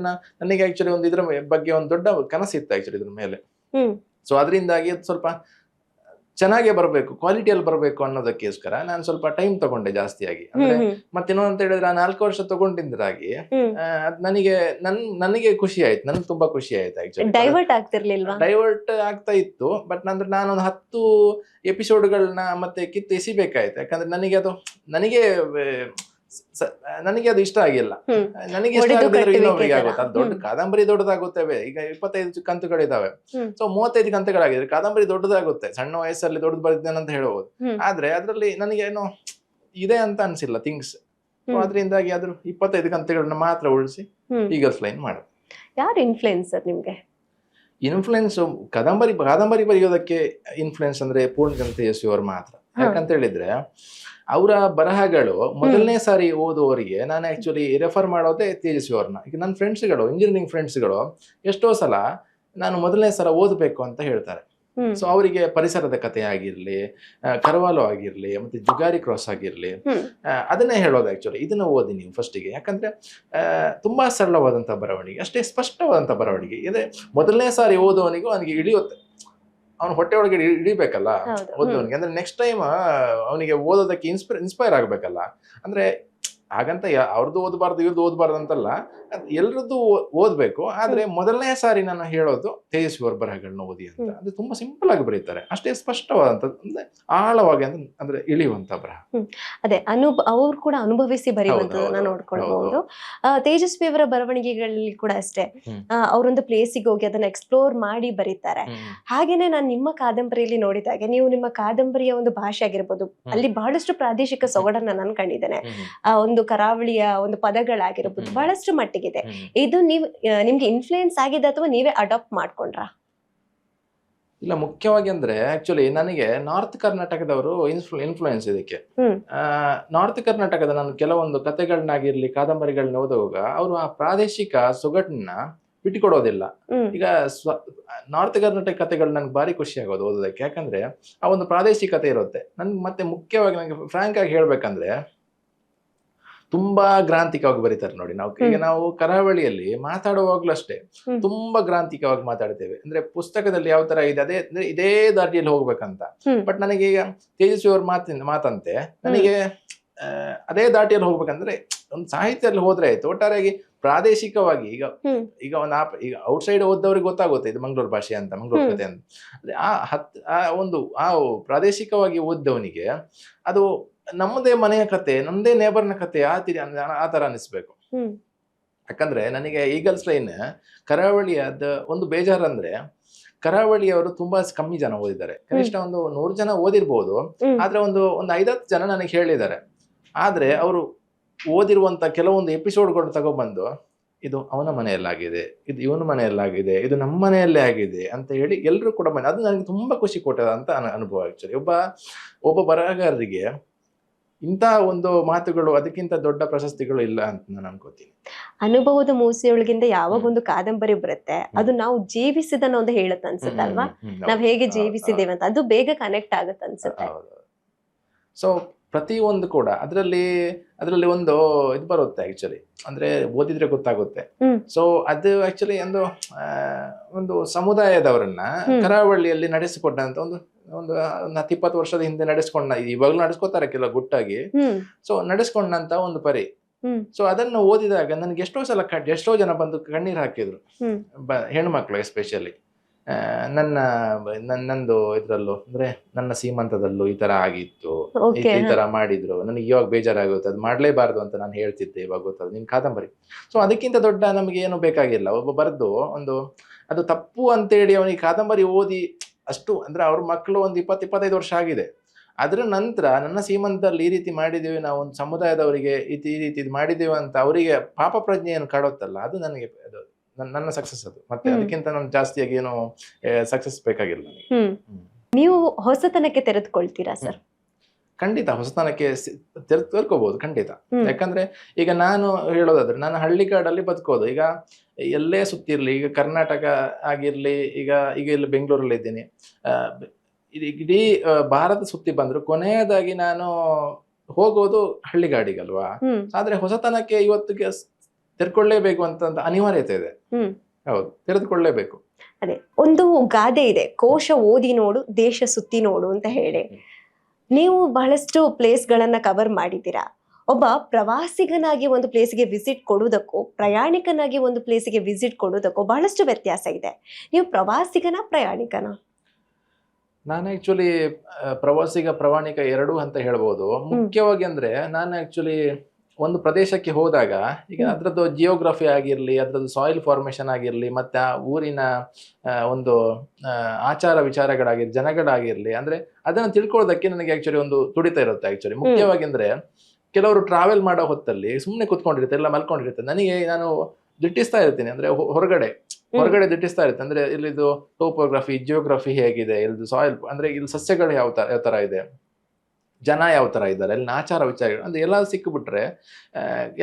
ನನಗೆ ಆಕ್ಚುಲಿ ಇದ್ರ ಬಗ್ಗೆ ಒಂದು ದೊಡ್ಡ ಕನಸಿತ್ತು ಆಕ್ಚುಲಿ ಇದ್ರ ಮೇಲೆ. ಸೊ ಅದರಿಂದಾಗಿ ಅದು ಸ್ವಲ್ಪ ಚೆನ್ನಾಗೇ ಬರಬೇಕು, ಕ್ವಾಲಿಟಿಯಲ್ಲಿ ಬರಬೇಕು ಅನ್ನೋದಕ್ಕೋಸ್ಕರ ನಾನು ಸ್ವಲ್ಪ ಟೈಮ್ ತಗೊಂಡೆ ಜಾಸ್ತಿಯಾಗಿ. ಅಂದ್ರೆ ಮತ್ತೇನೋ ಅಂತ ಹೇಳಿದ್ರೆ 4 ವರ್ಷ ತಗೊಂಡಿದ್ರಾಗಿ ನನಗೆ ಖುಷಿ ಆಯ್ತು, ನನಗೆ ತುಂಬಾ ಖುಷಿ ಆಯ್ತು ಆಕ್ಚುಲಿ. ಡೈವರ್ಟ್ ಆಗ್ತಾ ಇತ್ತು. ಬಟ್ ನಾನೊಂದು 10 ಎಪಿಸೋಡ್ಗಳನ್ನ ಮತ್ತೆ ಕಿತ್ತು ಎಸಿಬೇಕಾಯ್ತು. ಯಾಕಂದ್ರೆ ನನಗೆ ಅದು ಇಷ್ಟ ಆಗಿಲ್ಲ. ನನಗೆ ಇಷ್ಟ ಆಗಿದ್ರೆ ಇನ್ನೊಬ್ರಿಗೆ ಆಗುತ್ತೆ. ಅದು ದೊಡ್ಡ ಕಾದಂಬರಿ ದೊಡ್ಡದಾಗುತ್ತವೆ. ಈಗ 25 ಕಂತುಗಳಿದಾವೆ. ಸೊ 35 ಕಂತುಗಳಾಗಿದ್ರೆ ಕಾದಂಬರಿ ದೊಡ್ಡದಾಗುತ್ತೆ. ಸಣ್ಣ ವಯಸ್ಸಲ್ಲಿ ದೊಡ್ಡದು ಬರೆದಿದ್ದೇನೆ ಅಂತ ಹೇಳ್ಬೋದು. ಆದ್ರೆ ಅದ್ರಲ್ಲಿ ನನಗೆ ಏನೋ ಇದೆ ಅಂತ ಅನ್ಸಿಲ್ಲ ಥಿಂಗ್ಸ್. ಅದರಿಂದಾಗಿ ಅದ್ರ 25 ಕಂತುಗಳನ್ನ ಮಾತ್ರ ಉಳಿಸಿ ಈಗಲ್ಸ್ ಲೈನ್ ಮಾಡೋದು. ಯಾರು ಇನ್ಫ್ಲುಯೆನ್ಸರ್ ನಿಮ್ಗೆ? ಇನ್ಫ್ಲುಯೆನ್ಸ್ ಕಾದಂಬರಿ ಬರೆಯೋದಕ್ಕೆ ಇನ್ಫ್ಲುಯೆನ್ಸ್ ಅಂದ್ರೆ ಪೂರ್ಣಚಂದ್ರ ತೇಜಸ್ವಿ ಅವರು ಮಾತ್ರ. ಯಾಕಂತ ಹೇಳಿದ್ರೆ ಅವರ ಬರಹಗಳು ಮೊದಲನೇ ಸಾರಿ ಓದುವವರಿಗೆ ನಾನು ಆಕ್ಚುಲಿ ರೆಫರ್ ಮಾಡೋದೇ ತೇಜಸ್ವಿ ಅವ್ರನ್ನ. ಈಗ ನನ್ನ ಫ್ರೆಂಡ್ಸ್ಗಳು, ಇಂಜಿನಿಯರಿಂಗ್ ಫ್ರೆಂಡ್ಸ್ಗಳು ಎಷ್ಟೋ ಸಲ ನಾನು ಮೊದಲನೇ ಸಲ ಓದಬೇಕು ಅಂತ ಹೇಳ್ತಾರೆ. ಸೊ ಅವರಿಗೆ ಪರಿಸರದ ಕಥೆ ಆಗಿರ್ಲಿ, ಕರ್ವಾಲೋ ಆಗಿರ್ಲಿ, ಮತ್ತೆ ಜುಗಾರಿ ಕ್ರಾಸ್ ಆಗಿರ್ಲಿ, ಅದನ್ನೇ ಹೇಳೋದು ಆಕ್ಚುಲಿ. ಇದನ್ನ ಓದಿ ನೀವು ಫಸ್ಟಿಗೆ. ಯಾಕಂದ್ರೆ ತುಂಬಾ ಸರಳವಾದಂತಹ ಬರವಣಿಗೆ, ಅಷ್ಟೇ ಸ್ಪಷ್ಟವಾದಂತಹ ಬರವಣಿಗೆ ಇದೆ. ಮೊದಲನೇ ಸಾರಿ ಓದುವವನಿಗೂ ನನಗೆ ಇಳಿಯುತ್ತೆ. ಅವನ ಹೊಟ್ಟೆ ಒಳಗೆ ಹಿಡಿಬೇಕಲ್ಲ ಹೌದು. ಓದೋನಿಗೆ. ಅಂದ್ರೆ ನೆಕ್ಸ್ಟ್ ಟೈಮ್ ಅವನಿಗೆ ಓದೋದಕ್ಕೆ ಇನ್ಸ್ಪೈರ್ ಆಗ್ಬೇಕಲ್ಲ. ಅಂದ್ರೆ ಹಾಗಂತ ಅವ್ರದ್ದು ಓದಬಾರ್ದು ಇವ್ರದ್ದು ಓದಬಾರ್ದು ಅಂತಲ್ಲ, ಎಲ್ರದ್ದು ಓದ್ಬೇಕು. ಆದ್ರೆ ಮೊದಲನೇ ಸಾರಿ ನಾನು ಹೇಳೋದು ತೇಜಸ್ವಿ ಅವ್ರ ಬರಹಗಳನ್ನ ಓದಿ ಅಂತ. ಅದು ತುಂಬಾ ಸಿಂಪಲ್ ಆಗಿ ಬರೀತಾರೆ, ಅಷ್ಟೇ ಸ್ಪಷ್ಟವಾದಂತ, ಅಂದ್ರೆ ಆಳವಾಗಿ ಅಂದ್ರೆ ಇಳಿಯುವಂತ ಬರಹ. ಅದೇ ಅವ್ರು ಕೂಡ ಅನುಭವಿಸಿ ಬರೆಯುವಂತದನ್ನ ಹೌದು, ನೋಡ್ಕೊಳ್ಬಹುದು. ತೇಜಸ್ವಿ ಅವರ ಬರವಣಿಗೆಗಳಲ್ಲಿ ಕೂಡ ಅಷ್ಟೇ, ಅವರೊಂದು ಪ್ಲೇಸಿಗೆ ಹೋಗಿ ಅದನ್ನ ಎಕ್ಸ್ಪ್ಲೋರ್ ಮಾಡಿ ಬರೀತಾರೆ. ಹಾಗೇನೆ ನಾನು ನಿಮ್ಮ ಕಾದಂಬರಿಯಲ್ಲಿ ನೋಡಿದಾಗೆ ನೀವು ನಿಮ್ಮ ಕಾದಂಬರಿಯ ಒಂದು ಭಾಷೆ ಆಗಿರ್ಬೋದು, ಅಲ್ಲಿ ಬಹಳಷ್ಟು ಪ್ರಾದೇಶಿಕ ಸೊಗಡನ್ನ ನಾನು ಕಂಡಿದ್ದೇನೆ. ಒಂದು ಕರಾವಳಿಯ ಒಂದು ಪದಗಳಾಗಿರ್ಬೋದು ಬಹಳಷ್ಟು ಮಟ್ಟಿಗಿದೆ. ಇದು ನಿಮ್ಗೆ ಇನ್ಫ್ಲೂಯೆನ್ಸ್ ಆಗಿದೆ ಅಥವಾ ನೀವೇ ಅಡಾಪ್ಟ್ ಮಾಡ್ಕೊಂಡ್ರಾ? ಇಲ್ಲ, ಮುಖ್ಯವಾಗಿ ಅಂದ್ರೆ ಆಕ್ಚುಲಿ ನನಗೆ ನಾರ್ತ್ ಕರ್ನಾಟಕದವರು ಇನ್ಫ್ಲೂಯೆನ್ಸ್ ಇದಕ್ಕೆ. ನಾರ್ತ್ ಕರ್ನಾಟಕದ ನಾನು ಕೆಲವೊಂದು ಕಥೆಗಳನ್ನಾಗಿರ್ಲಿ ಕಾದಂಬರಿಗಳನ್ನ ಓದುವಾಗ ಅವರು ಆ ಪ್ರಾದೇಶಿಕ ಸೊಗಡನ್ನ ಬಿಟ್ಟುಕೊಡೋದಿಲ್ಲ. ಈಗ ನಾರ್ತ್ ಕರ್ನಾಟಕ ಕಥೆಗಳು ನಂಗೆ ಭಾರಿ ಖುಷಿ ಆಗೋದು ಓದೋದಕ್ಕೆ, ಯಾಕಂದ್ರೆ ಆ ಒಂದು ಪ್ರಾದೇಶಿಕತೆ ಇರುತ್ತೆ. ನನ್ಗೆ ಮತ್ತೆ ಮುಖ್ಯವಾಗಿ ನಂಗೆ ಫ್ರಾಂಕ್ ಆಗಿ ಹೇಳ್ಬೇಕಂದ್ರೆ ತುಂಬಾ ಗ್ರಾಂಥಿಕವಾಗಿ ಬರೀತಾರೆ ನೋಡಿ. ನಾವು ಕರಾವಳಿಯಲ್ಲಿ ಮಾತಾಡುವಾಗ್ಲೂ ಅಷ್ಟೇ ತುಂಬಾ ಗ್ರಾಂಥಿಕವಾಗಿ ಮಾತಾಡ್ತೇವೆ. ಅಂದ್ರೆ ಪುಸ್ತಕದಲ್ಲಿ ಯಾವ ತರ ಇದೆ ಅದೇ ಇದೇ ದಾಟಿಯಲ್ಲಿ ಹೋಗ್ಬೇಕಂತ. ಬಟ್ ನನಗೆ ಈಗ ತೇಜಸ್ವಿ ಅವ್ರ ಮಾತಂತೆ ನನಗೆ ಅದೇ ದಾಟಿಯಲ್ಲಿ ಹೋಗ್ಬೇಕಂದ್ರೆ ಒಂದು ಸಾಹಿತ್ಯದಲ್ಲಿ ಹೋದ್ರೆ ಆಯ್ತು. ಒಟ್ಟಾರೆಯಾಗಿ ಪ್ರಾದೇಶಿಕವಾಗಿ ಈಗ ಈಗ ಔಟ್ಸೈಡ್ ಓದ್ದವ್ರಿಗೆ ಗೊತ್ತಾಗುತ್ತೆ ಇದು ಮಂಗಳೂರು ಭಾಷೆ ಅಂತ, ಮಂಗಳೂರು ಕಥೆ ಅಂತ. ಆ ಪ್ರಾದೇಶಿಕವಾಗಿ ಓದ್ದವನಿಗೆ ಅದು ನಮ್ಮದೇ ಮನೆಯ ಕತೆ, ನಮ್ದೇ ನೇಬರ್ನ ಕತೆ ಆ ತರ ಅನಿಸ್ಬೇಕು. ಯಾಕಂದ್ರೆ ನನಗೆ ಈಗಲ್ಸ್ ಲೈನ್ ಕರಾವಳಿಯದ ಒಂದು ಬೇಜಾರಂದ್ರೆ ಕರಾವಳಿಯವರು ತುಂಬಾ ಕಮ್ಮಿ ಜನ ಓದಿದ್ದಾರೆ. ಕನಿಷ್ಠ ಒಂದು 100 ಜನ ಓದಿರ್ಬೋದು, ಆದ್ರೆ ಒಂದು 5-10 ಜನ ನನಗೆ ಹೇಳಿದ್ದಾರೆ. ಆದ್ರೆ ಅವರು ಓದಿರುವಂತ ಕೆಲವೊಂದು ಎಪಿಸೋಡ್ಗಳು ತಗೊಬಂದು ಇದು ಅವನ ಮನೆಯಲ್ಲಾಗಿದೆ, ಇದು ಇವನ ಮನೆಯಲ್ಲಾಗಿದೆ, ಇದು ನಮ್ಮ ಮನೆಯಲ್ಲೇ ಆಗಿದೆ ಅಂತ ಹೇಳಿ ಎಲ್ಲರೂ ಕೂಡ ಅದು ನನಗೆ ತುಂಬಾ ಖುಷಿ ಕೊಟ್ಟದ ಅಂತ ಅನುಭವ. ಆಕ್ಚುಲಿ ಒಬ್ಬ ಬರಹಗಾರರಿಗೆ ಇಂಥ ಒಂದು ಮಾತುಗಳು, ಅದಕ್ಕಿಂತ ದೊಡ್ಡ ಪ್ರಶಸ್ತಿಗಳು ಇಲ್ಲ ಅಂತ ನಾನು ಅನ್ಕೋತೀನಿ. ಅನುಭವದ ಮೂಸೆಯೊಳಗಿಂದ ಯಾವಾಗ ಒಂದು ಕಾದಂಬರಿ ಬರುತ್ತೆ ಅದು ನಾವು ಜೀವಿಸಿದನ್ನ ಒಂದು ಹೇಳುತ್ತ ಅನ್ಸುತ್ತೆ ಅಲ್ವಾ? ನಾವ್ ಹೇಗೆ ಜೀವಿಸಿದೇವೆ ಅಂತ ಅದು ಬೇಗ ಕನೆಕ್ಟ್ ಆಗುತ್ತೆ ಅನ್ಸುತ್ತೆ. ಸೊ ಪ್ರತಿಯೊಂದು ಕೂಡ ಅದರಲ್ಲಿ ಒಂದು ಇದು ಬರುತ್ತೆ ಆಕ್ಚುಲಿ, ಅಂದ್ರೆ ಓದಿದ್ರೆ ಗೊತ್ತಾಗುತ್ತೆ. ಸೊ ಅದು ಆಕ್ಚುಲಿ ಒಂದು ಸಮುದಾಯದವರನ್ನ ಕರಾವಳಿಯಲ್ಲಿ ನಡೆಸಿಕೊಟ್ಟಂತ ಒಂದು 10-20 ವರ್ಷದ ಹಿಂದೆ ನಡೆಸ್ಕೊಂಡ, ಇವಾಗ್ಲೂ ನಡೆಸ್ಕೊತಾರೆ ಕೆಲವು ಗುಟ್ಟಾಗಿ. ಸೊ ನಡೆಸ್ಕೊಂಡಂತ ಒಂದು ಪರಿ. ಸೊ ಅದನ್ನ ಓದಿದಾಗ ನನ್ಗೆ ಎಷ್ಟೋ ಜನ ಬಂದು ಕಣ್ಣೀರ್ ಹಾಕಿದ್ರು, ಹೆಣ್ಮಕ್ಳು ಎಸ್ಪೆಷಲಿ. ನಂದು ಇದ್ರಲ್ಲೂ ಅಂದ್ರೆ ನನ್ನ ಸೀಮಂತದಲ್ಲೂ ಈ ತರ ಆಗಿತ್ತು, ಈ ತರ ಮಾಡಿದ್ರು, ನನಗೆ ಇವಾಗ ಬೇಜಾರಾಗುತ್ತೆ, ಅದು ಮಾಡ್ಲೇಬಾರ್ದು ಅಂತ ನಾನು ಹೇಳ್ತಿದ್ದೆ, ಇವಾಗ ಗೊತ್ತದು ನಿನ್ ಕಾದಂಬರಿ. ಸೊ ಅದಕ್ಕಿಂತ ದೊಡ್ಡ ನಮಗೆ ಏನು ಬೇಕಾಗಿಲ್ಲ. ಒಬ್ಬ ಬರೆದು ಅದು ತಪ್ಪು ಅಂತೇಳಿ ಅವನಿಗೆ ಕಾದಂಬರಿ ಓದಿ ಅಷ್ಟು ಅಂದ್ರೆ ಅವ್ರ ಮಕ್ಕಳು ಒಂದು 20-25 ವರ್ಷ ಆಗಿದೆ. ಅದ್ರ ನಂತರ ನನ್ನ ಸೀಮಂತದಲ್ಲಿ ಈ ರೀತಿ ಮಾಡಿದೀವಿ, ನಾವು ಒಂದು ಸಮುದಾಯದವರಿಗೆ ಈ ರೀತಿ ಇದು ಮಾಡಿದೀವಿ ಅಂತ ಅವರಿಗೆ ಪಾಪ ಪ್ರಜ್ಞೆಯನ್ನು ಕಾಡುತ್ತಲ್ಲ, ಅದು ನನಗೆ ನನ್ನ ಸಕ್ಸಸ್. ಅದು ಮತ್ತೆ ಅದಕ್ಕಿಂತ ನಾನು ಜಾಸ್ತಿಯಾಗಿ ಏನು ಸಕ್ಸಸ್ ಬೇಕಾಗಿಲ್ಲ ನನಗೆ. ನೀವು ಹೊಸತನಕ್ಕೆ ತೆರೆದುಕೊಳ್ತೀರಾ ಸರ್? ಖಂಡಿತ ಹೊಸತನಕ್ಕೆ ತೆರೆದುಕೋಬಹುದು ಖಂಡಿತ. ಯಾಕಂದ್ರೆ ಈಗ ನಾನು ಹೇಳೋದಾದ್ರೆ ನಾನು ಹಳ್ಳಿಗಾಡಲ್ಲಿ ಬದುಕೋದು. ಈಗ ಎಲ್ಲೇ ಸುತ್ತಿರ್ಲಿ, ಈಗ ಕರ್ನಾಟಕ ಆಗಿರ್ಲಿ, ಈಗ ಇಲ್ಲಿ ಬೆಂಗಳೂರಲ್ಲಿ ಇದ್ದೀನಿ, ಇಡೀ ಭಾರತ ಸುತ್ತಿ ಬಂದ್ರು ಕೊನೆಯದಾಗಿ ನಾನು ಹೋಗೋದು ಹಳ್ಳಿಗಾಡಿಗಲ್ವಾ. ಆದ್ರೆ ಹೊಸತನಕ್ಕೆ ಇವತ್ತಿಗೆ ತೆರೆದುಕೊಳ್ಳೇಬೇಕು ಅಂತ ಅನಿವಾರ್ಯತೆ ಇದೆ. ಹೌದು, ತೆರೆದುಕೊಳ್ಳೇಬೇಕು. ಅದೇ ಒಂದು ಗಾದೆ ಇದೆ, ಕೋಶ ಓದಿ ನೋಡು, ದೇಶ ಸುತ್ತಿ ನೋಡು ಅಂತ ಹೇಳಿ. ನೀವು ಬಹಳಷ್ಟು ಪ್ಲೇಸ್ ಗಳನ್ನ ಕವರ್ ಮಾಡಿದ್ದೀರಾ. ಒಬ್ಬ ಪ್ರವಾಸಿಗನಾಗಿ ಒಂದು ಪ್ಲೇಸ್ಗೆ ವಿಸಿಟ್ ಕೊಡುವುದಕ್ಕೂ ಪ್ರಯಾಣಿಕನಾಗಿ ಒಂದು ಪ್ಲೇಸ್ಗೆ ವಿಸಿಟ್ ಕೊಡುವುದಕ್ಕೂ ಬಹಳಷ್ಟು ವ್ಯತ್ಯಾಸ ಇದೆ. ನೀವು ಪ್ರಯಾಣಿಕನ? ನಾನು ಆಕ್ಚುಲಿ ಪ್ರಯಾಣಿಕ ಎರಡೂ ಅಂತ ಹೇಳ್ಬೋದು. ಮುಖ್ಯವಾಗಿ ಅಂದ್ರೆ ನಾನು ಆಕ್ಚುಲಿ ಒಂದು ಪ್ರದೇಶಕ್ಕೆ ಹೋದಾಗ ಈಗ ಅದ್ರದ್ದು ಜಿಯೋಗ್ರಫಿ ಆಗಿರ್ಲಿ, ಅದ್ರದ್ದು ಸಾಯಿಲ್ ಫಾರ್ಮೇಶನ್ ಆಗಿರ್ಲಿ, ಮತ್ತೆ ಆ ಊರಿನ ಒಂದು ಆಚಾರ ವಿಚಾರಗಳಾಗಿರ್ಲಿ, ಜನಗಳಾಗಿರ್ಲಿ, ಅಂದ್ರೆ ಅದನ್ನ ತಿಳ್ಕೊಳ್ಳೋದಕ್ಕೆ ನನಗೆ ಆಕ್ಚುಲಿ ಒಂದು ತುಡಿತ ಇರುತ್ತೆ. ಆಕ್ಚುಲಿ ಮುಖ್ಯವಾಗಿ ಅಂದ್ರೆ ಕೆಲವರು ಟ್ರಾವೆಲ್ ಮಾಡೋ ಹೊತ್ತಲ್ಲಿ ಸುಮ್ಮನೆ ಕುತ್ಕೊಂಡಿರುತ್ತೆ, ಎಲ್ಲ ಮಲ್ಕೊಂಡಿರುತ್ತೆ. ನಾನು ದಿಟ್ಟಿಸ್ತಾ ಇರ್ತೀನಿ, ಅಂದ್ರೆ ಹೊರಗಡೆ ದಿಟ್ಟಿಸ್ತಾ ಇರುತ್ತೆ. ಅಂದ್ರೆ ಇಲ್ಲಿದು ಟೋಪೋಗ್ರಫಿ, ಜಿಯೋಗ್ರಫಿ ಹೇಗಿದೆ, ಇಲ್ಲಿದು ಸಾಯಿಲ್ ಅಂದ್ರೆ ಇಲ್ಲಿ ಸಸ್ಯಗಳು ಯಾವ ತರ ಇದೆ, ಜನ ಯಾವ ತರ ಇದ್ದಾರೆ, ಅಲ್ಲಿ ಆಚಾರ ವಿಚಾರಗಳು ಅಂದ್ರೆ ಎಲ್ಲ ಸಿಕ್ಕಿಬಿಟ್ರೆ,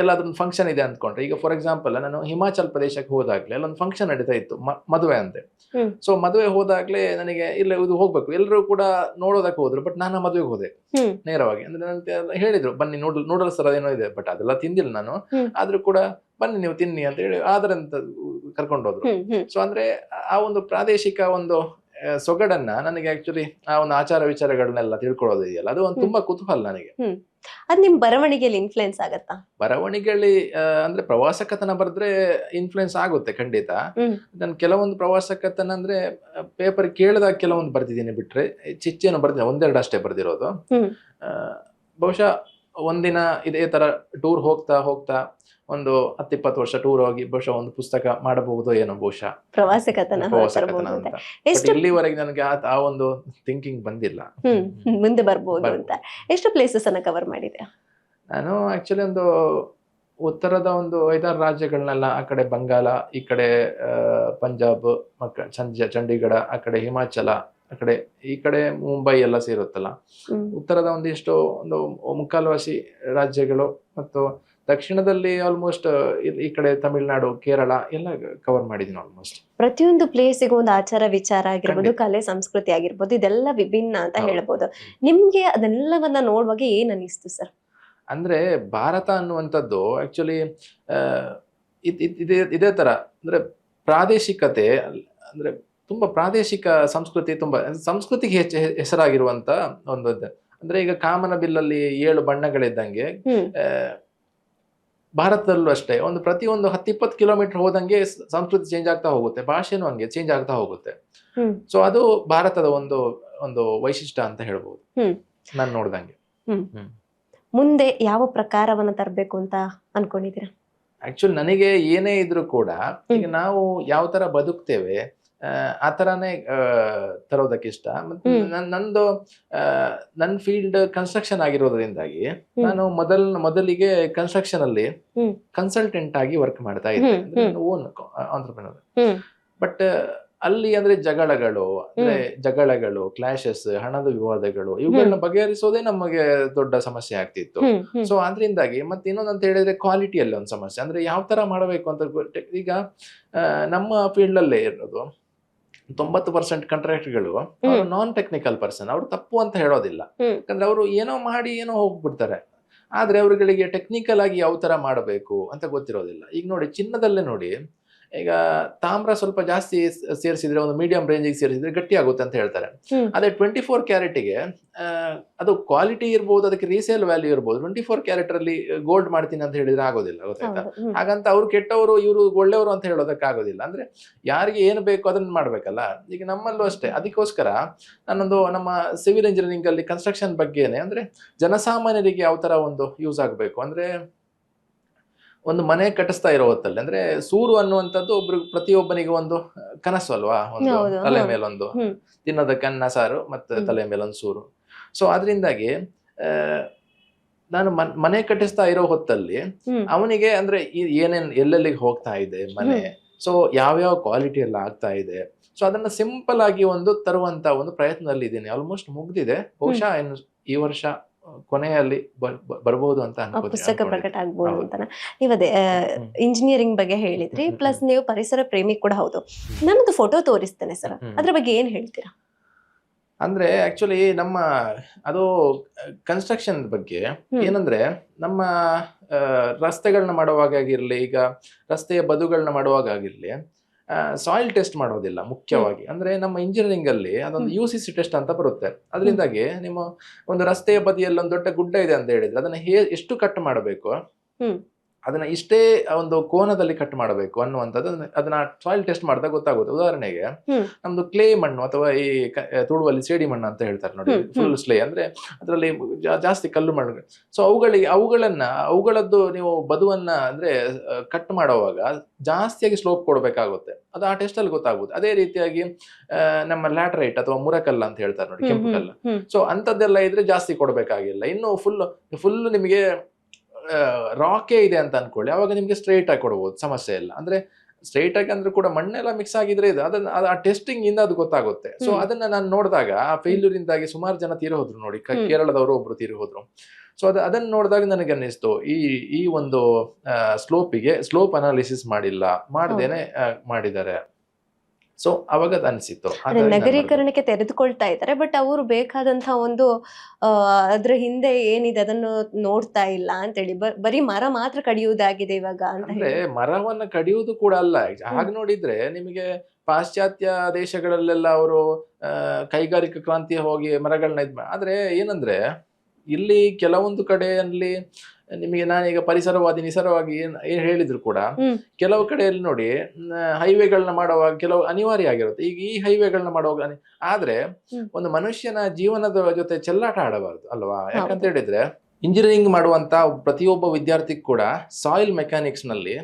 ಎಲ್ಲಾದ್ರೊಂದು ಫಂಕ್ಷನ್ ಇದೆ ಅಂದ್ಕೊಂಡ್ರೆ, ಈಗ ಫಾರ್ ಎಕ್ಸಾಂಪಲ್ ನಾನು ಹಿಮಾಚಲ್ ಪ್ರದೇಶಕ್ಕೆ ಹೋದಾಗ್ಲೇ ಅಲ್ಲೊಂದು ಫಂಕ್ಷನ್ ನಡೀತಾ ಇತ್ತು, ಮದುವೆ ಅಂತೆ. ಸೊ ಮದುವೆ ಹೋದಾಗ್ಲೇ ನನಗೆ ಇಲ್ಲ ಇದು ಹೋಗ್ಬೇಕು, ಎಲ್ಲರೂ ಕೂಡ ನೋಡೋದಕ್ಕೆ ಹೋದ್ರು, ಬಟ್ ನಾನು ಮದುವೆಗೆ ಹೋದೆ ನೇರವಾಗಿ. ಅಂದ್ರೆ ನನಗೆ ಹೇಳಿದ್ರು ಬನ್ನಿ ನೂಡಲ್ಸ್ ತರ ಏನೋ ಇದೆ, ಬಟ್ ಅದೆಲ್ಲ ತಿಂದಿಲ್ಲ ನಾನು. ಆದ್ರೂ ಕೂಡ ಬನ್ನಿ ನೀವು ತಿನ್ನಿ ಅಂತ ಹೇಳಿ ಆದ್ರಂತ ಕರ್ಕೊಂಡೋದ್ರು. ಸೊ ಅಂದ್ರೆ ಆ ಒಂದು ಪ್ರಾದೇಶಿಕ ಒಂದು ಸೊಗಡನ್ನ ನನಗೆ ಆಕ್ಚುಲಿ ಆ ಒಂದು ಆಚಾರ ವಿಚಾರಗಳನ್ನೆಲ್ಲ ತಿಳ್ಕೊಳ್ಳೋದು ಇದೆಯಲ್ಲ, ಅದು ಒಂದು ತುಂಬಾ ಕುತೂಹಲ ನನಗೆ. ಅದ್ ನಿಮ್ ಬರವಣಿಗೆಯಲ್ಲಿ ಇನ್ಫ್ಲುಯೆನ್ಸ್ ಆಗತ್ತಾ? ಬರವಣಿಗೆಯಲ್ಲಿ ಅಂದ್ರೆ ಪ್ರವಾಸ ಕಥನ ಬರೆದ್ರೆ ಇನ್ಫ್ಲುಯೆನ್ಸ್ ಆಗುತ್ತೆ ಖಂಡಿತ. ನಾನು ಕೆಲವೊಂದು ಪ್ರವಾಸ ಕಥನ ಅಂದ್ರೆ ಪೇಪರ್ ಕೇಳಿದಾಗ ಕೆಲವೊಂದು ಬರ್ದಿದ್ದೀನಿ, ಬಿಟ್ರೆ ಚಿಚ್ಚೇನು ಬರ್ದಿದ್ದೀನಿ, ಒಂದೆರಡು ಅಷ್ಟೇ ಬರ್ದಿರೋದು. ಬಹುಶಃ ಒಂದಿನ ಇದೇ ತರ ಟೂರ್ ಹೋಗ್ತಾ ಹೋಗ್ತಾ ಒಂದು 10-20 ವರ್ಷ ಟೂರ್ ಹೋಗಿ ಬಹುಶಃ ಒಂದು ಪುಸ್ತಕ ಮಾಡಬಹುದು ಏನೋ, ಬಹುಶಃ ಪ್ರವಾಸ ಕಥನ ಅಂತ. ಇಲ್ಲಿವರೆಗೆ ನನಗೆ ಆ ಒಂದು ಥಿಂಕಿಂಗ್ ಬಂದಿಲ್ಲ. ಮುಂದೆ ಬರ್ಬೋದು ಅಂತ. ಎಷ್ಟು ಪ್ಲೇಸಸ್ ಅನ್ನ ಕವರ್ ಮಾಡಿದ್ಯಾ? ನಾನು ಆಕ್ಚುಲಿ ಒಂದು ಉತ್ತರದ ಒಂದು 5-6 ರಾಜ್ಯಗಳನ್ನೆಲ್ಲ, ಆ ಕಡೆ ಬಂಗಾಲ, ಈ ಕಡೆ ಪಂಜಾಬ್, ಚಂಡೀಗಢ, ಆ ಕಡೆ ಹಿಮಾಚಲ, ಈ ಕಡೆ ಮುಂಬೈ ಎಲ್ಲ ಸೇರುತ್ತಲ್ಲ, ಉತ್ತರದ ಒಂದಿಷ್ಟು ಒಂದು 3/4 ರಾಜ್ಯಗಳು, ಮತ್ತು ದಕ್ಷಿಣದಲ್ಲಿ ಆಲ್ಮೋಸ್ಟ್ ಈ ಕಡೆ ತಮಿಳುನಾಡು, ಕೇರಳ ಎಲ್ಲ ಕವರ್ ಮಾಡಿದೀನಿ ಆಲ್ಮೋಸ್ಟ್. ಪ್ರತಿಯೊಂದು ಪ್ಲೇಸಿಗೂ ಒಂದು ಆಚಾರ ವಿಚಾರ ಆಗಿರ್ಬೋದು, ಕಲೆ ಸಂಸ್ಕೃತಿ ಆಗಿರ್ಬೋದು, ಇದೆಲ್ಲ ವಿಭಿನ್ನ ಅಂತ ಹೇಳ್ಬೋದು. ನಿಮ್ಗೆ ಅದೆಲ್ಲವನ್ನ ನೋಡುವಾಗ ಏನ್ ಅನಿಸ್ತು ಸರ್? ಅಂದ್ರೆ ಭಾರತ ಅನ್ನುವಂಥದ್ದು ಆಕ್ಚುಲಿ ಇದೇ ತರ ಅಂದ್ರೆ ಪ್ರಾದೇಶಿಕತೆ, ಅಂದ್ರೆ ತುಂಬಾ ಪ್ರಾದೇಶಿಕ ಸಂಸ್ಕೃತಿ, ತುಂಬಾ ಸಂಸ್ಕೃತಿಗೆ ಹೆಸರಾಗಿರುವಂತ ಒಂದು. ಅಂದ್ರೆ ಈಗ ಕಾಮನ ಬಿಲ್ಲಲ್ಲಿ 7 ಬಣ್ಣಗಳಿದ್ದಂಗೆ ಭಾರತದಲ್ಲೂ ಅಷ್ಟೇ ಒಂದು ಪ್ರತಿಯೊಂದು 10-20 ಕಿಲೋಮೀಟರ್ ಹೋದಂಗೆ ಸಂಸ್ಕೃತಿ ಚೇಂಜ್ ಆಗ್ತಾ ಹೋಗುತ್ತೆ, ಭಾಷೆನೂ ಹಂಗೆ ಚೇಂಜ್ ಆಗ್ತಾ ಹೋಗುತ್ತೆ. ಸೊ ಅದು ಭಾರತದ ಒಂದು ವೈಶಿಷ್ಟ್ಯ ಅಂತ ಹೇಳ್ಬೋದು ನಾನು ನೋಡ್ದಂಗೆ. ಮುಂದೆ ಯಾವ ಪ್ರಕಾರವನ್ನ ತರಬೇಕು ಅಂತ ಅನ್ಕೊಂಡಿದ್ದೀರಾ? ಆಕ್ಚುಲಿ ನನಗೆ ಏನೇ ಇದ್ರೂ ಕೂಡ ಈಗ ನಾವು ಯಾವ ತರ ಬದುಕ್ತೇವೆ ಆ ತರಾನೇ ತರೋದಕ್ಕೆ ಇಷ್ಟ. ಮತ್ತೆ ನನ್ನ ಫೀಲ್ಡ್ ಕನ್ಸ್ಟ್ರಕ್ಷನ್ ಆಗಿರೋದ್ರಿಂದಾಗಿ ನಾನು ಮೊದಲಿಗೆ ಕನ್ಸ್ಟ್ರಕ್ಷನ್ ಅಲ್ಲಿ ಕನ್ಸಲ್ಟೆಂಟ್ ಆಗಿ ವರ್ಕ್ ಮಾಡ್ತಾ ಇದ್ದೆ, ಓನ್ ಆಂಟ್ರಪ್ರೆನರ್. ಬಟ್ ಅಲ್ಲಿ ಅಂದ್ರೆ ಜಗಳಗಳು, ಕ್ಲಾಶಸ್, ಹಣದ ವಿವಾದಗಳು, ಇವುಗಳನ್ನ ಬಗೆಹರಿಸೋದೇ ನಮಗೆ ದೊಡ್ಡ ಸಮಸ್ಯೆ ಆಗ್ತಿತ್ತು. ಸೊ ಅದ್ರಿಂದಾಗಿ ಮತ್ತೆ ಇನ್ನೊಂದಂತ ಹೇಳಿದ್ರೆ ಕ್ವಾಲಿಟಿಯಲ್ಲಿ ಒಂದು ಸಮಸ್ಯೆ, ಅಂದ್ರೆ ಯಾವ ತರ ಮಾಡಬೇಕು ಅಂತ. ಈಗ ನಮ್ಮ ಫೀಲ್ಡ್ ಅಲ್ಲೇ ಇರೋದು 90% ಕಾಂಟ್ರಾಕ್ಟ್ಗಳು ನಾನ್ ಟೆಕ್ನಿಕಲ್ ಪರ್ಸನ್, ಅವ್ರು ತಪ್ಪು ಅಂತ ಹೇಳೋದಿಲ್ಲ, ಯಾಕಂದ್ರೆ ಅವರು ಏನೋ ಮಾಡಿ ಏನೋ ಹೋಗ್ಬಿಡ್ತಾರೆ. ಆದ್ರೆ ಅವ್ರಗಳಿಗೆ ಟೆಕ್ನಿಕಲ್ ಆಗಿ ಯಾವ ತರ ಮಾಡಬೇಕು ಅಂತ ಗೊತ್ತಿರೋದಿಲ್ಲ. ಈಗ ನೋಡಿ, ಚಿನ್ನದಲ್ಲೇ ನೋಡಿ, ಈಗ ತಾಮ್ರ ಸ್ವಲ್ಪ ಜಾಸ್ತಿ ಸೇರಿಸಿದ್ರೆ, ಒಂದು ಮೀಡಿಯಂ ರೇಂಜಿಗೆ ಸೇರಿಸಿದ್ರೆ ಗಟ್ಟಿ ಆಗುತ್ತೆ ಅಂತ ಹೇಳ್ತಾರೆ. ಅದೇ 24 ಕ್ಯಾರೆಟ್ಗೆ ಅದು ಕ್ವಾಲಿಟಿ ಇರ್ಬೋದು, ಅದಕ್ಕೆ ರೀಸೇಲ್ ವ್ಯಾಲ್ಯೂ ಇರ್ಬೋದು. 24 ಕ್ಯಾರೆಟ್ ಅಲ್ಲಿ ಗೋಲ್ಡ್ ಮಾಡ್ತೀನಿ ಅಂತ ಹೇಳಿದ್ರೆ ಆಗೋದಿಲ್ಲ, ಗೊತ್ತಾಯ್ತಾ? ಹಾಗಂತ ಅವ್ರು ಕೆಟ್ಟವರು ಇವರು ಒಳ್ಳೆಯವರು ಅಂತ ಹೇಳೋದಕ್ಕೆ ಆಗೋದಿಲ್ಲ. ಅಂದ್ರೆ ಯಾರಿಗೆ ಏನು ಬೇಕು ಅದನ್ನ ಮಾಡ್ಬೇಕಲ್ಲ. ಈಗ ನಮ್ಮಲ್ಲೂ ಅಷ್ಟೇ. ಅದಕ್ಕೋಸ್ಕರ ನಮ್ಮ ಸಿವಿಲ್ ಇಂಜಿನಿಯರಿಂಗ್ ಅಲ್ಲಿ ಕನ್ಸ್ಟ್ರಕ್ಷನ್ ಬಗ್ಗೆನೆ, ಅಂದ್ರೆ ಜನಸಾಮಾನ್ಯರಿಗೆ ಯಾವ ತರ ಒಂದು ಯೂಸ್ ಆಗ್ಬೇಕು, ಅಂದ್ರೆ ಒಂದು ಮನೆ ಕಟ್ಟಿಸ್ತಾ ಇರೋ ಹೊತ್ತಲ್ಲಿ, ಅಂದ್ರೆ ಸೂರು ಅನ್ನುವಂಥದ್ದು ಪ್ರತಿಯೊಬ್ಬನಿಗೆ ಒಂದು ಕನಸು ಅಲ್ವಾ, ಒಂದು ತಲೆ ಮೇಲೊಂದು ತಿನ್ನೋದಕ್ಕೆ ಅನ್ನ ಸಾರು ಮತ್ತೆ ತಲೆ ಮೇಲೊಂದು ಸೂರು. ಸೊ ಅದರಿಂದಾಗಿ ನಾನು ಮನೆ ಕಟ್ಟಿಸ್ತಾ ಇರೋ ಹೊತ್ತಲ್ಲಿ ಅವನಿಗೆ ಅಂದ್ರೆ ಏನೇನ್ ಎಲ್ಲೆಲ್ಲಿಗೆ ಹೋಗ್ತಾ ಇದೆ ಮನೆ, ಸೊ ಯಾವ್ಯಾವ ಕ್ವಾಲಿಟಿ ಎಲ್ಲ ಆಗ್ತಾ ಇದೆ, ಸೊ ಅದನ್ನ ಸಿಂಪಲ್ ಆಗಿ ತರುವಂತ ಒಂದು ಪ್ರಯತ್ನದಲ್ಲಿ ಇದ್ದೀನಿ. ಆಲ್ಮೋಸ್ಟ್ ಮುಗ್ದಿದೆ, ಬಹುಶಃ ಇನ್ನು ಈ ವರ್ಷ ಕೊನೆಯಲ್ಲಿ ಬರಬಹುದು ಅಂತ ಪುಸ್ತಕ ಪ್ರಕಟ ಆಗ್ಬಹುದು ಅಂತ. ನೀವು ಅದೇ ಇಂಜಿನಿಯರಿಂಗ್ ಬಗ್ಗೆ ಹೇಳಿದ್ರಿ, ಪ್ಲಸ್ ನೀವು ಪರಿಸರ ಪ್ರೇಮಿ ಕೂಡ ಹೌದು. ನಾನೊಂದು ಫೋಟೋ ತೋರಿಸ್ತೇನೆ ಸರ್, ಅದ್ರ ಬಗ್ಗೆ ಏನ್ ಹೇಳ್ತೀರಾ? ಅಂದ್ರೆ ಆಕ್ಚುಲಿ ಅದು ಕನ್ಸ್ಟ್ರಕ್ಷನ್ ಬಗ್ಗೆ ಏನಂದ್ರೆ, ನಮ್ಮ ರಸ್ತೆಗಳನ್ನ ಮಾಡುವಾಗ ಆಗಿರ್ಲಿ, ಈಗ ರಸ್ತೆಯ ಬದುಗಳನ್ನ ಮಾಡುವಾಗ ಆಗಿರ್ಲಿ, ಸಾಯಿಲ್ ಟೆಸ್ಟ್ ಮಾಡೋದಿಲ್ಲ ಮುಖ್ಯವಾಗಿ. ಅಂದ್ರೆ ನಮ್ಮ ಇಂಜಿನಿಯರಿಂಗ್ ಅಲ್ಲಿ ಅದೊಂದು UCC ಟೆಸ್ಟ್ ಅಂತ ಬರುತ್ತೆ. ಅದರಿಂದಾಗಿ ನಿಮ್ಮ ಒಂದು ರಸ್ತೆಯ ಬದಿಯಲ್ಲಿ ಒಂದು ದೊಡ್ಡ ಗುಡ್ಡ ಇದೆ ಅಂತ ಹೇಳಿದ್ರೆ, ಅದನ್ನ ಎಷ್ಟು ಕಟ್ ಮಾಡಬೇಕು, ಅದನ್ನ ಇಷ್ಟೇ ಒಂದು ಕೋನದಲ್ಲಿ ಕಟ್ ಮಾಡಬೇಕು ಅನ್ನುವಂಥದ್ದು ಅದನ್ನ ಸಾಯಿಲ್ ಟೆಸ್ಟ್ ಮಾಡಿದಾಗ ಗೊತ್ತಾಗುತ್ತೆ. ಉದಾಹರಣೆಗೆ ನಮ್ದು ಕ್ಲೇ ಮಣ್ಣು ಅಥವಾ ಈ ತುಳುವಲ್ಲಿ ಸೇಡಿ ಮಣ್ಣು ಅಂತ ಹೇಳ್ತಾರೆ ನೋಡಿ, ಫುಲ್ ಸ್ಲೇ, ಅಂದ್ರೆ ಅದರಲ್ಲಿ ಜಾಸ್ತಿ ಕಲ್ಲು ಮಣ್ಣು. ಸೊ ಅವುಗಳದ್ದು ನೀವು ಬದುವನ್ನ ಅಂದ್ರೆ ಕಟ್ ಮಾಡುವಾಗ ಜಾಸ್ತಿಯಾಗಿ ಸ್ಲೋಪ್ ಕೊಡ್ಬೇಕಾಗುತ್ತೆ, ಅದು ಆ ಟೆಸ್ಟ್ ಅಲ್ಲಿ ಗೊತ್ತಾಗುತ್ತೆ. ಅದೇ ರೀತಿಯಾಗಿ ನಮ್ಮ ಲ್ಯಾಟರೈಟ್ ಅಥವಾ ಮುರಕಲ್ಲ ಅಂತ ಹೇಳ್ತಾರೆ ನೋಡಿ, ಕೆಂಪು ಕಲ್ಲು, ಸೊ ಅಂತದ್ದೆಲ್ಲ ಇದ್ರೆ ಜಾಸ್ತಿ ಕೊಡ್ಬೇಕಾಗಿಲ್ಲ. ಇನ್ನು ಫುಲ್ ನಿಮಗೆ ರಾಕೇ ಇದೆ ಅಂತ ಅನ್ಕೊಳ್ಳಿ, ಅವಾಗ ನಿಮ್ಗೆ ಸ್ಟ್ರೈಟ್ ಆಗಿ ಕೊಡ್ಬೋದು, ಸಮಸ್ಯೆ ಇಲ್ಲ. ಅಂದ್ರೆ ಸ್ಟ್ರೈಟ್ ಆಗಿ ಅಂದ್ರೆ ಕೂಡ ಮಣ್ಣೆಲ್ಲ ಮಿಕ್ಸ್ ಆಗಿದ್ರೆ ಇದು ಆ ಟೆಸ್ಟಿಂಗ್ ಇಂದ ಅದು ಗೊತ್ತಾಗುತ್ತೆ. ಸೊ ಅದನ್ನ ನಾನು ನೋಡಿದಾಗ ಆ ಫೇಲ್ಯೂರ್ ಇಂದಾಗಿ ಸುಮಾರು ಜನ ತೀರಿ ಹೋದ್ರು ನೋಡಿ, ಕೇರಳದವರು ಒಬ್ರು ತೀರಿ ಹೋದ್ರು. ಸೊ ಅದನ್ನ ನೋಡಿದಾಗ ನನಗೆ ಅನ್ನಿಸ್ತು, ಈ ಒಂದು ಸ್ಲೋಪ್ ಅನಾಲಿಸಿಸ್ ಮಾಡದೇನೆ ಮಾಡಿದ್ದಾರೆ. ಸೊ ಅವಾಗ ಅದು ಅನಿಸಿತ್ತು. ಅದೇ ನಗರೀಕರಣಕ್ಕೆ ತೆರೆದುಕೊಳ್ತಾ ಇದ್ದಾರೆ, ಬಟ್ ಅವರು ಬೇಕಾದಂತಹ ಒಂದು ಅದ್ರ ಹಿಂದೆ ಏನಿದೆ ಅದನ್ನು ನೋಡ್ತಾ ಇಲ್ಲ ಅಂತೇಳಿ ಬರೀ ಮರ ಮಾತ್ರ ಕಡಿಯುವುದಾಗಿದೆ ಇವಾಗ ಅಂತ ಅಂದ್ರೆ ಹೇಳಿ. ಮರವನ್ನ ಕಡಿಯುವುದು ಕೂಡ ಅಲ್ಲ. ಹಾಗೆ ನೋಡಿದ್ರೆ ನಿಮಗೆ ಪಾಶ್ಚಾತ್ಯ ದೇಶಗಳಲ್ಲೆಲ್ಲ ಅವರು ಕೈಗಾರಿಕಾ ಕ್ರಾಂತಿ ಹೋಗಿ ಮರಗಳನ್ನ ಆದ್ರೆ ಏನಂದ್ರೆ ಇಲ್ಲಿ ಕೆಲವೊಂದು ಕಡೆಯಲ್ಲಿ ನಿಮಗೆ ನಾನೀಗ ಪರಿಸರವಾದಿ ನಿಸರ್ಗವಾಗಿ ಏನ್ ಹೇಳಿದ್ರು ಕೂಡ ಕೆಲವು ಕಡೆಯಲ್ಲಿ ನೋಡಿ ಹೈವೇಗಳನ್ನ ಮಾಡುವಾಗ ಕೆಲವು ಅನಿವಾರ್ಯ ಆಗಿರುತ್ತೆ. ಈಗ ಈ ಹೈವೇಗಳನ್ನ ಮಾಡುವಾಗ ಆದ್ರೆ ಒಂದು ಮನುಷ್ಯನ ಜೀವನದ ಜೊತೆ ಚೆಲ್ಲಾಟ ಆಡಬಾರದು ಅಲ್ವಾ? ಯಾಕಂತ ಹೇಳಿದ್ರೆ ಇಂಜಿನಿಯರಿಂಗ್ ಮಾಡುವಂತ ಪ್ರತಿಯೊಬ್ಬ ವಿದ್ಯಾರ್ಥಿ ಕೂಡ ಸಾಯಿಲ್ ಮೆಕ್ಯಾನಿಕ್ಸ್ ನಲ್ಲಿ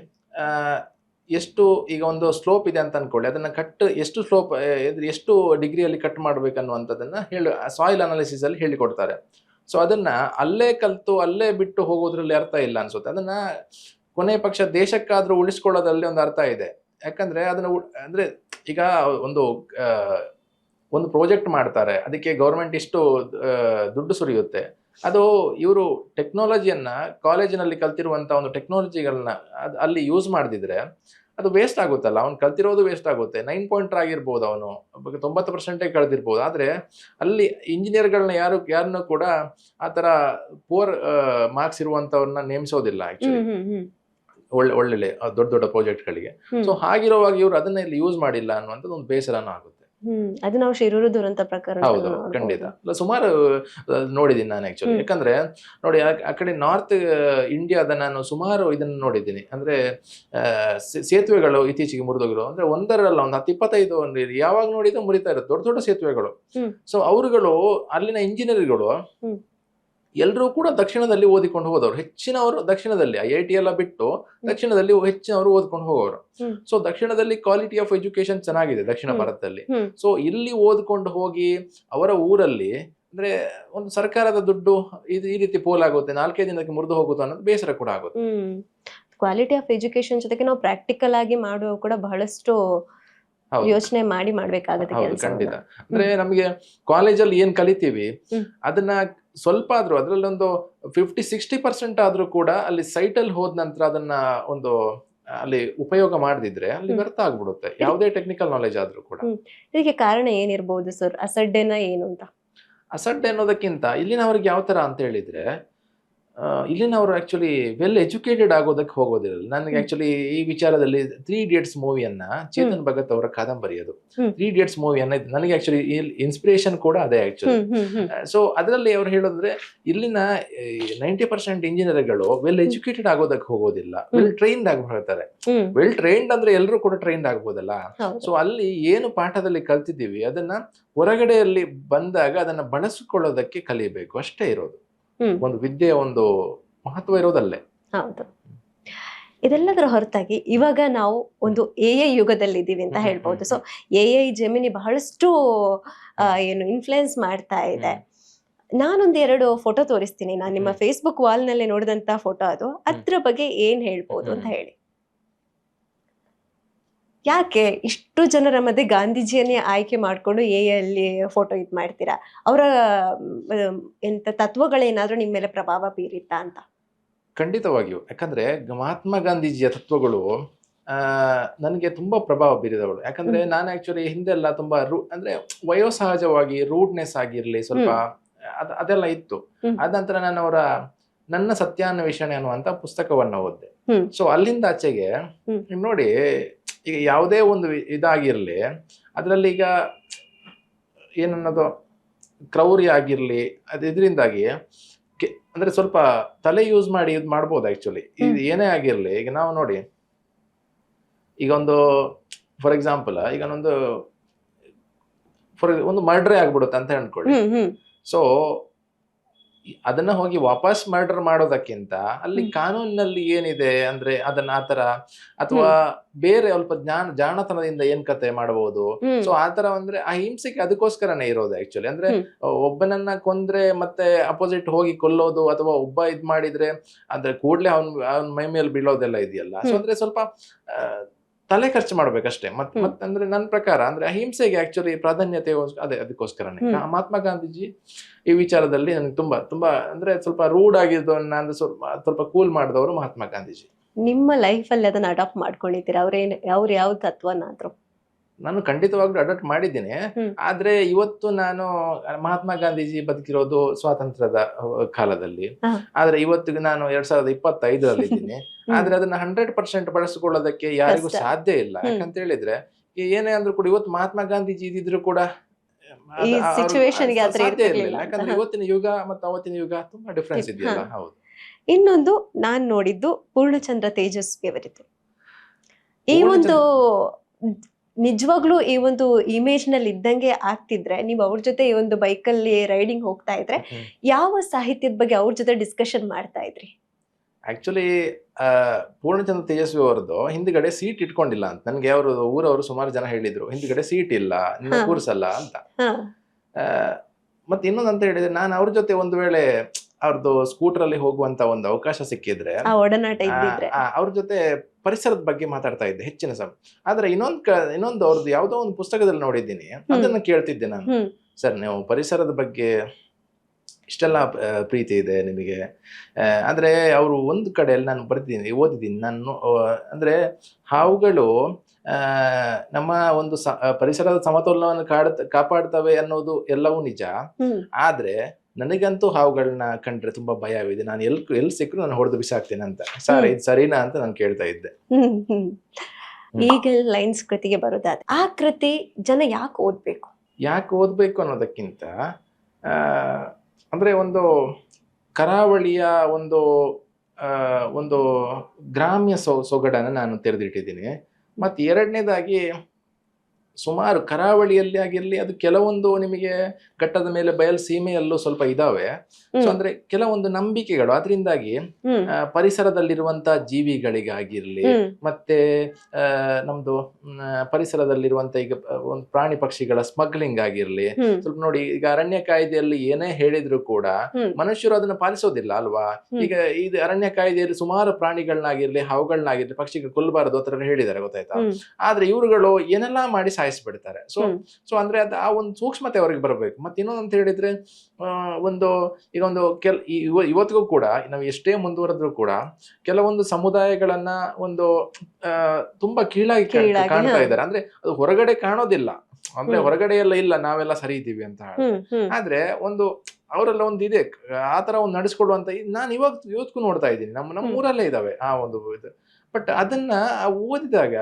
ಎಷ್ಟು ಈಗ ಒಂದು ಸ್ಲೋಪ್ ಇದೆ ಅಂತ ಅನ್ಕೊಳ್ಳಿ, ಅದನ್ನ ಎಷ್ಟು ಸ್ಲೋಪ್ ಎಷ್ಟು ಡಿಗ್ರಿಯಲ್ಲಿ ಕಟ್ ಮಾಡ್ಬೇಕನ್ನುವಂಥದ್ದನ್ನ ಸಾಯಿಲ್ ಅನಾಲಿಸಿಸ್ ಅಲ್ಲಿ ಹೇಳಿಕೊಡ್ತಾರೆ. ಸೊ ಅದನ್ನ ಅಲ್ಲೇ ಕಲ್ತು ಅಲ್ಲೇ ಬಿಟ್ಟು ಹೋಗೋದ್ರಲ್ಲಿ ಅರ್ಥ ಇಲ್ಲ ಅನ್ಸುತ್ತೆ. ಅದನ್ನ ಕೊನೆ ಪಕ್ಷ ದೇಶಕ್ಕಾದ್ರೂ ಉಳಿಸ್ಕೊಳ್ಳೋದ್ರಲ್ಲಿ ಒಂದು ಅರ್ಥ ಇದೆ. ಯಾಕಂದ್ರೆ ಅದನ್ನ ಅಂದ್ರೆ ಈಗ ಒಂದು ಪ್ರಾಜೆಕ್ಟ್ ಮಾಡ್ತಾರೆ, ಅದಕ್ಕೆ ಗೌರ್ಮೆಂಟ್ ಇಷ್ಟು ದುಡ್ಡು ಸುರಿಯುತ್ತೆ. ಅದು ಇವರು ಟೆಕ್ನಾಲಜಿಯನ್ನ ಕಾಲೇಜಿನಲ್ಲಿ ಕಲ್ತಿರುವಂತ ಒಂದು ಟೆಕ್ನಾಲಜಿಗಳನ್ನ ಅಲ್ಲಿ ಯೂಸ್ ಮಾಡದಿದ್ರೆ ಅದು ವೇಸ್ಟ್ ಆಗುತ್ತಲ್ಲ. ಅವ್ನು ಕಲ್ತಿರೋದು ವೇಸ್ಟ್ ಆಗುತ್ತೆ. 9 ಪಾಯಿಂಟರ್ ಆಗಿರ್ಬೋದು, ಅವನು 90% ಕಳೆದಿರ್ಬೋದು. ಆದ್ರೆ ಅಲ್ಲಿ ಇಂಜಿನಿಯರ್ಗಳನ್ನ ಯಾರನ್ನು ಕೂಡ ಆತರ ಪೂರ್ ಮಾರ್ಕ್ಸ್ ಇರುವಂತವ್ರನ್ನ ನೇಮಿಸೋದಿಲ್ಲ ಆಕ್ಚುಲಿ ಒಳ್ಳೆ ದೊಡ್ಡ ದೊಡ್ಡ ಪ್ರಾಜೆಕ್ಟ್ಗಳಿಗೆ. ಸೊ ಹಾಗಿರುವಾಗ ಇವರು ಅದನ್ನ ಇಲ್ಲಿ ಯೂಸ್ ಮಾಡಿಲ್ಲ ಅನ್ನುವಂಥದ್ದು ಒಂದು ಬೇಸರನೂ ಆಗುತ್ತೆ. ಅದು ನಾವು ಶಿರೂರು ದುರಂತ ಪ್ರಕರಣ. ಹೌದು, ಖಂಡಿತ. ಸುಮಾರು ನೋಡಿದ್ದೀನಿ ನಾನು ಆಕ್ಚುಲಿ. ಯಾಕಂದ್ರೆ ನೋಡಿ ಆ ಕಡೆ ನಾರ್ತ್ ಇಂಡಿಯಾದ ನಾನು ಸುಮಾರು ಇದನ್ನ ನೋಡಿದ್ದೀನಿ. ಅಂದ್ರೆ ಸೇತುವೆಗಳು ಇತ್ತೀಚೆಗೆ ಮುರಿದೋಗಿರೋ ಅಂದ್ರೆ ಒಂದರಲ್ಲ ಒಂದು 10-25 ಯಾವಾಗ ನೋಡಿದ್ರೆ ಮುರಿತಾ ಇರುತ್ತೆ, ದೊಡ್ಡ ದೊಡ್ಡ ಸೇತುವೆಗಳು. ಸೊ ಅವರುಗಳು ಅಲ್ಲಿನ ಇಂಜಿನಿಯರ್ಗಳು ಎಲ್ಲರೂ ಕೂಡ ದಕ್ಷಿಣದಲ್ಲಿ ಓದಿಕೊಂಡು ಹೋದವರು. ಹೆಚ್ಚಿನವರು ದಕ್ಷಿಣದಲ್ಲಿ IIT ಎಲ್ಲ ಬಿಟ್ಟು ದಕ್ಷಿಣದಲ್ಲಿ ಹೆಚ್ಚಿನವರು ಓದ್ಕೊಂಡು ಹೋಗೋರು. ಸೊ ದಕ್ಷಿಣದಲ್ಲಿ ಕ್ವಾಲಿಟಿ ಆಫ್ ಎಜುಕೇಶನ್ ಚೆನ್ನಾಗಿದೆ ದಕ್ಷಿಣ ಭಾರತದಲ್ಲಿ. ಸೊ ಇಲ್ಲಿ ಓದ್ಕೊಂಡು ಹೋಗಿ ಅವರ ಊರಲ್ಲಿ ಅಂದ್ರೆ ಒಂದು ಸರ್ಕಾರದ ದುಡ್ಡು ಈ ರೀತಿ ಪೋಲಾಗುತ್ತೆ, 4 ದಿನಕ್ಕೆ ಮುರಿದು ಹೋಗುತ್ತೆ ಅನ್ನೋದು ಬೇಸರ ಕೂಡ ಆಗುತ್ತೆ. ಕ್ವಾಲಿಟಿ ಆಫ್ ಎಜುಕೇಶನ್ ಜೊತೆಗೆ ನಾವು ಪ್ರಾಕ್ಟಿಕಲ್ ಆಗಿ ಮಾಡುವ ಕೂಡ ಬಹಳಷ್ಟು ಯೋಚನೆ ಮಾಡಿ ಮಾಡ್ಬೇಕಾಗುತ್ತೆ. ಖಂಡಿತ. ಅಂದ್ರೆ ನಮಗೆ ಕಾಲೇಜಲ್ಲಿ ಏನ್ ಕಲಿತೀವಿ ಅದನ್ನ ಸ್ವಲ್ಪ ಆದ್ರೂ ಅದ್ರಲ್ಲಿ ಒಂದು 50-60% ಆದ್ರೂ ಕೂಡ ಅಲ್ಲಿ ಸೈಟ್ ಅಲ್ಲಿ ಹೋದ ನಂತರ ಅದನ್ನ ಒಂದು ಅಲ್ಲಿ ಉಪಯೋಗ ಮಾಡದಿದ್ರೆ ಅಲ್ಲಿ ವ್ಯರ್ಥ ಆಗ್ಬಿಡುತ್ತೆ, ಯಾವುದೇ ಟೆಕ್ನಿಕಲ್ ನಾಲೆಜ್ ಆದ್ರೂ ಕೂಡ. ಇದಕ್ಕೆ ಕಾರಣ ಏನಿರ್ಬೋದು ಸರ್? ಅಸಡ್ಡೆನ ಏನು ಅಂತ? ಅಸಡ್ಡೆ ಅನ್ನೋದಕ್ಕಿಂತ ಇಲ್ಲಿನವ್ರಿಗೆ ಯಾವ ತರ ಅಂತ ಹೇಳಿದ್ರೆ ಇಲ್ಲಿನವರು ಆಕ್ಚುಲಿ ವೆಲ್ ಎಜುಕೇಟೆಡ್ ಆಗೋದಕ್ಕೆ ಹೋಗೋದಿಲ್ಲ. ನನಗೆ ಆಕ್ಚುಲಿ ಈ ವಿಚಾರದಲ್ಲಿ 3 Idiots ಮೂವಿಯನ್ನ ಚೇತನ್ ಭಗತ್ ಅವರ ಕಾದಂಬರಿ, ಅದು 3 Idiots ಮೂವಿಯನ್ನ ನನಗೆ ಆಕ್ಚುಲಿ ಇನ್ಸ್ಪಿರೇಷನ್ ಕೂಡ ಅದೇ ಆಕ್ಚುಲಿ. ಸೊ ಅದರಲ್ಲಿ ಅವ್ರು ಹೇಳೋದ್ರೆ ಇಲ್ಲಿನ 90% ಇಂಜಿನಿಯರ್ಗಳು ವೆಲ್ ಎಜುಕೇಟೆಡ್ ಆಗೋದಕ್ಕೆ ಹೋಗೋದಿಲ್ಲ, ವೆಲ್ ಟ್ರೈನ್ಡ್ ಆಗಿ ಬರ್ತಾರೆ. ವೆಲ್ ಟ್ರೈನ್ಡ್ ಅಂದ್ರೆ ಎಲ್ಲರೂ ಕೂಡ ಟ್ರೈನ್ಡ್ ಆಗ್ಬೋದಲ್ಲ. ಸೊ ಅಲ್ಲಿ ಏನು ಪಾಠದಲ್ಲಿ ಕಲ್ತಿದ್ದೀವಿ ಅದನ್ನ ಹೊರಗಡೆಯಲ್ಲಿ ಬಂದಾಗ ಅದನ್ನ ಬಳಸಿಕೊಳ್ಳೋದಕ್ಕೆ ಕಲಿಬೇಕು ಅಷ್ಟೇ ಇರೋದು. ಒಂದು ವಿದ್ಯೆಯ ಒಂದು ಮಹತ್ವ ಇರೋದಲ್ಲೇ. ಹೌದು. ಇದೆಲ್ಲದರ ಹೊರತಾಗಿ ಇವಾಗ ನಾವು ಒಂದು AI ಯುಗದಲ್ಲಿ ಇದ್ದೀವಿ ಅಂತ ಹೇಳ್ಬಹುದು. ಸೊ AI ಜೆಮಿನಿ ಬಹಳಷ್ಟು ಏನು ಇನ್ಫ್ಲುಯೆನ್ಸ್ ಮಾಡ್ತಾ ಇದೆ. ನಾನೊಂದು 2 ಫೋಟೋ ತೋರಿಸ್ತೀನಿ. ನಾನು ನಿಮ್ಮ ಫೇಸ್ಬುಕ್ ವಾಲ್ ನಲ್ಲಿ ನೋಡಿದಂತ ಫೋಟೋ ಅದು. ಅದ್ರ ಬಗ್ಗೆ ಏನ್ ಹೇಳ್ಬೋದು ಅಂತ ಹೇಳಿ. ಯಾಕೆ ಇಷ್ಟು ಜನರ ಮಧ್ಯೆ ಗಾಂಧೀಜಿಯನ್ನೇ ಆಯ್ಕೆ ಮಾಡ್ಕೊಂಡು AI ಅಲ್ಲಿ ಫೋಟೋ ಇದ್ ಮಾಡ್ತೀರಾ? ಅವರ ಎಂತ ತತ್ವಗಳೇನಾದ್ರೂ ನಿಮ್ಮ ಮೇಲೆ ಪ್ರಭಾವ ಬೀರಿತ್ತಾ ಅಂತ? ಖಂಡಿತವಾಗಿಯೂ. ಯಾಕಂದ್ರೆ ಮಹಾತ್ಮ ಗಾಂಧೀಜಿಯ ತತ್ವಗಳು ನನಗೆ ತುಂಬಾ ಪ್ರಭಾವ ಬೀರಿದವಳು. ಯಾಕಂದ್ರೆ ನಾನು ಆಕ್ಚುಲಿ ಹಿಂದೆಲ್ಲ ತುಂಬಾ ಅಂದ್ರೆ ವಯೋಸಹಜವಾಗಿ ರೂಡ್ನೆಸ್ ಆಗಿರ್ಲಿ ಸ್ವಲ್ಪ ಅದೆಲ್ಲ ಇತ್ತು. ಅದ ನಂತರ ನಾನು ನನ್ನ ಸತ್ಯಾನ್ವೇಷಣೆ ಅನ್ನುವಂತ ಪುಸ್ತಕವನ್ನ ಓದಿದೆ. ಸೊ ಅಲ್ಲಿಂದ ಆಚೆಗೆ ನೋಡಿ, ಈಗ ಯಾವುದೇ ಒಂದು ಇದಾಗಿರ್ಲಿ ಅದರಲ್ಲಿ ಈಗ ಏನನ್ನೋದು ಕ್ರೌರ್ಯ ಆಗಿರ್ಲಿ ಇದರಿಂದಾಗಿ ಅಂದ್ರೆ ಸ್ವಲ್ಪ ತಲೆ ಯೂಸ್ ಮಾಡಿ ಇದು ಮಾಡ್ಬೋದು ಆಕ್ಚುಲಿ. ಇದು ಏನೇ ಆಗಿರ್ಲಿ, ಈಗ ನಾವು ನೋಡಿ ಈಗ ಫಾರ್ ಎಕ್ಸಾಂಪಲ್ ಈಗ ಒಂದು ಮರ್ಡರ್ ಆಗ್ಬಿಡುತ್ತೆ ಅಂತ ಅನ್ಕೊಳ್ಳಿ. ಸೊ ಅದನ್ನ ಹೋಗಿ ವಾಪಸ್ ಮರ್ಡರ್ ಮಾಡೋದಕ್ಕಿಂತ ಅಲ್ಲಿ ಕಾನೂನಿನಲ್ಲಿ ಏನಿದೆ ಅಂದ್ರೆ ಅದನ್ನ ಆತರ ಅಥವಾ ಬೇರೆ ಸ್ವಲ್ಪ ಜಾಣತನದಿಂದ ಏನ್ ಕತೆ ಮಾಡಬಹುದು. ಸೊ ಆತರ ಅಂದ್ರೆ ಆ ಹಿಂಸೆಗೆ ಅದಕ್ಕೋಸ್ಕರನೇ ಇರೋದು ಆಕ್ಚುಲಿ. ಅಂದ್ರೆ ಒಬ್ಬನನ್ನ ಕೊಂದ್ರೆ ಮತ್ತೆ ಅಪೋಸಿಟ್ ಹೋಗಿ ಕೊಲ್ಲೋದು ಅಥವಾ ಒಬ್ಬ ಇದ್ ಮಾಡಿದ್ರೆ ಅಂದ್ರೆ ಕೂಡ್ಲೆ ಅವನ್ ಮೈ ಮೇಲೆ ಬೀಳೋದೆಲ್ಲ ಇದೆಯಲ್ಲ. ಸೊ ಅಂದ್ರೆ ಸ್ವಲ್ಪ ತಲೆ ಖರ್ಚು ಮಾಡ್ಬೇಕಷ್ಟೇ. ಅಂದ್ರೆ ನನ್ನ ಪ್ರಕಾರ ಅಂದ್ರೆ ಅಹಿಂಸೆಗೆ ಆಕ್ಚುಲಿ ಪ್ರಾಧಾನ್ಯತೆ ಅದಕ್ಕೋಸ್ಕರನೇ ಮಹಾತ್ಮ ಗಾಂಧೀಜಿ ಈ ವಿಚಾರದಲ್ಲಿ ನನಗೆ ತುಂಬಾ ತುಂಬಾ ಅಂದ್ರೆ ಸ್ವಲ್ಪ ರೂಡ್ ಆಗಿದ್ದವನ್ನ ಅಂದ್ರೆ ಸ್ವಲ್ಪ ಕೂಲ್ ಮಾಡಿದವರು ಮಹಾತ್ಮ ಗಾಂಧೀಜಿ. ನಿಮ್ಮ ಲೈಫ್ ಅಲ್ಲಿ ಅದನ್ನ ಅಡಾಪ್ಟ್ ಮಾಡ್ಕೊಂಡಿದ್ದೀರಾ? ಅವ್ರು ಯಾವ ತತ್ವನಾದ್ರು? ನಾನು ಖಂಡಿತವಾಗ್ಲೂ ಅಡಾಪ್ಟ್ ಮಾಡಿದ್ದೀನಿ. ಆದ್ರೆ ಇವತ್ತು ನಾನು ಮಹಾತ್ಮ ಗಾಂಧೀಜಿ ಬದುಕಿರೋದು ಸ್ವಾತಂತ್ರ್ಯದ ಕಾಲದಲ್ಲಿ, ಆದ್ರೆ ಇವತ್ತಿಗೆ ನಾನು 2025ರಲ್ಲಿ ಇದ್ದೀನಿ. ಆದ್ರೆ ಅದನ್ನ 100% ಬಳಸಿಕೊಳ್ಳೋದಕ್ಕೆ ಯಾರಿಗೂ ಸಾಧ್ಯ ಇಲ್ಲ. ಯಾಕಂತ ಹೇಳಿದ್ರೆ ಏನೇ ಅಂದ್ರೂ ಕೂಡ ಇವತ್ತು ಮಹಾತ್ಮ ಗಾಂಧೀಜಿ ಇದ್ದಿದ್ರು ಕೂಡ ಸಾಧ್ಯ ಇರಲಿಲ್ಲ. ಯಾಕಂದ್ರೆ ಇವತ್ತಿನ ಯುಗ ಮತ್ತು ಅವತ್ತಿನ ಯುಗ ತುಂಬಾ ಡಿಫ್ರೆನ್ಸ್ ಇದೆಯಲ್ಲ. ಹೌದು. ಇನ್ನೊಂದು ನಾನ್ ನೋಡಿದ್ದು ಪೂರ್ಣಚಂದ್ರ ತೇಜಸ್ವಿ ಅವರಿದ್ದು. ಈ ಒಂದು ನಿಜವಾಗ್ಲೂ ಈ ಒಂದು ಇಮೇಜ್ ನಲ್ಲಿ ಇದ್ದಂಗೆ ಆಗ್ತಿದ್ರೆ, ನೀವು ಅವ್ರ ಜೊತೆ ಈ ಒಂದು ಬೈಕಲ್ಲಿ ರೈಡಿಂಗ್ ಹೋಗ್ತಾ ಇದ್ರೆ ಯಾವ ಸಾಹಿತ್ಯದ ಬಗ್ಗೆ ಅವ್ರ ಜೊತೆ ಡಿಸ್ಕಷನ್ ಮಾಡ್ತಾ ಇದ್ರಿ? ಆಕ್ಚುಲಿ ಪೂರ್ಣಚಂದ್ರ ತೇಜಸ್ವಿ ಅವರದ್ದು ಹಿಂದ್ಗಡೆ ಸೀಟ್ ಇಟ್ಕೊಂಡಿಲ್ಲ ಅಂತ ನನ್ಗೆ ಅವರು ಊರವರು ಸುಮಾರು ಜನ ಹೇಳಿದ್ರು, ಹಿಂದ್ಗಡೆ ಸೀಟ್ ಇಲ್ಲ, ನಿನ್ನ ಕೂರ್ಸಲ್ಲ ಅಂತ. ಮತ್ತೆ ಇನ್ನೊಂದು ಅಂತ ಹೇಳಿದ್ರೆ, ನಾನು ಅವ್ರ ಜೊತೆ ಒಂದು ವೇಳೆ ಅವ್ರದ್ದು ಸ್ಕೂಟರ್ ಅಲ್ಲಿ ಹೋಗುವಂತ ಒಂದು ಅವಕಾಶ ಸಿಕ್ಕಿದ್ರೆ ಅವ್ರ ಜೊತೆ ಪರಿಸರದ ಬಗ್ಗೆ ಮಾತಾಡ್ತಾ ಇದ್ದೆ ಹೆಚ್ಚಿನ ಸಮಯ. ಆದ್ರೆ ಇನ್ನೊಂದು ಅವ್ರದ್ದು ಯಾವ್ದೋ ಒಂದು ಪುಸ್ತಕದಲ್ಲಿ ನೋಡಿದ್ದೀನಿ, ಅದನ್ನ ಕೇಳ್ತಿದ್ದೆ ನಾನು, ಸರ್ ನೀವು ಪರಿಸರದ ಬಗ್ಗೆ ಇಷ್ಟೆಲ್ಲ ಪ್ರೀತಿ ಇದೆ ನಿಮಗೆ, ಅಂದ್ರೆ ಅವರು ಒಂದು ಕಡೆಯಲ್ಲಿ ನಾನು ಓದಿದ್ದೀನಿ ನಾನು, ಅಂದ್ರೆ ಹಾವುಗಳು ನಮ್ಮ ಒಂದು ಪರಿಸರದ ಸಮತೋಲನವನ್ನು ಕಾಪಾಡ್ತವೆ ಅನ್ನೋದು ಎಲ್ಲವೂ ನಿಜ. ಆದ್ರೆ ನನಗಂತೂ ಹಾವುಗಳನ್ನ ಕಂಡ್ರೆ ತುಂಬಾ ಭಯವಿದೆ, ನಾನು ಎಲ್ಲಿ ಸಿಕ್ಕರು ನಾನು ಹೊಡೆದು ಬಿಸಾಕ್ತೇನೆ ಅಂತ. ಸರ್ ಇದು ಸರಿನಾ ಅಂತ ನಾನು ಕೇಳ್ತಾ ಇದ್ದೆ. ಈಗ ಲೈನ್ಸ್ ಕೃತಿಗೆ ಬರೋದಾದ, ಆ ಕೃತಿ ಜನ ಯಾಕೆ ಓದ್ಬೇಕು ಅನ್ನೋದಕ್ಕಿಂತ ಅಂದ್ರೆ ಒಂದು ಕರಾವಳಿಯ ಒಂದು ಗ್ರಾಮ್ಯ ಸೊಗಡನ್ನು ನಾನು ತೆರೆದಿಟ್ಟಿದ್ದೀನಿ. ಮತ್ತೆ ಎರಡನೇದಾಗಿ ಸುಮಾರು ಕರಾವಳಿಯಲ್ಲಿ ಆಗಿರ್ಲಿ, ಅದು ಕೆಲವೊಂದು ನಿಮಗೆ ಘಟ್ಟದ ಮೇಲೆ ಬಯಲು ಸೀಮೆಯಲ್ಲೂ ಸ್ವಲ್ಪ ಇದಾವೆ. ಸೊ ಅಂದ್ರೆ ಕೆಲವೊಂದು ನಂಬಿಕೆಗಳು, ಅದರಿಂದಾಗಿ ಪರಿಸರದಲ್ಲಿರುವಂತ ಜೀವಿಗಳಿಗಾಗಿರ್ಲಿ, ಮತ್ತೆ ನಮ್ದು ಪರಿಸರದಲ್ಲಿರುವಂತ ಈಗ ಒಂದು ಪ್ರಾಣಿ ಪಕ್ಷಿಗಳ ಸ್ಮಗ್ಲಿಂಗ್ ಆಗಿರ್ಲಿ, ಸ್ವಲ್ಪ ನೋಡಿ ಈಗ ಅರಣ್ಯ ಕಾಯ್ದೆಯಲ್ಲಿ ಏನೇ ಹೇಳಿದ್ರು ಕೂಡ ಮನುಷ್ಯರು ಅದನ್ನ ಪಾಲಿಸೋದಿಲ್ಲ ಅಲ್ವಾ. ಈಗ ಇದು ಅರಣ್ಯ ಕಾಯ್ದೆಯಲ್ಲಿ ಸುಮಾರು ಪ್ರಾಣಿಗಳನ್ನಾಗಿರ್ಲಿ, ಹಾವುಗಳನ್ನಾಗಿರ್ಲಿ, ಪಕ್ಷಿಗಳು ಕೊಲ್ಲಬಾರದು ಅಂತ ಹೇಳಿದ್ದಾರೆ, ಗೊತ್ತಾಯ್ತಾ. ಆದ್ರೆ ಇವರುಗಳು ಏನೆಲ್ಲಾ ಮಾಡಿ ಸಾಯಿಸ್ಬಿಡ್ತಾರೆ. ಸೊ ಅಂದ್ರೆ ಅದು ಆ ಒಂದು ಸೂಕ್ಷ್ಮತೆ ಅವ್ರಿಗೆ ಬರಬೇಕು. ಮತ್ತೆ ಇನ್ನೊಂದು ಅಂತ ಹೇಳಿದ್ರೆ, ಈಗ ಇವತ್ತಿಗೂ ಕೂಡ ನಾವು ಎಷ್ಟೇ ಮುಂದುವರೆದ್ರು ಕೂಡ ಕೆಲವೊಂದು ಸಮುದಾಯಗಳನ್ನ ತುಂಬಾ ಕೀಳಾಗಿ ಕಾಣ್ತಾ ಇದ್ದಾರೆ. ಅಂದ್ರೆ ಅದು ಹೊರಗಡೆ ಕಾಣೋದಿಲ್ಲ, ಅಂದ್ರೆ ಹೊರಗಡೆ ಎಲ್ಲ ಇಲ್ಲ ನಾವೆಲ್ಲ ಸರಿ ಇದ್ದೀವಿ ಅಂತ. ಆದ್ರೆ ಅವರೆಲ್ಲ ಒಂದು ಇದೆ ಆತರ ಒಂದು ನಡೆಸ್ಕೊಡುವಂತ, ನಾನು ಇವತ್ತಿಗೂ ನೋಡ್ತಾ ಇದ್ದೀನಿ, ನಮ್ಮ ಊರಲ್ಲೇ ಇದಾವೆ ಆ ಒಂದು ಇದು. ಬಟ್ ಅದನ್ನ ಓದಿದಾಗ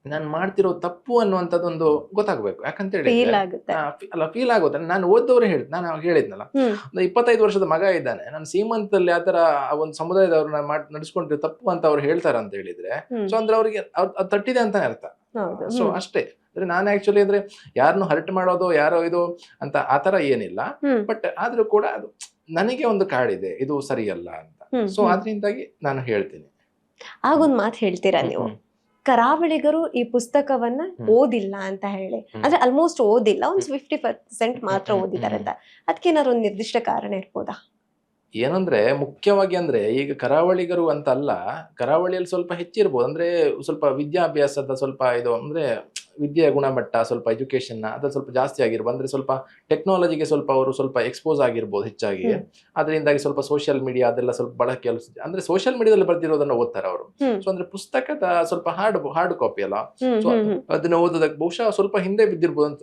ನಾನು ಮಾಡ್ತಿರೋ ತಪ್ಪು ಅನ್ನುವಂಥದ್ದೊಂದು ಗೊತ್ತಾಗ್ಬೇಕು. ಯಾಕಂತ ಹೇಳಿದ್ರೆ ಫೀಲ್ ಆಗುತ್ತೆ. ನಾನು ಓದ್ದವ್ರೆ ನಾನು ಹೇಳಿದ್ನಲ್ಲ, ಒಂದು 25 ವರ್ಷದ ಮಗ ಇದ್ದಾನೆ, ನಾನು ಸೀಮಂತದಲ್ಲಿ ಆತರ ಒಂದು ಸಮುದಾಯದವ್ರನ್ನ ನಡೆಸ್ಕೊಂಡಿರೋ ತಪ್ಪು ಅಂತ ಅವ್ರು ಹೇಳ್ತಾರ ಅಂತ ಹೇಳಿದ್ರೆ, ಸೊ ಅಂದ್ರೆ ಅವ್ರಿಗೆ ಅದು ತಟ್ಟಿದೆ ಅಂತಾನೆ ಅರ್ಥ. ಸೊ ಅಷ್ಟೇ. ಅಂದ್ರೆ ನಾನು ಆಕ್ಚುಲಿ ಅಂದ್ರೆ ಯಾರನ್ನು ಹರ್ಟ್ ಮಾಡೋದು ಯಾರೋ ಇದು ಅಂತ ಆತರ ಏನಿಲ್ಲ. ಬಟ್ ಆದ್ರೂ ಕೂಡ ಅದು ನನಗೆ ಒಂದು ಕಾಡಿದೆ, ಇದು ಸರಿಯಲ್ಲ ಅಂತ. ಸೊ ಅದರಿಂದಾಗಿ ನಾನು ಹೇಳ್ತೀನಿ. ಆಗೊಂದ್ ಮಾತು ಹೇಳ್ತೀರಾ ನೀವು, ಕರಾವಳಿಗರು ಈ ಪುಸ್ತಕವನ್ನ ಓದಿಲ್ಲ ಅಂತ ಹೇಳಿ, ಅಂದ್ರೆ ಆಲ್ಮೋಸ್ಟ್ ಓದಿಲ್ಲ, ಒಂದು 50% ಮಾತ್ರ ಓದಿದ್ದಾರೆ ಅಂತ. ಅದಕ್ಕೇನಾದ್ರು ಒಂದು ನಿರ್ದಿಷ್ಟ ಕಾರಣ ಇರ್ಬೋದಾ? ಏನಂದ್ರೆ ಮುಖ್ಯವಾಗಿ ಅಂದ್ರೆ ಈಗ ಕರಾವಳಿಗರು ಅಂತ ಅಲ್ಲ, ಕರಾವಳಿಯಲ್ಲಿ ಸ್ವಲ್ಪ ಹೆಚ್ಚಿರ್ಬೋದು. ಅಂದ್ರೆ ಸ್ವಲ್ಪ ವಿದ್ಯಾಭ್ಯಾಸದ ಸ್ವಲ್ಪ ಇದು ಅಂದ್ರೆ ವಿದ್ಯೆಯ ಗುಣಮಟ್ಟ, ಸ್ವಲ್ಪ ಎಜುಕೇಶನ್ ಅದು ಸ್ವಲ್ಪ ಜಾಸ್ತಿ ಆಗಿರ್ಬೋದು. ಅಂದ್ರೆ ಸ್ವಲ್ಪ ಟೆಕ್ನಾಲಜಿಗೆ ಸ್ವಲ್ಪ ಅವರು ಸ್ವಲ್ಪ ಎಕ್ಸ್ಪೋಸ್ ಆಗಿರ್ಬೋದು ಹೆಚ್ಚಾಗಿ. ಅದರಿಂದಾಗಿ ಸ್ವಲ್ಪ ಸೋಷಿಯಲ್ ಮೀಡಿಯಾ ಅದೆಲ್ಲ ಸ್ವಲ್ಪ ಬಳಕೆ, ಅಂದ್ರೆ ಸೋಷಿಯಲ್ ಮೀಡಿಯಾದಲ್ಲಿ ಬರ್ತಿರೋದನ್ನ ಓದ್ತಾರೆ ಅವರು. ಸೊ ಅಂದ್ರೆ ಪುಸ್ತಕದ ಸ್ವಲ್ಪ ಹಾರ್ಡ್ ಕಾಪಿ ಅಲ್ಲ, ಸೊ ಅದನ್ನ ಓದೋದಕ್ಕೆ ಬಹುಶಃ ಸ್ವಲ್ಪ ಹಿಂದೆ ಬಿದ್ದಿರ್ಬೋದು ಅಂತ.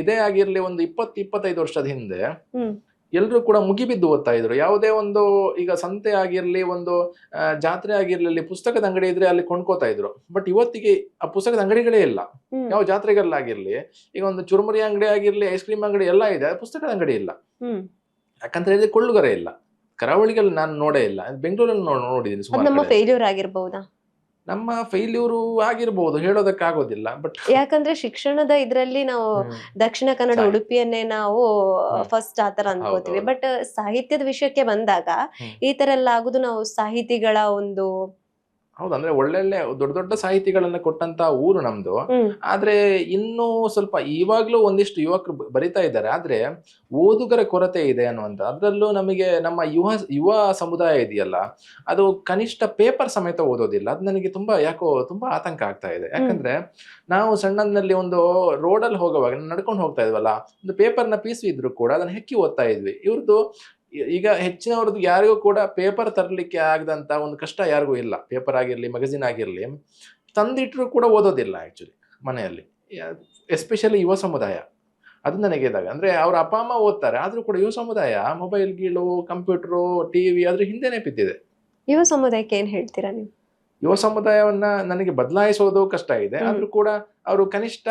ಇದೇ ಆಗಿರ್ಲಿ, ಒಂದು 20-25 ವರ್ಷದ ಹಿಂದೆ ಎಲ್ಲರೂ ಕೂಡ ಮುಗಿಬಿದ್ದು ಓದ್ತಾ ಇದ್ರು. ಯಾವುದೇ ಒಂದು ಈಗ ಸಂತೆ ಆಗಿರ್ಲಿ, ಒಂದು ಜಾತ್ರೆ ಆಗಿರ್ಲಿ, ಪುಸ್ತಕದ ಅಂಗಡಿ ಇದ್ರೆ ಅಲ್ಲಿ ಕೊಂಡ್ಕೋತಾ ಇದ್ರು. ಬಟ್ ಇವತ್ತಿಗೆ ಆ ಪುಸ್ತಕದ ಅಂಗಡಿಗಳೇ ಇಲ್ಲ. ಯಾವ ಜಾತ್ರೆಗಳಾಗಿರ್ಲಿ, ಈಗ ಒಂದು ಚುರುಮುರಿ ಅಂಗಡಿ ಆಗಿರ್ಲಿ, ಐಸ್ ಕ್ರೀಮ್ ಅಂಗಡಿ ಎಲ್ಲ ಇದೆ, ಪುಸ್ತಕದ ಅಂಗಡಿ ಇಲ್ಲ. ಯಾಕಂತ ಹೇಳಿದ್ರೆ ಕೊಳ್ಳುಗರ ಇಲ್ಲ. ಕರಾವಳಿಗಳು ನಾನು ನೋಡೇ ಇಲ್ಲ. ಬೆಂಗಳೂರಲ್ಲಿ ನೋಡಿದ್ದೀನಿ ಸುಮಾರು. ನಮ್ಮ ಫೇಲ್ಯೂರು ಆಗಿರ್ಬೋದು, ಹೇಳೋದಕ್ಕಾಗೋದಿಲ್ಲ. ಬಟ್ ಯಾಕಂದ್ರೆ ಶಿಕ್ಷಣದ ಇದ್ರಲ್ಲಿ ನಾವು ದಕ್ಷಿಣ ಕನ್ನಡ ಉಡುಪಿಯನ್ನೇ ನಾವು ಫಸ್ಟ್ ಆತರ ಅನ್ಕೋತೀವಿ. ಬಟ್ ಸಾಹಿತ್ಯದ ವಿಷಯಕ್ಕೆ ಬಂದಾಗ ಈ ತರ ಎಲ್ಲ ಆಗುದು ನಾವು ಸಾಹಿತಿಗಳ ಒಂದು ಹೌದು. ಅಂದ್ರೆ ಒಳ್ಳೊಳ್ಳೆ ದೊಡ್ಡ ದೊಡ್ಡ ಸಾಹಿತಿಗಳನ್ನ ಕೊಟ್ಟಂತ ಊರು ನಮ್ದು. ಆದ್ರೆ ಇನ್ನೂ ಸ್ವಲ್ಪ ಇವಾಗ್ಲೂ ಒಂದಿಷ್ಟು ಯುವಕರು ಬರಿತಾ ಇದ್ದಾರೆ, ಆದ್ರೆ ಓದುಗರ ಕೊರತೆ ಇದೆ ಅನ್ನುವಂತ. ಅದ್ರಲ್ಲೂ ನಮಗೆ ನಮ್ಮ ಯುವ ಸಮುದಾಯ ಇದೆಯಲ್ಲ, ಅದು ಕನಿಷ್ಠ ಪೇಪರ್ ಸಮೇತ ಓದೋದಿಲ್ಲ. ಅದು ನನಗೆ ತುಂಬಾ ಆತಂಕ ಆಗ್ತಾ ಇದೆ. ಯಾಕಂದ್ರೆ ನಾವು ಸಣ್ಣನಲ್ಲಿ ಒಂದು ರೋಡಲ್ಲಿ ಹೋಗುವಾಗ ನಡ್ಕೊಂಡು ಹೋಗ್ತಾ ಇದ್ವಲ್ಲ, ಒಂದು ಪೇಪರ್ನ ಪೀಸ್ ಇದ್ರು ಕೂಡ ಅದನ್ನ ಹೆಕ್ಕಿ ಓದ್ತಾ ಇದ್ವಿ. ಇವ್ರದ್ದು ಈಗ ಹೆಚ್ಚಿನವ್ರದ್ದು ಯಾರಿಗೂ ಕೂಡ ಪೇಪರ್ ತರಲಿಕ್ಕೆ ಆಗದಂತ ಒಂದು ಕಷ್ಟ ಯಾರಿಗೂ ಇಲ್ಲ. ಪೇಪರ್ ಆಗಿರ್ಲಿ, ಮ್ಯಾಗಝಿನ್ ಆಗಿರ್ಲಿ ತಂದಿಟ್ರು ಕೂಡ ಓದೋದಿಲ್ಲ ಆಕ್ಚುಲಿ. ಮನೆಯಲ್ಲಿ, ಎಸ್ಪೆಷಲಿ ಯುವ ಸಮುದಾಯ. ಅದು ನನಗೆ ಇದಾಗ ಅಂದ್ರೆ ಅವ್ರ ಅಪ್ಪ ಅಮ್ಮ ಓದ್ತಾರೆ, ಆದ್ರೂ ಕೂಡ ಯುವ ಸಮುದಾಯ ಮೊಬೈಲ್ ಗೀಳು, ಕಂಪ್ಯೂಟರು, ಟಿವಿ ಅದ್ರ ಹಿಂದೆನೆ ಬಿದ್ದಿದೆ. ಯುವ ಸಮುದಾಯಕ್ಕೆ ಏನ್ ಹೇಳ್ತೀರಾ ನೀವು? ಯುವ ಸಮುದಾಯವನ್ನ ನನಗೆ ಬದಲಾಯಿಸೋದು ಕಷ್ಟ ಇದೆ. ಆದ್ರೂ ಕೂಡ ಅವರು ಕನಿಷ್ಠ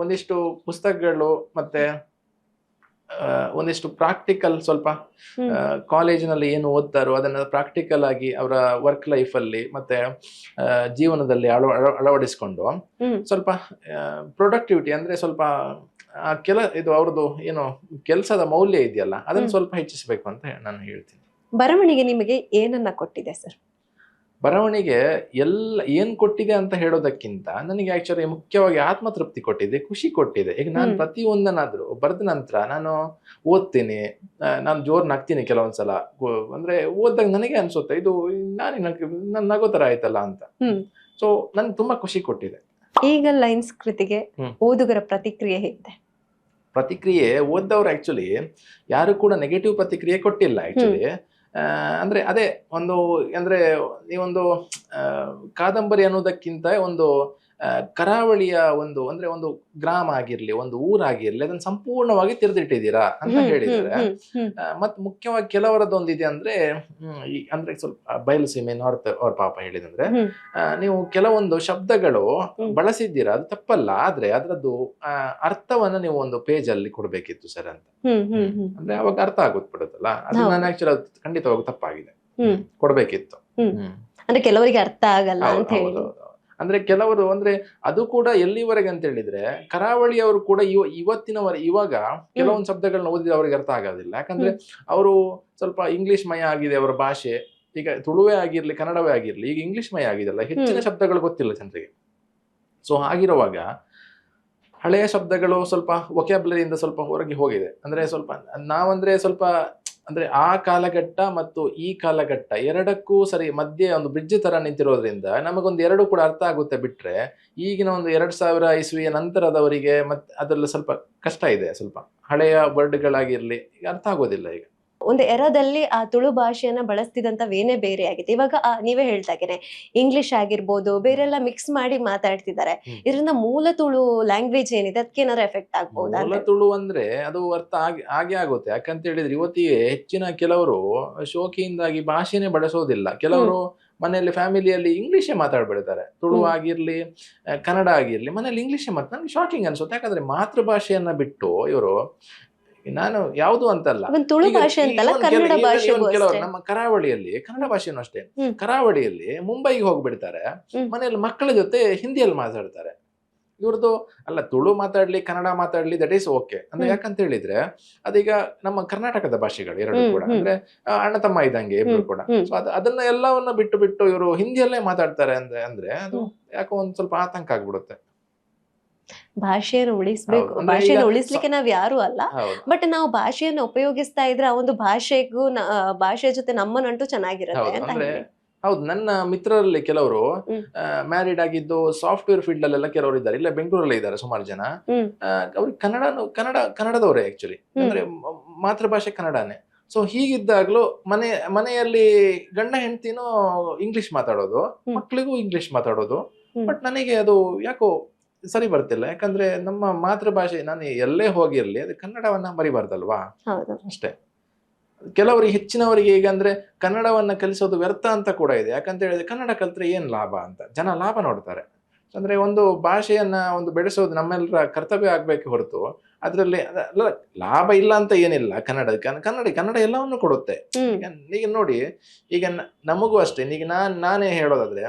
ಒಂದಿಷ್ಟು ಪುಸ್ತಕಗಳು ಮತ್ತೆ ಒಂದಿಷ್ಟು ಪ್ರಾಕ್ಟಿಕಲ್, ಸ್ವಲ್ಪ ಕಾಲೇಜಿನಲ್ಲಿ ಏನು ಓದ್ತಾರೋ ಅದನ್ನ ಪ್ರಾಕ್ಟಿಕಲ್ ಆಗಿ ಅವರ ವರ್ಕ್ ಲೈಫ್ ಅಲ್ಲಿ ಮತ್ತೆ ಜೀವನದಲ್ಲಿ ಅಳವಡಿಸ್ಕೊಂಡು ಸ್ವಲ್ಪ ಪ್ರೊಡಕ್ಟಿವಿಟಿ ಅಂದ್ರೆ ಸ್ವಲ್ಪ ಇದು ಅವ್ರದ್ದು ಏನು ಕೆಲಸದ ಮೌಲ್ಯ ಇದೆಯಲ್ಲ ಅದನ್ನ ಸ್ವಲ್ಪ ಹೆಚ್ಚಿಸಬೇಕು ಅಂತ ನಾನು ಹೇಳ್ತೀನಿ. ಬರವಣಿಗೆ ನಿಮಗೆ ಏನನ್ನ ಕೊಟ್ಟಿದೆ ಸರ್? ಬರವಣಿಗೆ ಏನ್ ಕೊಟ್ಟಿದೆ ಅಂತ ಹೇಳೋದಕ್ಕಿಂತ ನನಗೆ ಆಕ್ಚುಲಿ ಮುಖ್ಯವಾಗಿ ಆತ್ಮತೃಪ್ತಿ ಕೊಟ್ಟಿದೆ, ಖುಷಿ ಕೊಟ್ಟಿದೆ. ಈಗ ನಾನು ಪ್ರತಿಯೊಂದನ್ನಾದ್ರೂ ಬರೆದ ನಂತರ ನಾನು ಓದ್ತೀನಿ, ನಾನು ಜೋರ್ನಾಗ್ತೀನಿ ಕೆಲವೊಂದ್ಸಲ. ಅಂದ್ರೆ ಓದ್ದಾಗ ನನಗೆ ಅನ್ಸುತ್ತೆ ಇದು ನಾನು ನಗೋ ತರ ಆಯ್ತಲ್ಲ ಅಂತ. ಸೊ ನನ್ಗೆ ತುಂಬಾ ಖುಷಿ ಕೊಟ್ಟಿದೆ. ಈಗ ಲೈನ್ಸ್ ಕೃತಿಗೆ ಓದುಗರ ಪ್ರತಿಕ್ರಿಯೆ ಹೇಗಿದೆ? ಪ್ರತಿಕ್ರಿಯೆ ಓದ್ದವ್ರು ಆಕ್ಚುಲಿ ಯಾರು ಕೂಡ ನೆಗೆಟಿವ್ ಪ್ರತಿಕ್ರಿಯೆ ಕೊಟ್ಟಿಲ್ಲ ಆಕ್ಚುಲಿ. ಅಂದ್ರೆ ಅದೇ ಒಂದು ಅಂದ್ರೆ ನೀವೊಂದು ಕಾದಂಬರಿ ಅನ್ನೋದಕ್ಕಿಂತ ಒಂದು ಕರಾವಳಿಯ ಒಂದು ಗ್ರಾಮ ಆಗಿರ್ಲಿ, ಒಂದು ಊರಾಗಿರ್ಲಿ, ಅದನ್ನ ಸಂಪೂರ್ಣವಾಗಿ ತೆರೆದಿಟ್ಟಿದ್ದೀರಾ ಅಂತ ಹೇಳಿದ್ದಾರೆ. ಮತ್ ಮುಖ್ಯವಾಗಿ ಕೆಲವರದೊಂದಿದೆ ಅಂದ್ರೆ ಅಂದ್ರೆ ಸ್ವಲ್ಪ ಬಯಲುಸೀಮೆ ನಾರ್ತ್ ಅವ್ರ ಪಾಪ ಹೇಳಿದಂದ್ರೆ ನೀವು ಕೆಲವೊಂದು ಶಬ್ದಗಳು ಬಳಸಿದ್ದೀರಾ, ಅದು ತಪ್ಪಲ್ಲ, ಆದ್ರೆ ಅದರದ್ದು ಅರ್ಥವನ್ನ ನೀವು ಒಂದು ಪೇಜ್ ಅಲ್ಲಿ ಕೊಡ್ಬೇಕಿತ್ತು ಸರ್ ಅಂತ. ಅಂದ್ರೆ ಅವಾಗ ಅರ್ಥ ಬಿಡುತ್ತಲ್ಲ, ಅದು ನಾನು ಆಕ್ಚುಲಿ ಖಂಡಿತವಾಗಿ ತಪ್ಪಾಗಿದೆ, ಕೊಡ್ಬೇಕಿತ್ತು. ಅಂದ್ರೆ ಕೆಲವರಿಗೆ ಅರ್ಥ ಆಗಲ್ಲ ಅಂತ ಹೇಳಿ. ಅಂದ್ರೆ ಕೆಲವರು ಅಂದ್ರೆ ಅದು ಕೂಡ ಎಲ್ಲಿವರೆಗೆ ಅಂತ ಹೇಳಿದ್ರೆ ಕರಾವಳಿಯವರು ಕೂಡ ಇವಾಗ ಕೆಲವೊಂದು ಶಬ್ದಗಳನ್ನ ಓದಿದ್ರೆ ಅವ್ರಿಗೆ ಅರ್ಥ ಆಗೋದಿಲ್ಲ. ಯಾಕಂದ್ರೆ ಅವರು ಸ್ವಲ್ಪ ಇಂಗ್ಲಿಷ್ ಮಯ ಆಗಿದೆ ಅವರ ಭಾಷೆ. ಈಗ ತುಳುವೇ ಆಗಿರ್ಲಿ, ಕನ್ನಡವೇ ಆಗಿರ್ಲಿ, ಈಗ ಇಂಗ್ಲಿಷ್ ಮಯ ಆಗಿದೆಲ್ಲ, ಹೆಚ್ಚಿನ ಶಬ್ದಗಳು ಗೊತ್ತಿಲ್ಲ ಜನರಿಗೆ. ಸೊ ಹಾಗಿರುವಾಗ ಹಳೆಯ ಶಬ್ದಗಳು ಸ್ವಲ್ಪ ವೊಕ್ಯಾಬ್ಯುಲರಿಯಿಂದ ಸ್ವಲ್ಪ ಹೊರಗೆ ಹೋಗಿದೆ. ಅಂದ್ರೆ ಸ್ವಲ್ಪ ನಾವಂದ್ರೆ ಸ್ವಲ್ಪ ಅಂದ್ರೆ ಆ ಕಾಲಘಟ್ಟ ಮತ್ತು ಈ ಕಾಲಘಟ್ಟ ಎರಡಕ್ಕೂ ಸರಿ ಮಧ್ಯೆ ಒಂದು ಬ್ರಿಡ್ಜ್ ತರ ನಿಂತಿರೋದ್ರಿಂದ ನಮಗೊಂದು ಎರಡು ಕೂಡ ಅರ್ಥ ಆಗುತ್ತೆ. ಬಿಟ್ರೆ ಈಗಿನ ಒಂದು 2000 ಇಸ್ವಿಯ ನಂತರದವರಿಗೆ ಮತ್ತೆ ಅದೆಲ್ಲ ಸ್ವಲ್ಪ ಕಷ್ಟ ಇದೆ. ಸ್ವಲ್ಪ ಹಳೆಯ ವರ್ಡ್ಗಳಾಗಿರ್ಲಿ ಈಗ ಅರ್ಥ ಆಗೋದಿಲ್ಲ. ಈಗ ಒಂದು ಎರಾದಲ್ಲಿ ಆ ತುಳು ಭಾಷೆಯನ್ನ ಬಳಸ್ತಿದಂತ ವೇನೆ ಬೇರೆ ಆಗಿದೆ. ಇವಾಗ ನೀವೇ ಹೇಳ್ತಾಗೇನೆ ಇಂಗ್ಲಿಷ್ ಆಗಿರ್ಬೋದು, ಬೇರೆಲ್ಲ ಮಿಕ್ಸ್ ಮಾಡಿ ಮಾತಾಡ್ತಿದ್ದಾರೆ. ಇದರಿಂದ ಮೂಲ ತುಳು ಲ್ಯಾಂಗ್ವೇಜ್ ಏನಿದೆ ಅದಕ್ಕೆ ಏನಾದ್ರು ಎಫೆಕ್ಟ್ ಆಗ್ಬಹುದಾ? ಮೂಲ ತುಳು ಅಂದ್ರೆ ಅದು ಅರ್ಥ ಆಗೇ ಆಗುತ್ತೆ. ಯಾಕಂತ ಹೇಳಿದ್ರೆ ಇವತ್ತಿಗೆ ಹೆಚ್ಚಿನ ಕೆಲವರು ಶೋಕಿಯಿಂದಾಗಿ ಭಾಷೆನೇ ಬಳಸೋದಿಲ್ಲ. ಕೆಲವರು ಮನೆಯಲ್ಲಿ ಫ್ಯಾಮಿಲಿಯಲ್ಲಿ ಇಂಗ್ಲಿಷೇ ಮಾತಾಡ್ಬಿಡ್ತಾರೆ. ತುಳು ಆಗಿರ್ಲಿ, ಕನ್ನಡ ಆಗಿರ್ಲಿ, ಮನೇಲಿ ಇಂಗ್ಲಿಷೇ ನನ್ಗೆ ಶಾಕಿಂಗ್ ಅನ್ಸುತ್ತೆ. ಯಾಕಂದ್ರೆ ಮಾತೃಭಾಷೆಯನ್ನ ಬಿಟ್ಟು ಇವರು, ನಾನು ಯಾವುದು ಅಂತಲ್ಲ, ಕೆಲವರು ನಮ್ಮ ಕರಾವಳಿಯಲ್ಲಿ ಕನ್ನಡ ಭಾಷೆನೂ ಅಷ್ಟೇ, ಕರಾವಳಿಯಲ್ಲಿ ಮುಂಬೈಗೆ ಹೋಗ್ಬಿಡ್ತಾರೆ, ಮನೆಯಲ್ಲಿ ಮಕ್ಕಳ ಜೊತೆ ಹಿಂದಿಯಲ್ಲಿ ಮಾತಾಡ್ತಾರೆ. ಇವ್ರದ್ದು ಅಲ್ಲ, ತುಳು ಮಾತಾಡ್ಲಿ ಕನ್ನಡ ಮಾತಾಡ್ಲಿ ದಟ್ ಈಸ್ ಓಕೆ. ಅಂದ್ರೆ ಯಾಕಂತ ಹೇಳಿದ್ರೆ ಅದೀಗ ನಮ್ಮ ಕರ್ನಾಟಕದ ಭಾಷೆಗಳು ಎರಡು ಕೂಡ ಅಂದ್ರೆ ಅಣ್ಣ ತಮ್ಮ ಇದ್ದಂಗೆ ಇಬ್ರು ಕೂಡ. ಸೊ ಅದನ್ನ ಎಲ್ಲವನ್ನ ಬಿಟ್ಟು ಇವರು ಹಿಂದಿಯಲ್ಲೇ ಮಾತಾಡ್ತಾರೆ ಅಂದ್ರೆ ಅದು ಯಾಕೋ ಒಂದ್ ಸ್ವಲ್ಪ ಆತಂಕ ಆಗ್ಬಿಡುತ್ತೆ. ಭಾಷೆಯನ್ನು ಉಳಿಸ್ಬೇಕು, ಭಾಷೆಯನ್ನು ಉಳಿಸ್ಲಿಕ್ಕೆ ನಾವ್ ಯಾರು ಅಲ್ಲ, ಬಟ್ ನಾವು ಭಾಷೆಯನ್ನು ಉಪಯೋಗಿಸ್ತಾ ಇದ್ರೆ ಆ ಒಂದು ಭಾಷೆಗೂ ಭಾಷೆಯ ಜೊತೆ ನಮ್ಮ ನಂಟು ಚೆನ್ನಾಗಿರುತ್ತೆ ಅಂತ ಹೇಳಿ. ಹೌದು, ನನ್ನ ಮಿತ್ರರಲ್ಲಿ ಕೆಲವರು ಮ್ಯಾರಿಡ್ ಆಗಿದ್ದು ಸಾಫ್ಟ್ವೇರ್ ಫೀಲ್ಡ್ ಅಲ್ಲೆಲ್ಲ ಕೆಲವರು ಇದ್ದಾರೆ. ಇಲ್ಲ ಬೆಂಗಳೂರಲ್ಲೇ ಇದ್ದಾರೆ ಸುಮಾರು ಜನ. ಅವ್ರಿಗೆ ಕನ್ನಡದವರೇ ಆಕ್ಚುಲಿ, ಅಂದ್ರೆ ಮಾತೃಭಾಷೆ ಕನ್ನಡನೇ. ಸೊ ಹೀಗಿದ್ದಾಗ್ಲೂ ಮನೆಯಲ್ಲಿ ಗಂಡ ಹೆಂಡತಿನೂ ಇಂಗ್ಲಿಷ್ ಮಾತಾಡೋದು, ಮಕ್ಕಳಿಗೂ ಇಂಗ್ಲಿಷ್ ಮಾತಾಡೋದು. ಬಟ್ ನನಗೆ ಅದು ಯಾಕೋ ಸರಿ ಬರ್ತಿಲ್ಲ. ಯಾಕಂದ್ರೆ ನಮ್ಮ ಮಾತೃಭಾಷೆ, ನಾನು ಎಲ್ಲೇ ಹೋಗಿರ್ಲಿ ಅದು ಕನ್ನಡವನ್ನ ಮರಿಬಾರ್ದಲ್ವಾ ಅಷ್ಟೇ. ಕೆಲವರಿಗೆ ಹೆಚ್ಚಿನವರಿಗೆ ಈಗ ಅಂದ್ರೆ ಕನ್ನಡವನ್ನ ಕಲಿಸೋದು ವ್ಯರ್ಥ ಅಂತ ಕೂಡ ಇದೆ. ಯಾಕಂತ ಹೇಳಿದ್ರೆ ಕನ್ನಡ ಕಲ್ತ್ರೆ ಏನ್ ಲಾಭ ಅಂತ ಜನ ಲಾಭ ನೋಡ್ತಾರೆ. ಅಂದ್ರೆ ಒಂದು ಭಾಷೆಯನ್ನ ಒಂದು ಬೆಳೆಸೋದು ನಮ್ಮೆಲ್ಲರ ಕರ್ತವ್ಯ ಆಗ್ಬೇಕು ಹೊರತು ಅದ್ರಲ್ಲಿ ಲಾಭ ಇಲ್ಲ ಅಂತ ಏನಿಲ್ಲ. ಕನ್ನಡ ಎಲ್ಲವನ್ನು ಕೊಡುತ್ತೆ. ಈಗ ನೋಡಿ, ಈಗ ನಮಗೂ ಅಷ್ಟೇ. ಈಗ ನಾನೇ ಹೇಳೋದಾದ್ರೆ,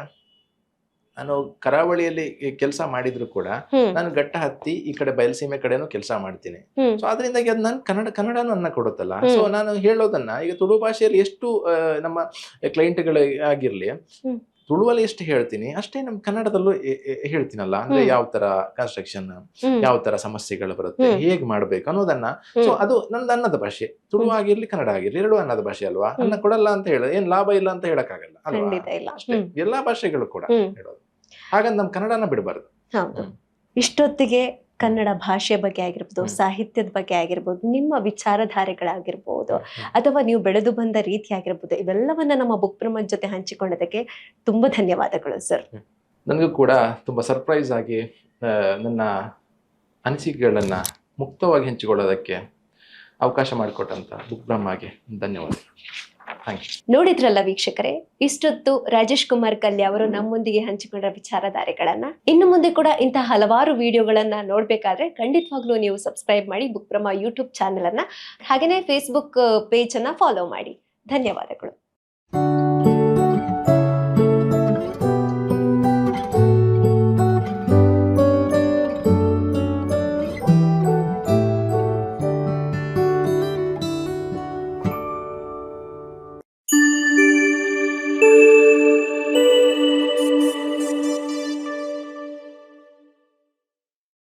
ನಾನು ಕರಾವಳಿಯಲ್ಲಿ ಕೆಲಸ ಮಾಡಿದ್ರು ಕೂಡ ನಾನು ಘಟ್ಟ ಹತ್ತಿ ಈ ಕಡೆ ಬಯಲುಸೀಮೆ ಕಡೆನೂ ಕೆಲಸ ಮಾಡ್ತೀನಿ. ಸೊ ಅದರಿಂದಾಗಿ ಅದು ನಾನು ಕನ್ನಡನೂ ಅನ್ನ ಕೊಡುತ್ತಲ್ಲ. ಸೊ ನಾನು ಹೇಳೋದನ್ನ ಈಗ ತುಳು ಭಾಷೆಯಲ್ಲಿ ಎಷ್ಟು ನಮ್ಮ ಕ್ಲೈಂಟ್ಗಳು ಆಗಿರ್ಲಿ ತುಳುವಲ್ಲಿ ಎಷ್ಟು ಹೇಳ್ತೀನಿ ಅಷ್ಟೇ ನಮ್ಮ ಕನ್ನಡದಲ್ಲೂ ಹೇಳ್ತೀನಲ್ಲ. ಅಂದ್ರೆ ಯಾವ ತರ ಕನ್ಸ್ಟ್ರಕ್ಷನ್, ಯಾವ ತರ ಸಮಸ್ಯೆಗಳು ಬರುತ್ತೆ, ಹೇಗ್ ಮಾಡ್ಬೇಕು ಅನ್ನೋದನ್ನ. ಸೊ ಅದು ನಂದು ಅನ್ನದ ಭಾಷೆ. ತುಳು ಆಗಿರ್ಲಿ ಕನ್ನಡ ಆಗಿರ್ಲಿ ಎರಡು ಅನ್ನದ ಭಾಷೆ ಅಲ್ವಾ. ಅನ್ನ ಕೊಡಲ್ಲ ಅಂತ ಹೇಳ ಏನ್ ಲಾಭ ಇಲ್ಲ ಅಂತ ಹೇಳಕ್ಕಾಗಲ್ಲ ಅಲ್ವಾ. ಅಷ್ಟೇ ಎಲ್ಲಾ ಭಾಷೆಗಳು ಕೂಡ ಹೇಳೋದು. ಹಾಗಂತ ನಮ್ ಕನ್ನಡನ ಬಿಡಬಾರ್ದು. ಇಷ್ಟೊತ್ತಿಗೆ ಕನ್ನಡ ಭಾಷೆ ಬಗ್ಗೆ ಆಗಿರ್ಬೋದು, ಸಾಹಿತ್ಯದ ಬಗ್ಗೆ ಆಗಿರ್ಬೋದು, ನಿಮ್ಮ ವಿಚಾರಧಾರೆಗಳಾಗಿರ್ಬೋದು, ಅಥವಾ ನೀವು ಬೆಳೆದು ಬಂದ ರೀತಿ ಆಗಿರ್ಬೋದು, ಇವೆಲ್ಲವನ್ನ ನಮ್ಮ ಬುಕ್ ಬ್ರಹ್ಮದ ಜೊತೆ ಹಂಚಿಕೊಂಡದಕ್ಕೆ ತುಂಬಾ ಧನ್ಯವಾದಗಳು ಸರ್. ನನಗೂ ಕೂಡ ತುಂಬ ಸರ್ಪ್ರೈಸ್ ಆಗಿ ನನ್ನ ಅನಿಸಿಕೆಗಳನ್ನು ಮುಕ್ತವಾಗಿ ಹಂಚಿಕೊಳ್ಳೋದಕ್ಕೆ ಅವಕಾಶ ಮಾಡಿಕೊಟ್ಟಂಥ ಬುಕ್ ಬ್ರಹ್ಮಗೆ ಧನ್ಯವಾದ. Thank you. ನೋಡಿದ್ರಲ್ಲ ವೀಕ್ಷಕರೇ, ಇಷ್ಟೊತ್ತು ರಾಜೇಶ್ ಕುಮಾರ್ ಕಲ್ಯ ಅವರು ನಮ್ಮೊಂದಿಗೆ ಹಂಚಿಕೊಂಡ ವಿಚಾರಧಾರೆಗಳನ್ನ. ಇನ್ನು ಮುಂದೆ ಕೂಡ ಇಂತಹ ಹಲವಾರು ವಿಡಿಯೋಗಳನ್ನ ನೋಡ್ಬೇಕಾದ್ರೆ ಖಂಡಿತವಾಗ್ಲೂ ನೀವು ಸಬ್ಸ್ಕ್ರೈಬ್ ಮಾಡಿ ಬುಕ್ ಬ್ರಹ್ಮ ಯೂಟ್ಯೂಬ್ ಚಾನೆಲ್ ಅನ್ನ, ಹಾಗೇನೆ ಫೇಸ್ಬುಕ್ ಪೇಜ್ ಅನ್ನ ಫಾಲೋ ಮಾಡಿ. ಧನ್ಯವಾದಗಳು.